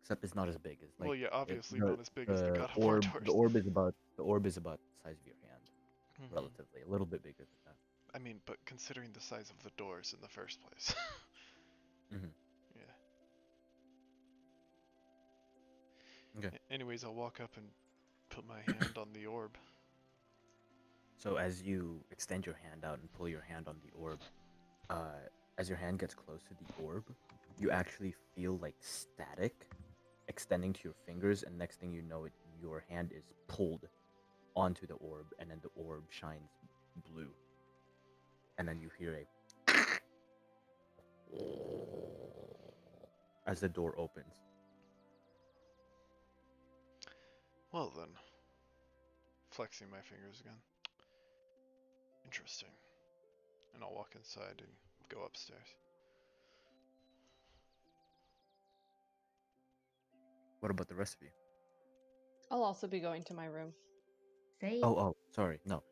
Except it's not as big as like. Well, yeah, obviously the- not as big as the God of War orb. doors. The orb is about the size of your hand, Mhm. relatively, a little bit bigger than that. I mean, but considering the size of the doors in the first place. Mhm. Yeah. Okay. Anyways, I'll walk up and put my hand on the orb. So as you extend your hand out and pull your hand on the orb, as your hand gets close to the orb, you actually feel like static extending to your fingers, and next thing you know, your hand is pulled onto the orb, and then the orb shines blue, and then you hear a as the door opens. Well then, flexing my fingers again. Interesting. And I'll walk inside and go upstairs. What about the rest of you? I'll also be going to my room. Same. Oh, sorry. No.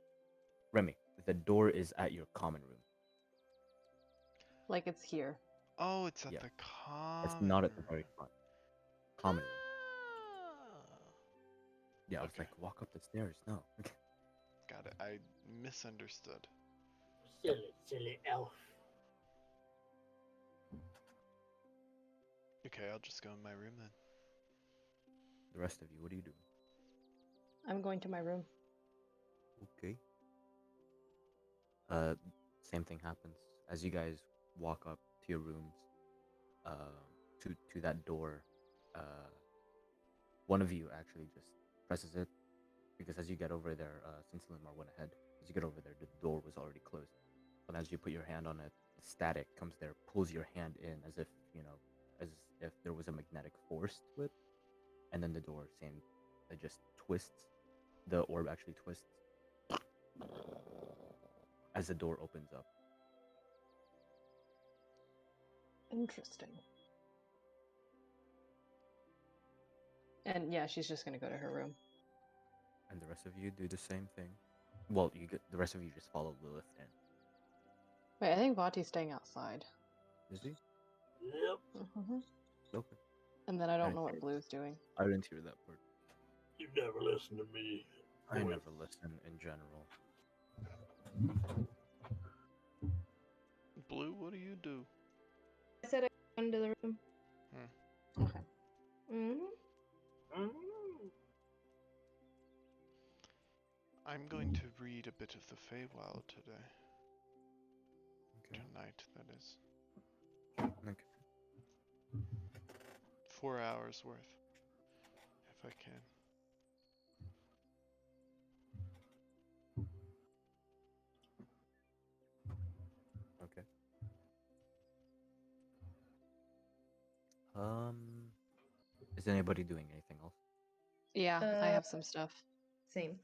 Remy, the door is at your common room. Like it's here. Oh, it's at Yeah. the common It's not at the room. very common room. Ah. Yeah, I was Okay. like, walk up the stairs. No. Got it. I misunderstood. Silly elf. Okay, I'll just go in my room then. The rest of you, what are you doing? I'm going to my room. Okay. Same thing happens as you guys walk up to your rooms. To that door. One of you actually just presses it because as you get over there, since Limar went ahead, as you get over there, the door was already closed. But as you put your hand on it, the static comes there, pulls your hand in as if as if there was a magnetic force to it, and then the door it just twists. The orb actually twists as the door opens up. Interesting. And yeah, she's just gonna go to her room. And the rest of you do the same thing. Well, the rest of you just follow Lilith in. Wait, I think Vati's staying outside. Is he? Yep. hmm Okay. And then I don't Right. know what Blue's doing. I didn't hear that part. You never listen to me. I Boy. never listen in general. Blue, what do you do? I said I go into the room. Okay. Mm-hmm. Mm. I'm going to read a bit of the Feywild today. Okay. Tonight, that is. Okay. 4 hours worth. If I can. Okay. Is anybody doing anything else? Yeah, I have some stuff. Same.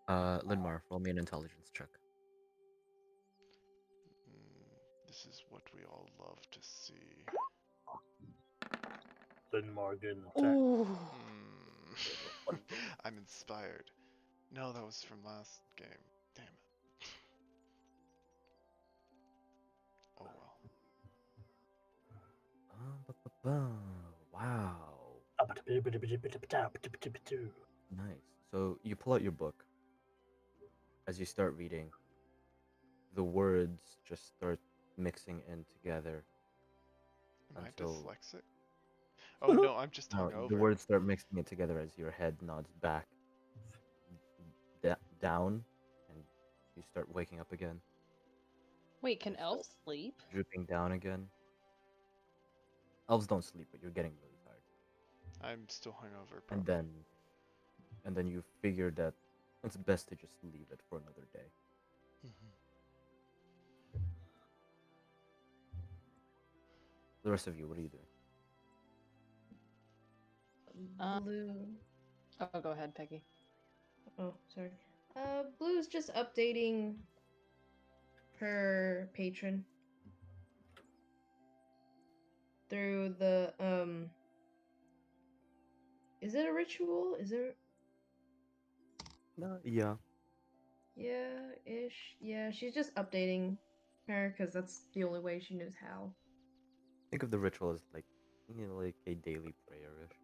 Linmar, roll me an intelligence check. This is what we all love to see. Then Morgan attack. Ooh. I'm inspired. No, that was from last game. Damn it. Oh well. Wow. Nice. So you pull out your book. As you start reading, the words just start mixing in together. Am Until- I dyslexic? Oh no, I'm just No, hungover. the words start mixing it together as your head nods back, down, and you start waking up again, Wait, can elves sleep? drooping down again. Elves don't sleep, but you're getting really tired. I'm still hungover, And probably. then you figure that it's best to just leave it for another day. The rest of you, what are you doing? Blue. Oh, go ahead, Peggy. Oh, sorry. Blue's just updating her patron through the Is it a ritual? Is there? No, yeah. Yeah, ish. Yeah, she's just updating her because that's the only way she knows how. Think of the ritual as like a daily prayer-ish.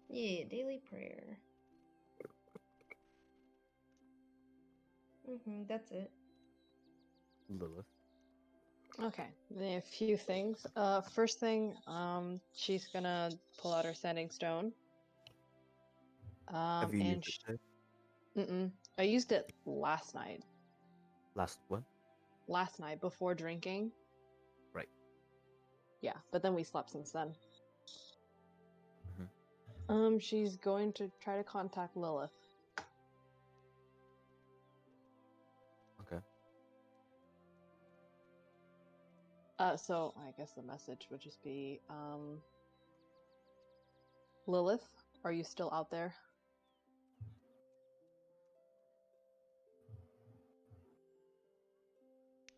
Yeah, daily prayer. That's it. Lilith. Okay, a few things. First thing, she's gonna pull out her sanding stone. Have you And used it I used it last night. last one? Last night before drinking. Right. Yeah, but then we slept since then. Mhm. She's going to try to contact Lilith. Okay. So I guess the message would just be, Lilith, are you still out there?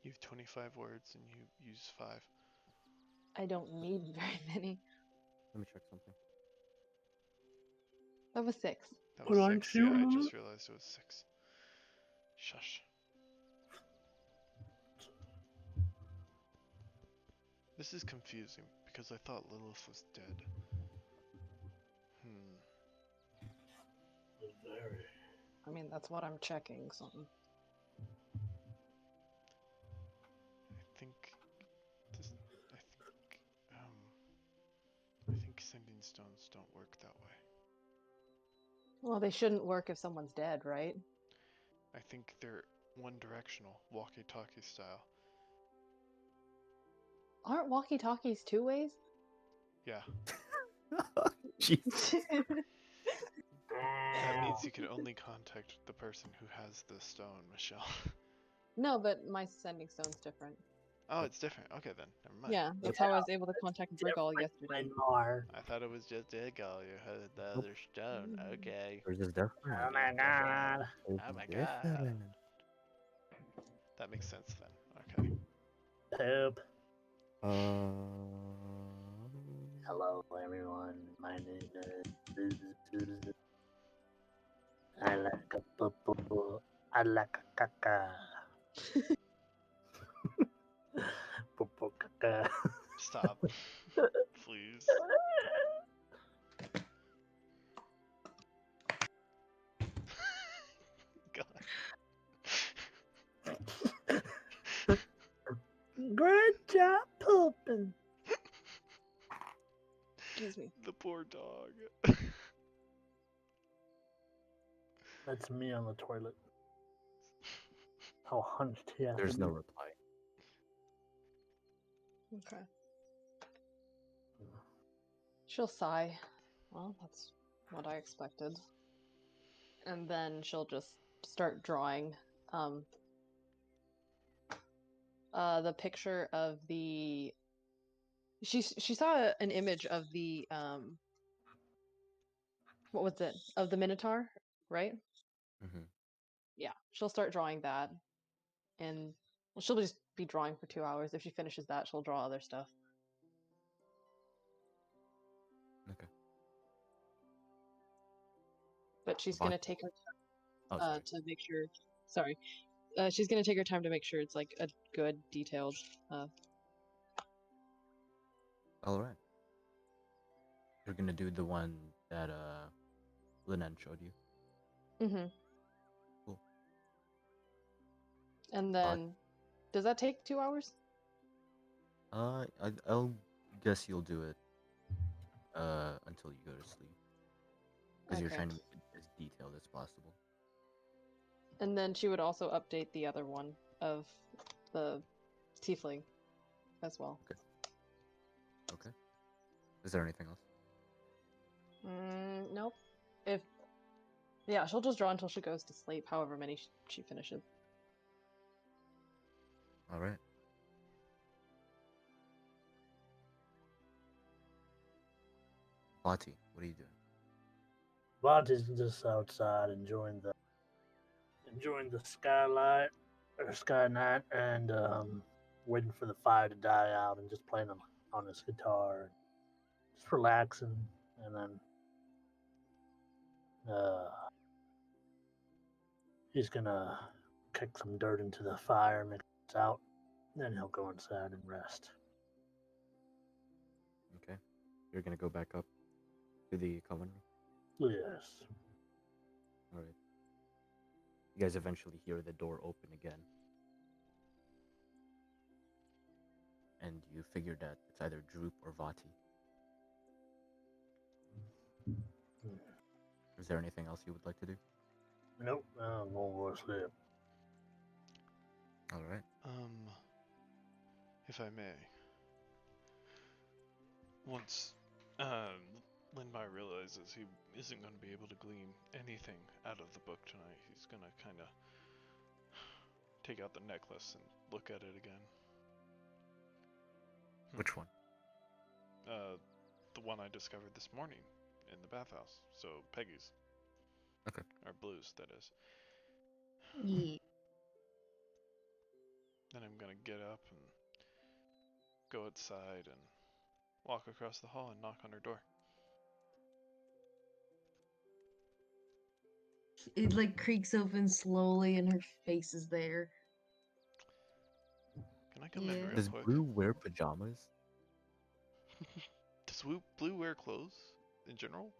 You have 25 words and you use 5. I don't need very many. Let me check something. That was 6. That was Aren't 6. you, Yeah, I Lilith? just realized it was 6. Shush. This is confusing because I thought Lilith was dead. Very. I mean, that's what I'm checking, so. I think this. I think sending stones don't work that way. Well, they shouldn't work if someone's dead, right? I think they're one directional, walkie-talkie style. Aren't walkie-talkies 2 ways? Yeah, Jeez. that means you can only contact the person who has the stone, Michelle. No, but my sending stone's different. Oh, it's different. Okay then, never mind. Yeah, that's how I was able to contact Brigall yesterday. More. I thought it was just Diggle. You had the other stone. Okay. Yours is different. Oh my god. Yours Oh is my god. different. That makes sense then. Okay. Poop. Um, Hello, everyone. My name is. I like a poo. I like a caca. Poo caca. Stop. Please. God. Great job pooping. Excuse me. The poor dog. That's me on the toilet. How hunched he has there's to no be. reply. Okay. She'll sigh. Well, that's what I expected. And then she'll just start drawing the picture of the she saw an image of the what was it? Of the Minotaur, right? Mm-hmm. Yeah. She'll start drawing that, and well, she'll just be drawing for 2 hours. If she finishes that, she'll draw other stuff. Okay. But she's gonna take her Oh, sorry. to make sure. Sorry, she's gonna take her time to make sure it's like a good detailed. All right. You're gonna do the one that Linan showed you. Mm-hmm. Cool. And then, does that take 2 hours? I'll guess you'll do it until you go to sleep, because you're Okay. trying to make it as detailed as possible. And then she would also update the other one of the tiefling as well. Okay. Is there anything else? Nope. Yeah, she'll just draw until she goes to sleep, however many she finishes. All right. Lati, what are you doing? Vontae's just outside enjoying the skylight or sky night and waiting for the fire to die out and just playing on his guitar, just relaxing, and then he's gonna kick some dirt into the fire, mix it out, then he'll go inside and rest. Okay. You're gonna go back up to the common room. Yes. All right. You guys eventually hear the door open again, and you figure that it's either Droop or Vati. Is there anything else you would like to do? Nope, I'm gonna go to sleep. All right. If I may. Once, Linmar realizes he isn't going to be able to glean anything out of the book tonight, he's going to kind of take out the necklace and look at it again. Which one? The one I discovered this morning in the bathhouse. So Peggy's. Okay. Or Blue's, that is. Yeah. Then I'm gonna get up and go outside and walk across the hall and knock on her door. It like creaks open slowly and her face is there. Can I come in Yeah. real Does quick? Blue wear pajamas? Does Blue wear clothes in general?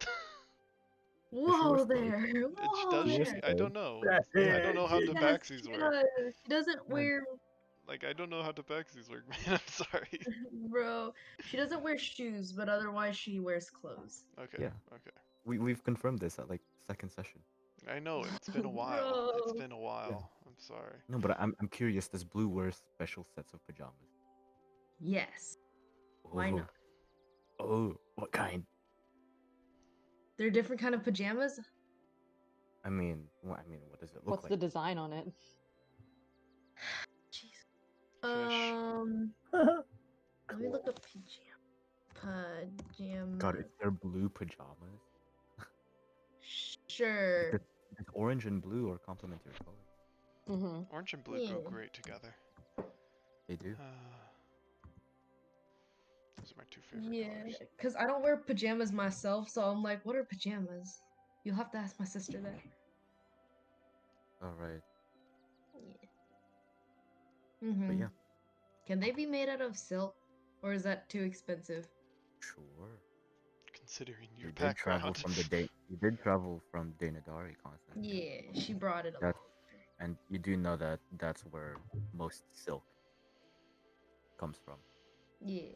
Whoa wears clothes. there. Does Whoa she? there. I don't know. That's I don't know how it. Yes, tabaxis she work. does. She doesn't Yeah. wear Like, I don't know how tabaxis work, man. I'm sorry. bro. She doesn't wear shoes, but otherwise she wears clothes. Okay, Yeah. okay. We've confirmed this at like second session. I know, it's been a while. It's Bro. been a while. I'm sorry. No, but I'm curious. Does Blue wear special sets of pajamas? Yes. Why Oh. not? Oh, what kind? They're different kind of pajamas. I mean, what does it look What's like? the design on it? Jeez. Fish. Let me look up pajama. God, if they're blue pajamas, Sure. does orange and blue are complementary colors. Mm-hmm. Orange and blue go Yeah. great together. They do. Those are my two favorite Yeah, colors. because I don't wear pajamas myself, so I'm like, what are pajamas? You'll have to ask my sister that. All right. Yeah. Mm-hmm. But yeah, Can they be made out of silk, or is that too expensive? sure. Considering your You did travel background. from the day. You did travel from Dainadari, Constantine. Yeah, she brought it along. That's- And you do know that that's where most silk comes from. Yeah.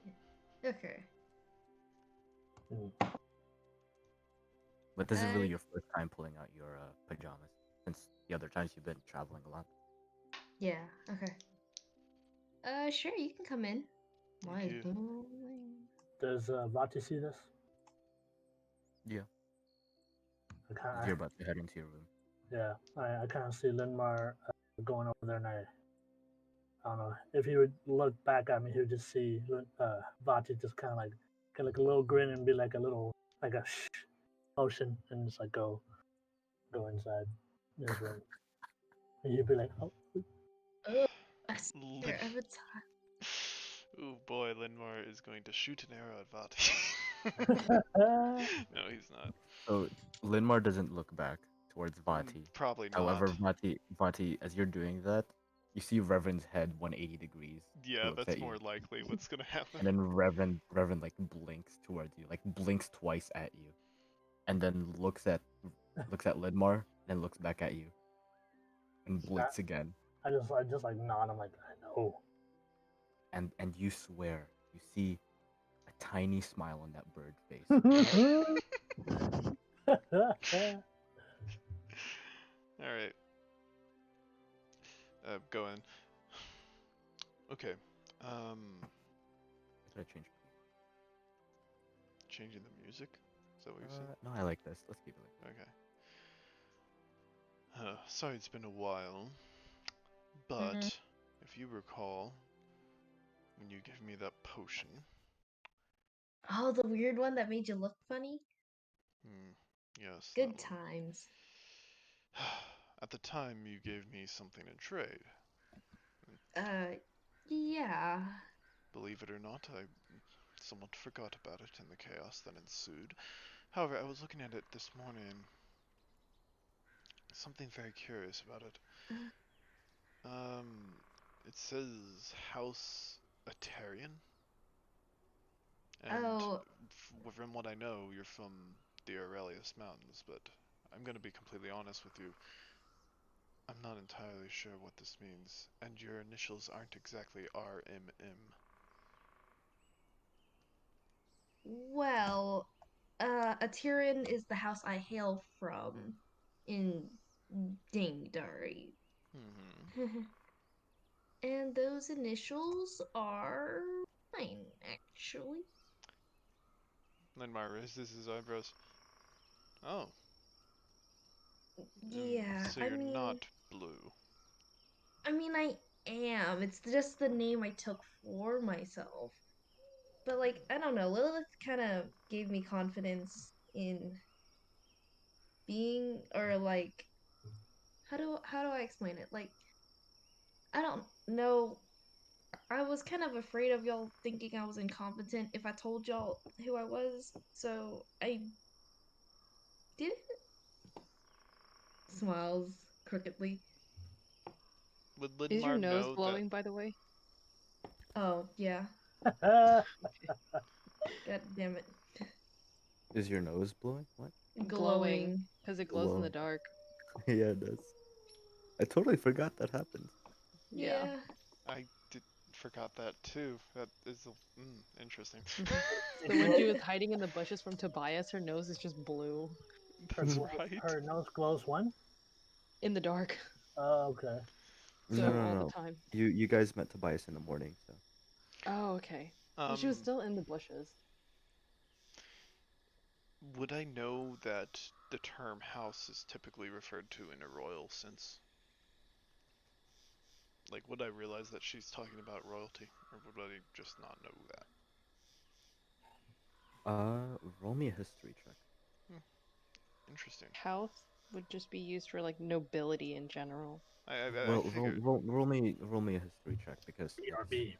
Okay. But this is really I- your first time pulling out your pajamas, since the other times you've been traveling a lot. Yeah. Okay. Sure, you can come in. Why is you. bowling? Does Vati see this? Yeah. I You're about to head into your room. Yeah, I kind of see Linmar going over there, and I don't know if he would look back at me, he would just see Vati just kind of like get like a little grin and be like a little like a shh motion, and just like go inside his room. And you'd be like, oh, I swear every time. Ooh boy, Linmar is going to shoot an arrow at Vati. No, he's not. So Linmar doesn't look back towards Vati. Probably not. However, Vati, as you're doing that, you see Reverend's head 180 degrees. He Yeah, looks that's at more you. likely what's gonna happen. And then Reverend like blinks towards you, like blinks twice at you, and then looks at Lidmar, then looks back at you, and blinks again. I just like nod. I'm like, I know. And you swear you see a tiny smile on that bird face. All right. Go in. Okay. Should I change? Changing the music. Is that what you said? No, I like this. Let's keep it like Okay. Sorry, it's been a while, but if you recall, when you gave me that potion. Oh, the weird one that made you look funny? Yes. Good that one. times. At the time, you gave me something in trade. Yeah. Believe it or not, I somewhat forgot about it in the chaos that ensued. However, I was looking at it this morning. Something very curious about it. It says House Atarian. And Oh. from what I know, you're from the Aurelius Mountains, but I'm going to be completely honest with you. I'm not entirely sure what this means, and your initials aren't exactly RMM. Well, Atiran is the house I hail from in Dingdari. And those initials are mine, actually. Linmar raises his eyebrows. Oh. Yeah, So I you're mean, not blue. I am. It's just the name I took for myself. But like, I don't know, Lilith kind of gave me confidence in being, or like, how do I explain it? Like, I don't know. I was kind of afraid of y'all thinking I was incompetent if I told y'all who I was, so I didn't. Smiles crookedly. Would Is your Linmar nose know that? glowing, by the way? Oh, yeah. God damn it. Is your nose blowing? What? Glowing, Glowing. because it glows in the Glow. dark. Yeah, it does. I totally forgot that happened. Yeah. Yeah. I forgot that too. That is interesting. So when she was hiding in the bushes from Tobias, her nose is just blue That's glows, right. her nose glows when? in the dark. Oh, okay. So No, no, all the no. time. You guys met Tobias in the morning, so. Oh, okay. Well, she was Um, still in the bushes. would I know that the term house is typically referred to in a royal sense? Like, would I realize that she's talking about royalty, or would I just not know that? Roll me a history check. Hmm, interesting. House would just be used for like nobility in general. I figured. Roll me a history check because BRB.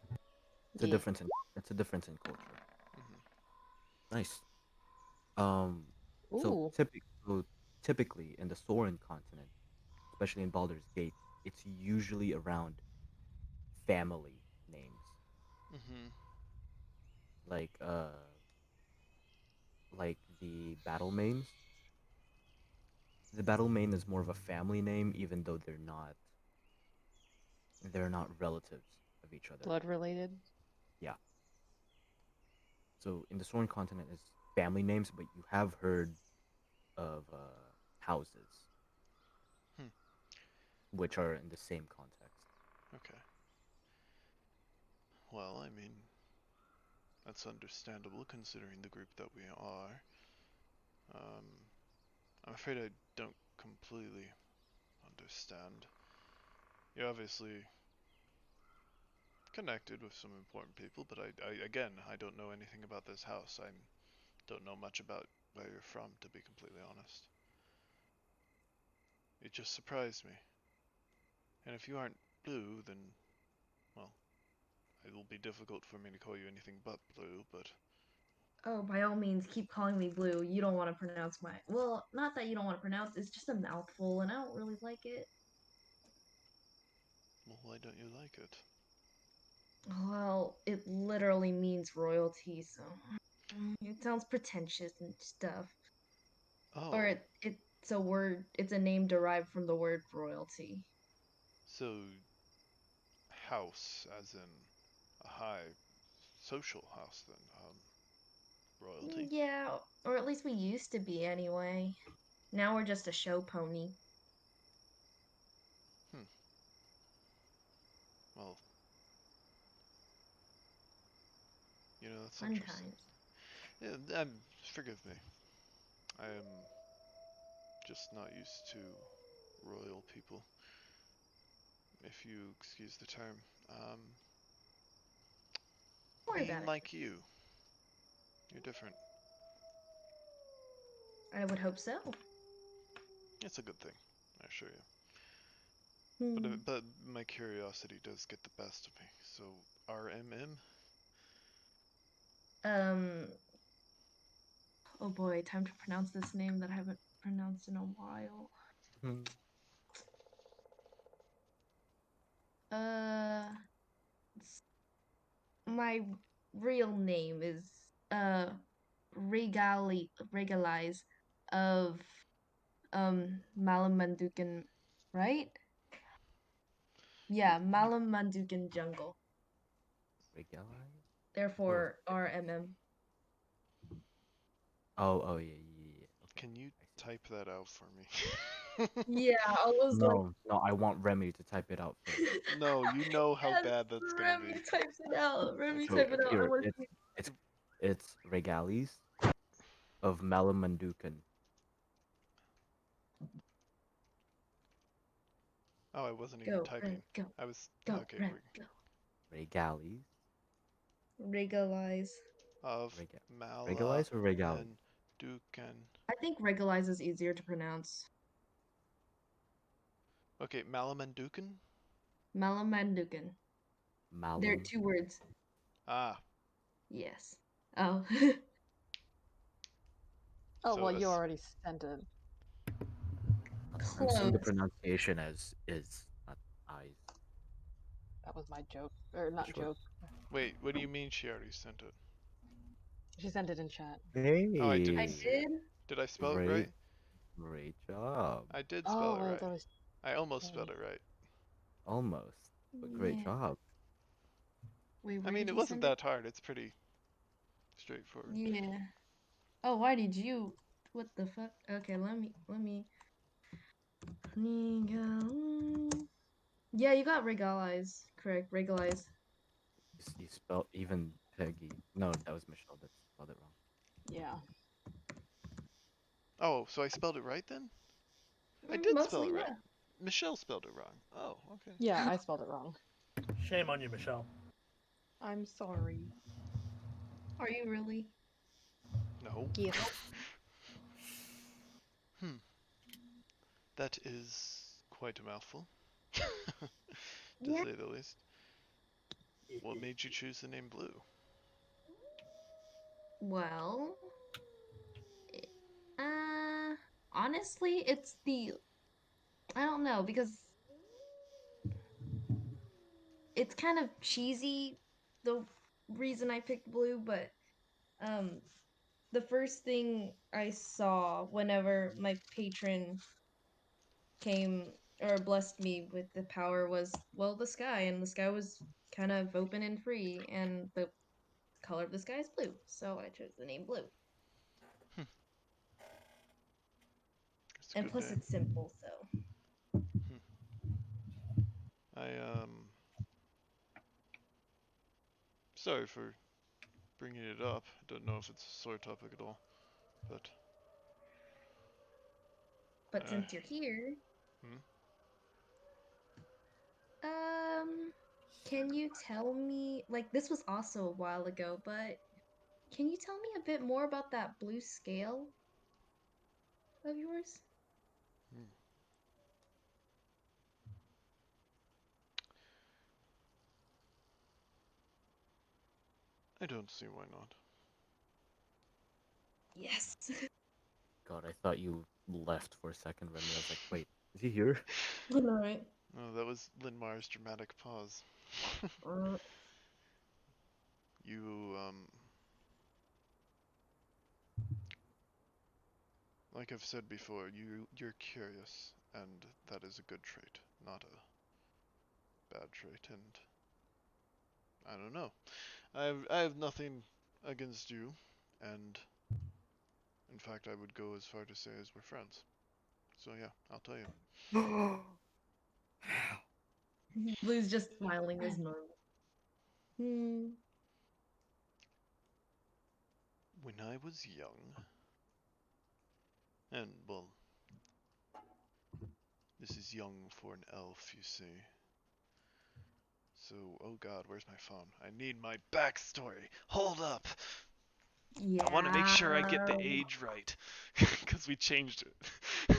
it's a Yeah. difference in culture. Mhm. Nice. Um, so Ooh. typically in the Soren continent, especially in Baldur's Gate, it's usually around family names, Mhm. like like the battle mains. The battle main is more of a family name, even though they're not relatives of each other. Blood related. Yeah. So in the Soren continent is family names, but you have heard of houses, Hmm. which are in the same context. Okay. Well, I mean, that's understandable considering the group that we are. Um, I'm afraid I don't completely understand. You're obviously connected with some important people, but I don't know anything about this house. I don't know much about where you're from, to be completely honest. It just surprised me. And if you aren't blue, then, well, it will be difficult for me to call you anything but blue, but, Oh, by all means, keep calling me Blue. You don't want to pronounce my. Well, not that you don't want to pronounce, it's just a mouthful, and I don't really like it. well, why don't you like it? Well, it literally means royalty, so. It sounds pretentious and stuff. Or Oh, it's a word, it's a name derived from the word royalty. so house, as in a high social house, then, royalty? Yeah, or at least we used to be anyway. Now we're just a show pony. Hmm, well, that's Fun interesting. times. Yeah, forgive me. I am just not used to royal people, if you excuse the term. Um, Don't worry about being it. like you, you're different. I would hope so. It's a good thing, I assure you. Hmm. But my curiosity does get the best of me. So RMM? Um, oh boy, time to pronounce this name that I haven't pronounced in a while. Hmm. Uh, my real name is Regalize of Malamandukan, right? Yeah, Malamandukan Jungle. Regalize? Of Therefore, RMM. oh yeah, yeah, yeah. Okay, Can you I see. type that out for me? Yeah, I was like, No, I want Remy to type it out first. No, you know how yes, bad that's gonna be. Remy types it out. Remy Okay, So type it out. okay. I here want to see. it's it's Regalies of Malamandukan. Oh, I wasn't even Go, Ren, typing. go, I was go, okay. Ren, go. Regalies Regalize. of Rega- Mala Regalize or Regali? and Dukan. I think Regalize is easier to pronounce. Okay, Malamandukan? Malamandukan. They're Malum. 2 words. Ah, Yes. Oh. Oh, so well, you as- already sent it. I'm seeing the Close. pronunciation as is, not eyes. That was my joke. Or not Sure. joke. wait, what do you mean she already sent it? She sent it in chat. Oh, I I didn't see Hey, it. did. Did I spell it great, right? great job. I did spell Oh, it wait, right. that was... I almost Hey. spelled it right. Almost, but great Yeah. job. Wait, I where mean, did it he wasn't send it? that hard. It's pretty straightforward. Yeah. Oh, why did you? What the fuck? Okay, let me. Yeah, you got Regalize. Correct, Regalize. You spelled even Peggy. No, that was Michelle that spelled it wrong. Yeah. Oh, so I spelled it right then? I did spell Mostly, it right. yeah. Michelle spelled it wrong. Oh, okay. Yeah, I spelled it wrong. Shame on you, Michelle. I'm sorry. Are you really? No. Yes. That is quite a mouthful, to Yeah. say the least. What made you choose the name Blue? Well, honestly, it's the I don't know because it's kind of cheesy the reason I picked blue, but um the first thing I saw whenever my patron came or blessed me with the power was, well, the sky, and the sky was kind of open and free, and the color of the sky is blue, so I chose the name Blue. It's a And good plus name. it's simple, so I sorry for bringing it up. I don't know if it's a sore topic at all, but but since you're here, hmm? um can you tell me, like, this was also a while ago, but can you tell me a bit more about that blue scale of yours? Hmm. I don't see why not. Yes. God, I thought you left for a second, Remy. I was like, wait, is he here? All right. No, that was Linmar's dramatic pause. You like I've said before, you're curious, and that is a good trait, not a bad trait. And I don't know. I have nothing against you, and in fact, I would go as far to say as we're friends. So yeah, I'll tell you. Blue's just smiling as normal. Hmm. When I was young, and well, this is young for an elf, you see. So, oh god, where's my phone? I need my backstory. Hold up. Yeah. I want to make sure I get the age right, because we changed it.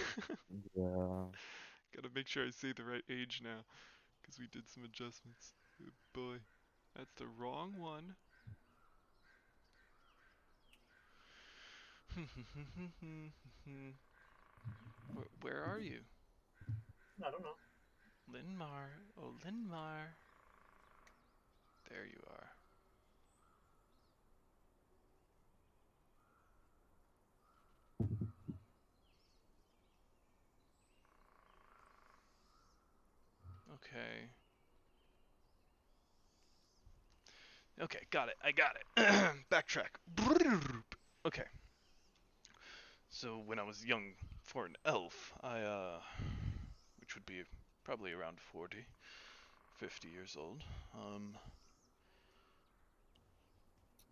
Yeah. Gotta make sure I say the right age now, because we did some adjustments. Oh boy, that's the wrong one. Where are you? I don't know. Linmar. Oh, Linmar. There you are. Okay. Okay, got it. I got it. Backtrack. Okay. So when I was young for an elf, which would be probably around 40, 50 years old,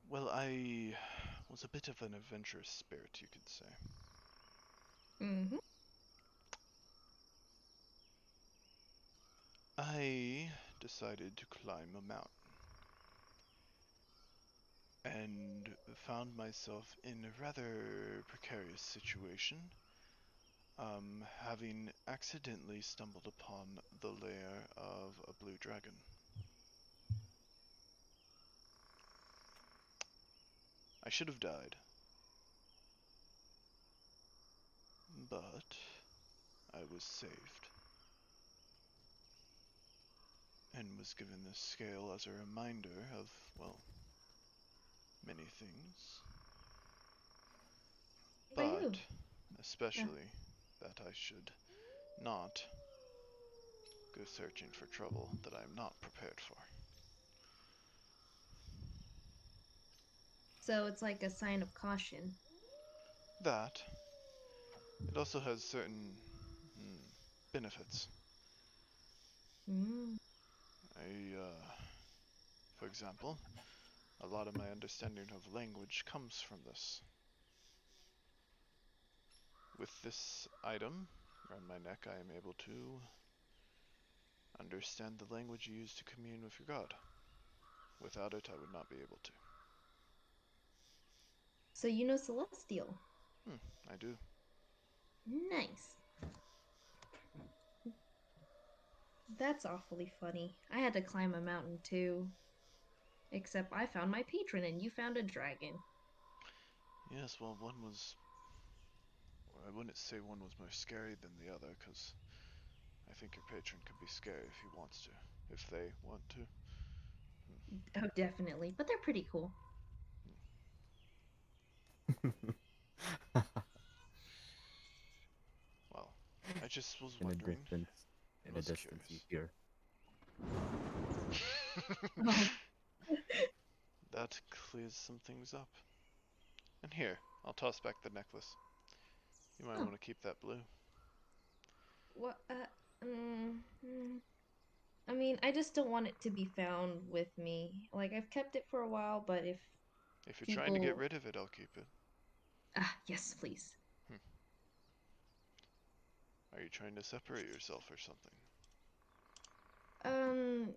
well, I was a bit of an adventurous spirit, you could say. Mm-hmm. I decided to climb a mountain. And found myself in a rather precarious situation, having accidentally stumbled upon the lair of a blue dragon. I should have died, but I was saved and was given this scale as a reminder of, well, many things, By who? but especially that I should not go searching for trouble that I am not prepared for. So it's like a sign of caution. That, it also has certain benefits. Mm. For example, a lot of my understanding of language comes from this. With this item around my neck, I am able to understand the language you use to commune with your god. Without it, I would not be able to. So you know Celestial. I do. Nice. That's awfully funny. I had to climb a mountain too. Except I found my patron and you found a dragon. Yes, well, one was. I wouldn't say one was more scary than the other, because I think your patron could be scary if he wants to. If they want to. Oh, definitely. But they're pretty cool. Well, I just was In a wondering. distance, in a Was distance, you curious. hear. Oh. That clears some things up. And here, I'll toss back the necklace. You might Oh. want to keep that blue. What? I mean, I just don't want it to be found with me. Like, I've kept it for a while, but if If you're trying to get people. rid of it, I'll keep it. Ah, yes, please. Are you trying to separate yourself or something? Um,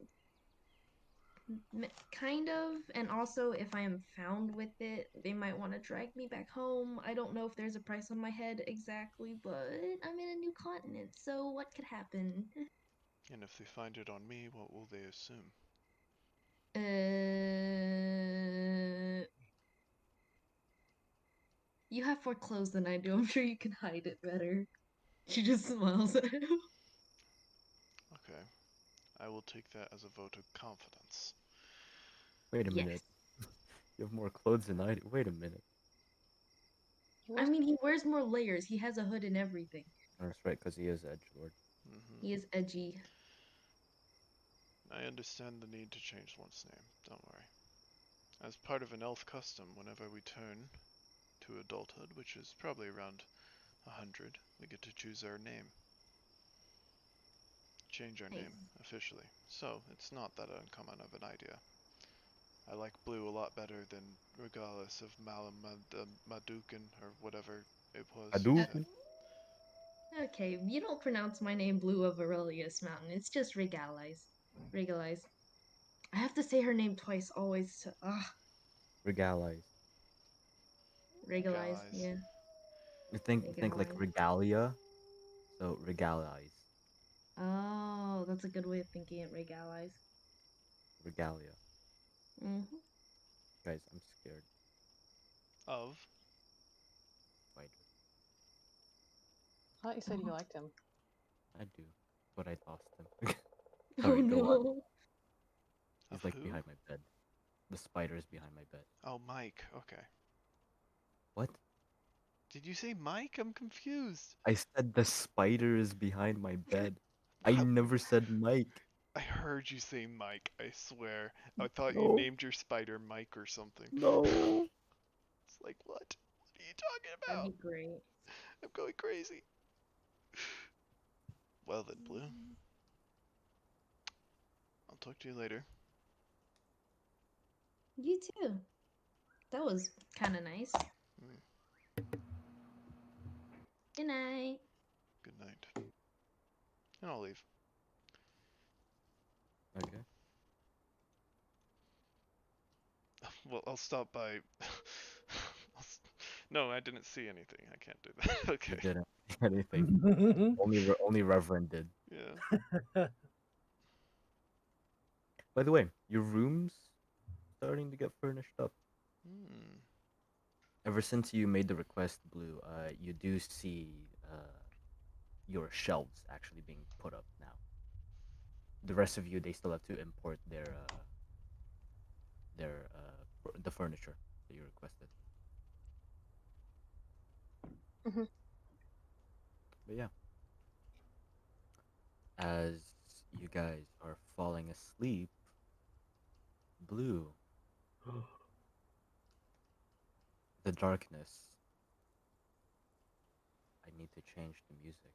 kind of. And also, if I am found with it, they might want to drag me back home. I don't know if there's a price on my head exactly, but I'm in a new continent, so what could happen? And if they find it on me, what will they assume? You have more clothes than I do. I'm sure you can hide it better. She just smiles at him. Okay. I will take that as a vote of confidence. Wait a Yes. minute. You have more clothes than I do. Wait a minute. I mean, he wears more layers. He has a hood and everything. That's right, because he is edgelord. He is edgy. I understand the need to change one's name, don't worry. As part of an elf custom, whenever we turn to adulthood, which is probably around 100, we get to choose our name. Change our Nice. name, officially. So, it's not that uncommon of an idea. I like blue a lot better than Regalis of Madukin, or whatever it was. Hadouken. Okay, you don't pronounce my name Blue of Aurelius Mountain. It's just Regalize. Regalize. I have to say her name twice always to Regalize. Regalize. Regalize. Yeah. You think like Regalize. regalia, so regalize. Oh, that's a good way of thinking it. Regalize. Regalia. Mm-hmm. Guys, I'm scared. Of? Spider. I thought you said you liked him. I do, but I tossed him. Oh Sorry, go on. no. He's Of like who? behind my bed. The spider's behind my bed. Oh, Mike. Okay. What? Did you say Mike? I'm confused. I said the spider is behind my bed. I never said Mike. I heard you say Mike, I swear. I thought you No. named your spider Mike or something. No. It's like, what? What are you talking That'd about? be great. I'm going crazy. Well then, Blue. I'll talk to you later. You too. That was kind of nice. Good night. Good night. And I'll leave. Okay. Well, I'll stop by No, I didn't see anything. I can't do that. You Okay. didn't see anything. Only Reverend did. Yeah. By the way, your room's starting to get furnished up. Hmm. Ever since you made the request, Blue, you do see your shelves actually being put up now. The rest of you, they still have to import the furniture that you requested. Mhm. But yeah, as you guys are falling asleep, Blue, the darkness. I need to change the music.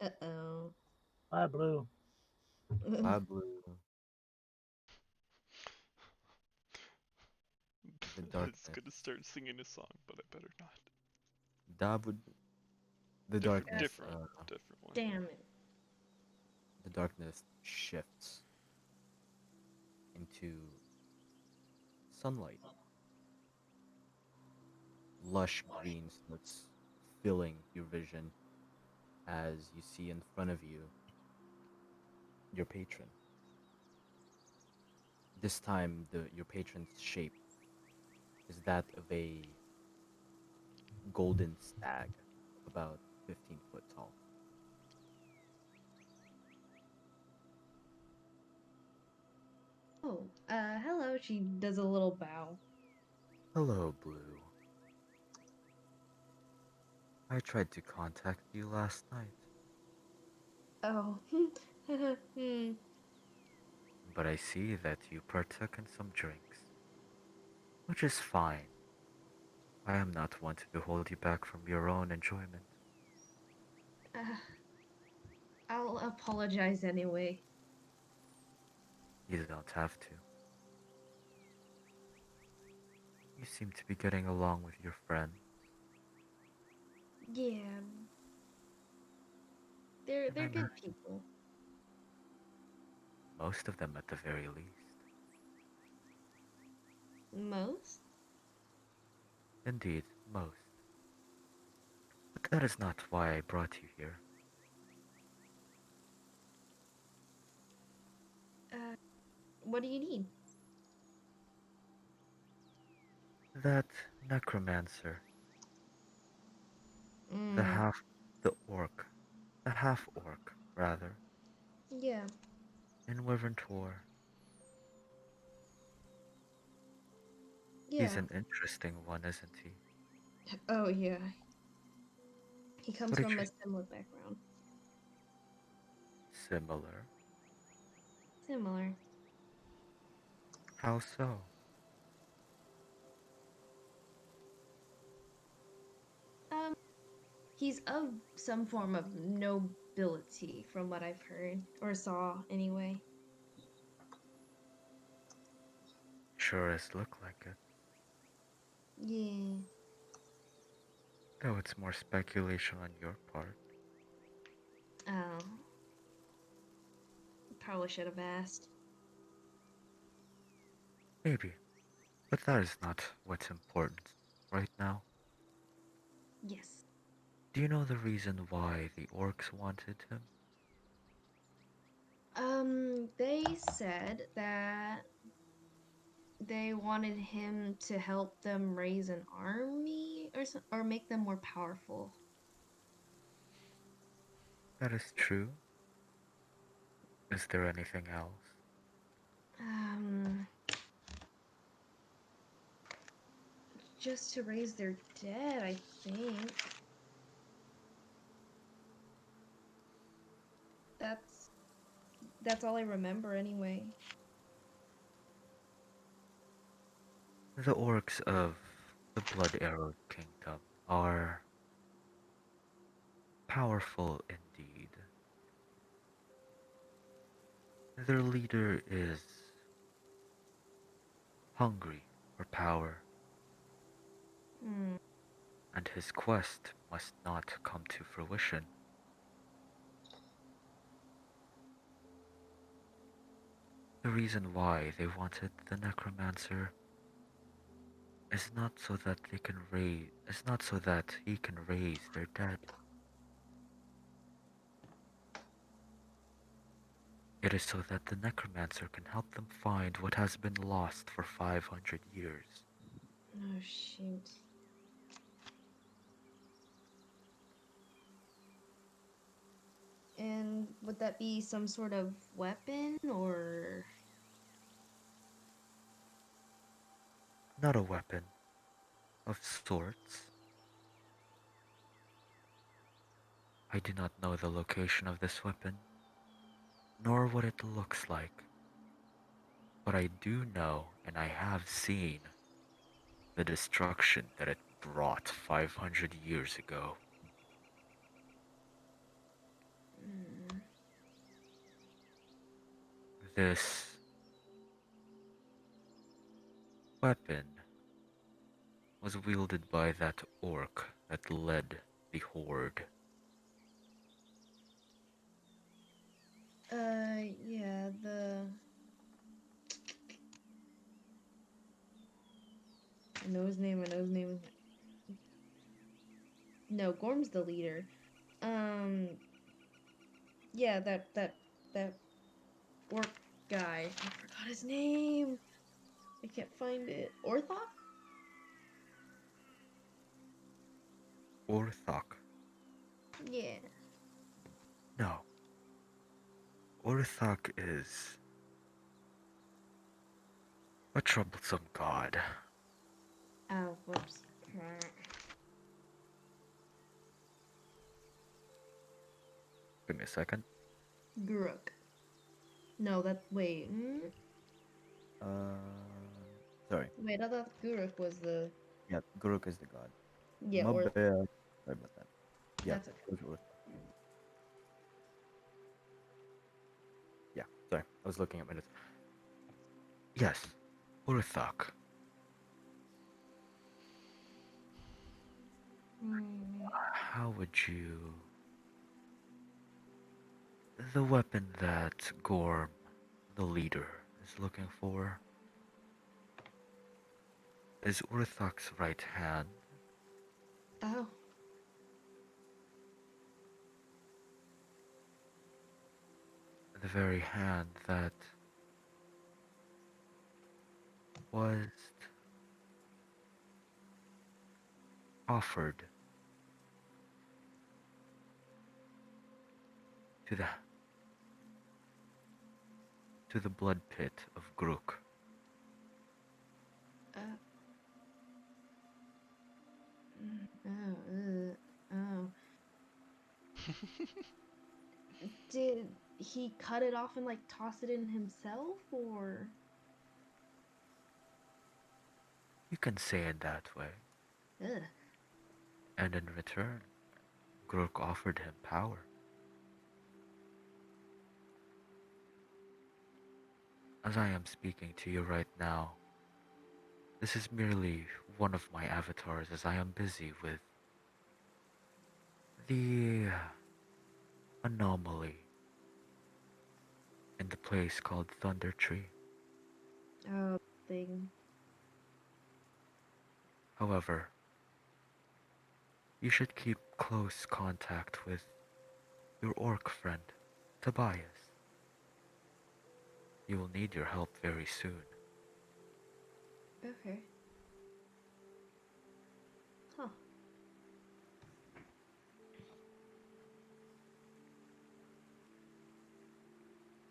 Uh-oh. Bye, Blue. Bye, Blue. The I was darkness. gonna start singing a song, but I better not. Dabud. The Different, darkness. different, different one. Damn it. The darkness shifts into sunlight. Lush green starts filling your vision as you see in front of you your patron. This time, your patron's shape is that of a golden stag, about 15 foot tall. Oh, hello. She does a little bow. Hello, Blue. I tried to contact you last night, Oh. Hmm. but I see that you partook in some drinks, which is fine. I am not one to hold you back from your own enjoyment. Uh, I'll apologize anyway. You don't have to. You seem to be getting along with your friend, Yeah. They're and they're I'm good happy. people. Most of them at the very least. Most? Indeed, most. But that is not why I brought you here. Uh, what do you need? That necromancer, the Mm, half, the orc, the half orc, rather, yeah. in Wyvern. He's Yeah. an interesting one, isn't he? Oh, yeah. He comes What did from you a similar background. similar? Similar. How so? Um, he's of some form of nobility, from what I've heard or saw, anyway. Sure as look like it. Yeah. Though it's more speculation on your part. Oh, probably should have asked. Maybe. But that is not what's important right now. Yes. Do you know the reason why the orcs wanted him? They said that they wanted him to help them raise an army or make them more powerful. That is true. Is there anything else? Um, just to raise their dead, I think. That's that's all I remember anyway. The orcs of the Blood Arrow Kingdom are powerful indeed. Their leader is hungry for power, Hmm. and his quest must not come to fruition. The reason why they wanted the necromancer is not so that they can raise is not so that he can raise their dead. It is so that the necromancer can help them find what has been lost for 500 years. Oh shoot. And would that be some sort of weapon or? Not a weapon of sorts. I do not know the location of this weapon, nor what it looks like. But I do know, and I have seen, the destruction that it brought 500 years ago. Mm. This weapon was wielded by that orc that led the horde. Yeah, I know his name. I know his name. No, Gorm's the leader. Um, yeah, that orc guy. I forgot his name. I can't find it. Orthok? Orthok. Yeah. No. Orthok is a troublesome god. Oh, whoops. Give me a second. Guruk. No, that wait. Uh, sorry. Wait, I thought Guruk was the Yeah, Guruk is the god. yeah, My or bad. Sorry about that. Yeah, that's okay. those were- Yeah, sorry. I was looking at my notes. Yes, Orthok. How would you... The weapon that Gorm, the leader, is looking for is Orthok's right hand, Oh. the very hand that was offered to the blood pit of Grook. Uh, oh. Did he cut it off and like toss it in himself or? You can say it that way. Ugh. And in return, Grook offered him power. As I am speaking to you right now, this is merely one of my avatars as I am busy with the anomaly in the place called Thunder Tree. Oh, thing. However, you should keep close contact with your orc friend, Tobias. You will need your help very soon. Okay. Huh.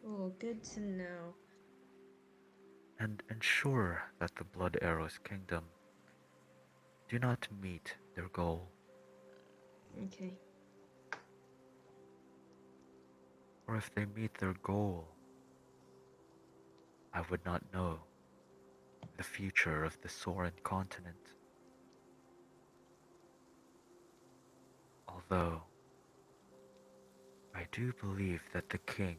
Oh, good to know. And ensure that the Blood Arrows Kingdom do not meet their goal, Okay. or if they meet their goal, I would not know the future of the Soren continent. Although, I do believe that the king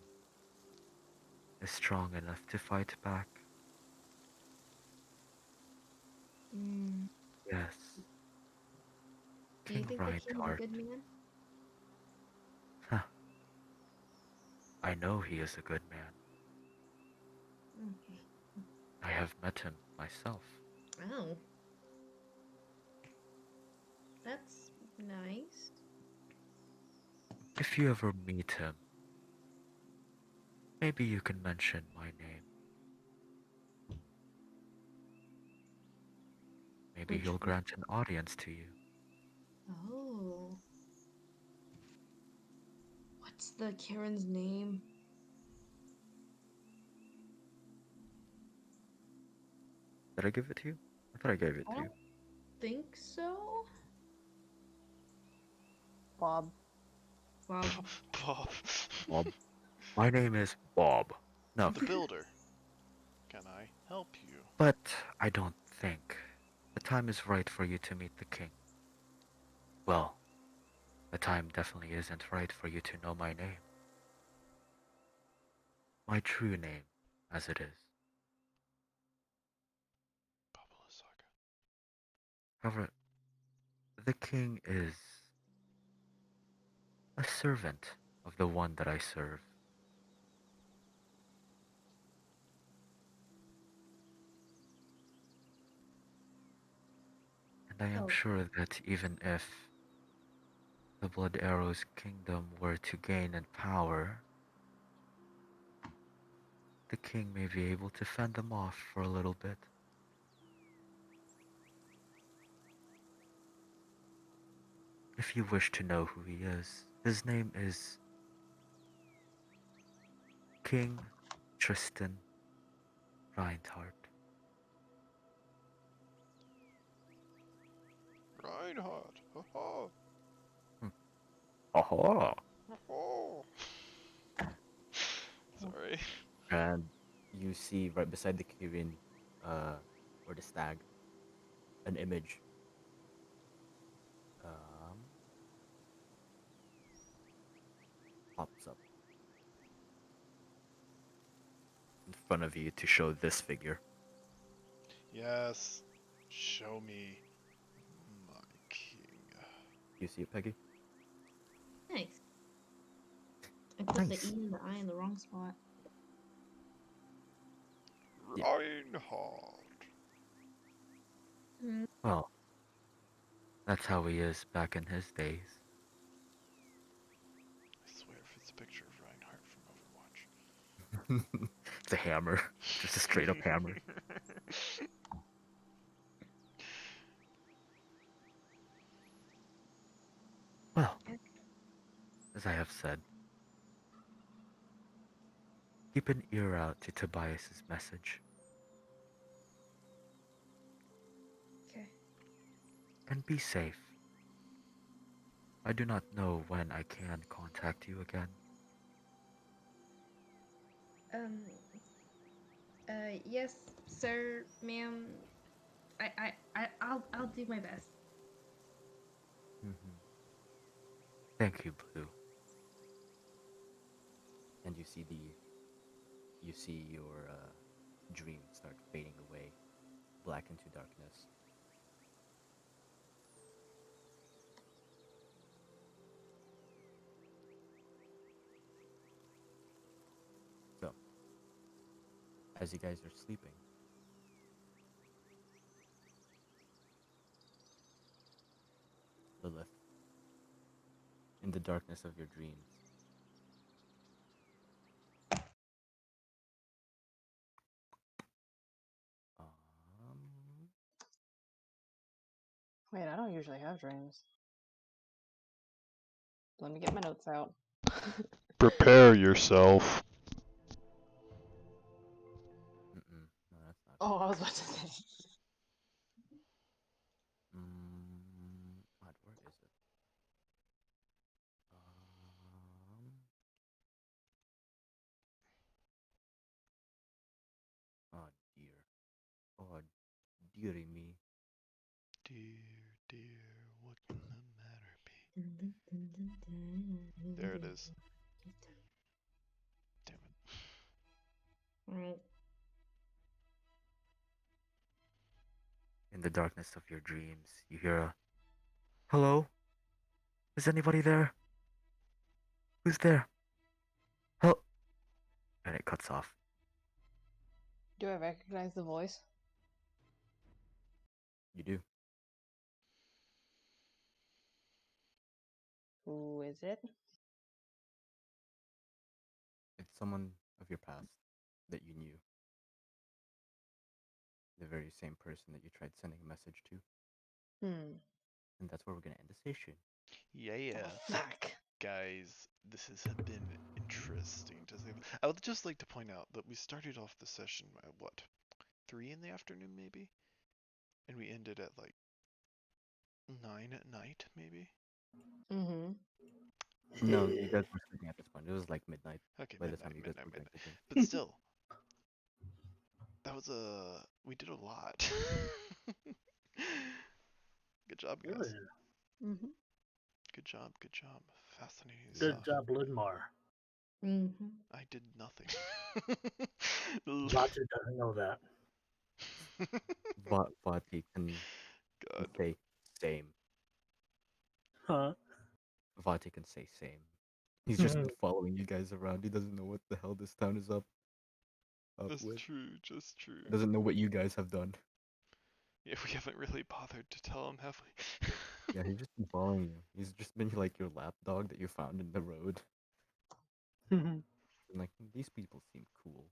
is strong enough to fight back. Mm. Yes, Do you King think the king's a Reinhardt. good man? Huh, I know he is a good man. Okay. I have met him myself. Oh. That's nice. If you ever meet him, maybe you can mention my name. Maybe Which he'll one? grant an audience to you. Oh. What's the Karen's name? Did I give it to you? I thought I gave it I to you. don't think so. Bob. Bob. Bob. Bob. My name is Bob. No, The builder. Can I help you? but I don't think the time is right for you to meet the king. Well, the time definitely isn't right for you to know my name. My true name, as it is. Pablo Saga. However, the king is a servant of the one that I serve. And I am Oh. sure that even if the Blood Arrow's kingdom were to gain in power, the king may be able to fend them off for a little bit. If you wish to know who he is, his name is King Tristan Reinhardt. Reinhardt. Ha Aha! ha. Sorry. And you see right beside the Kirin, or the stag, an image. Um, Pops up in front of you to show this figure. Yes. Show me my king. You see it, Peggy? Nice. I put the Nice. E and the I in the wrong spot. Yeah. Reinhardt. Hmm. Well, that's how he is back in his days. I swear if it's a picture of Reinhardt from Overwatch. It's a hammer. Just a straight up hammer. Well, as I have said, keep an ear out to Tobias's message. Okay. And be safe. I do not know when I can contact you again. Um. Yes, sir, ma'am. I'll do my best. Mm-hmm. Thank you, Blue. And you see your dream start fading away, black into darkness. So, as you guys are sleeping, Lilith, in the darkness of your dreams, um, Wait, I don't usually have dreams. Let me get my notes out. Prepare yourself. no, that's not Oh, it. I was about to say. What? Where is it? Oh dear. Oh dearie me. Dear, dear, what can the matter be? There it is. Damn it. Right. In the darkness of your dreams, you hear a, "Hello? Is anybody there? Who's there? Help!" And it cuts off. Do I recognize the voice? You do. Who is it? It's someone of your past that you knew. The very same person that you tried sending a message to. Hmm. And that's where we're gonna end the session. Yeah. Oh, fuck. Guys, this has been interesting to say. I would just like to point out that we started off the session at what, 3 in the afternoon maybe, and we ended at like 9 at night maybe. Mm-hmm. No, you guys were sleeping at this point. It was like midnight Okay, by the midnight, time you guys midnight, were going midnight. to bed. But still, that was we did a lot. Good job, Oh, guys. yeah. Mm-hmm. Good job, good job. Fascinating Good stuff. job, Lidmar. Mm-hmm. I did nothing. Batu doesn't know that. Vati can God. say same. Huh? Vati can say same. He's just been following you guys around. He doesn't know what the hell this town is up That's with. true, just true. Doesn't know what you guys have done. Yeah, we haven't really bothered to tell him, have we? Yeah, he's just been following you. He's just been like your lap dog that you found in the road. And like, these people seem cool.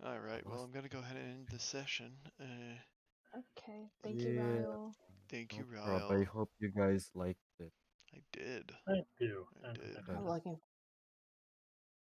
Alright, well, Lost- I'm gonna go ahead and end the session. Okay. Thank you, Yeah, Ryle. Thank you, no problem. I Ryle. hope you guys liked it. I did. Thank you. I Thank you. did. Thank I'm you. looking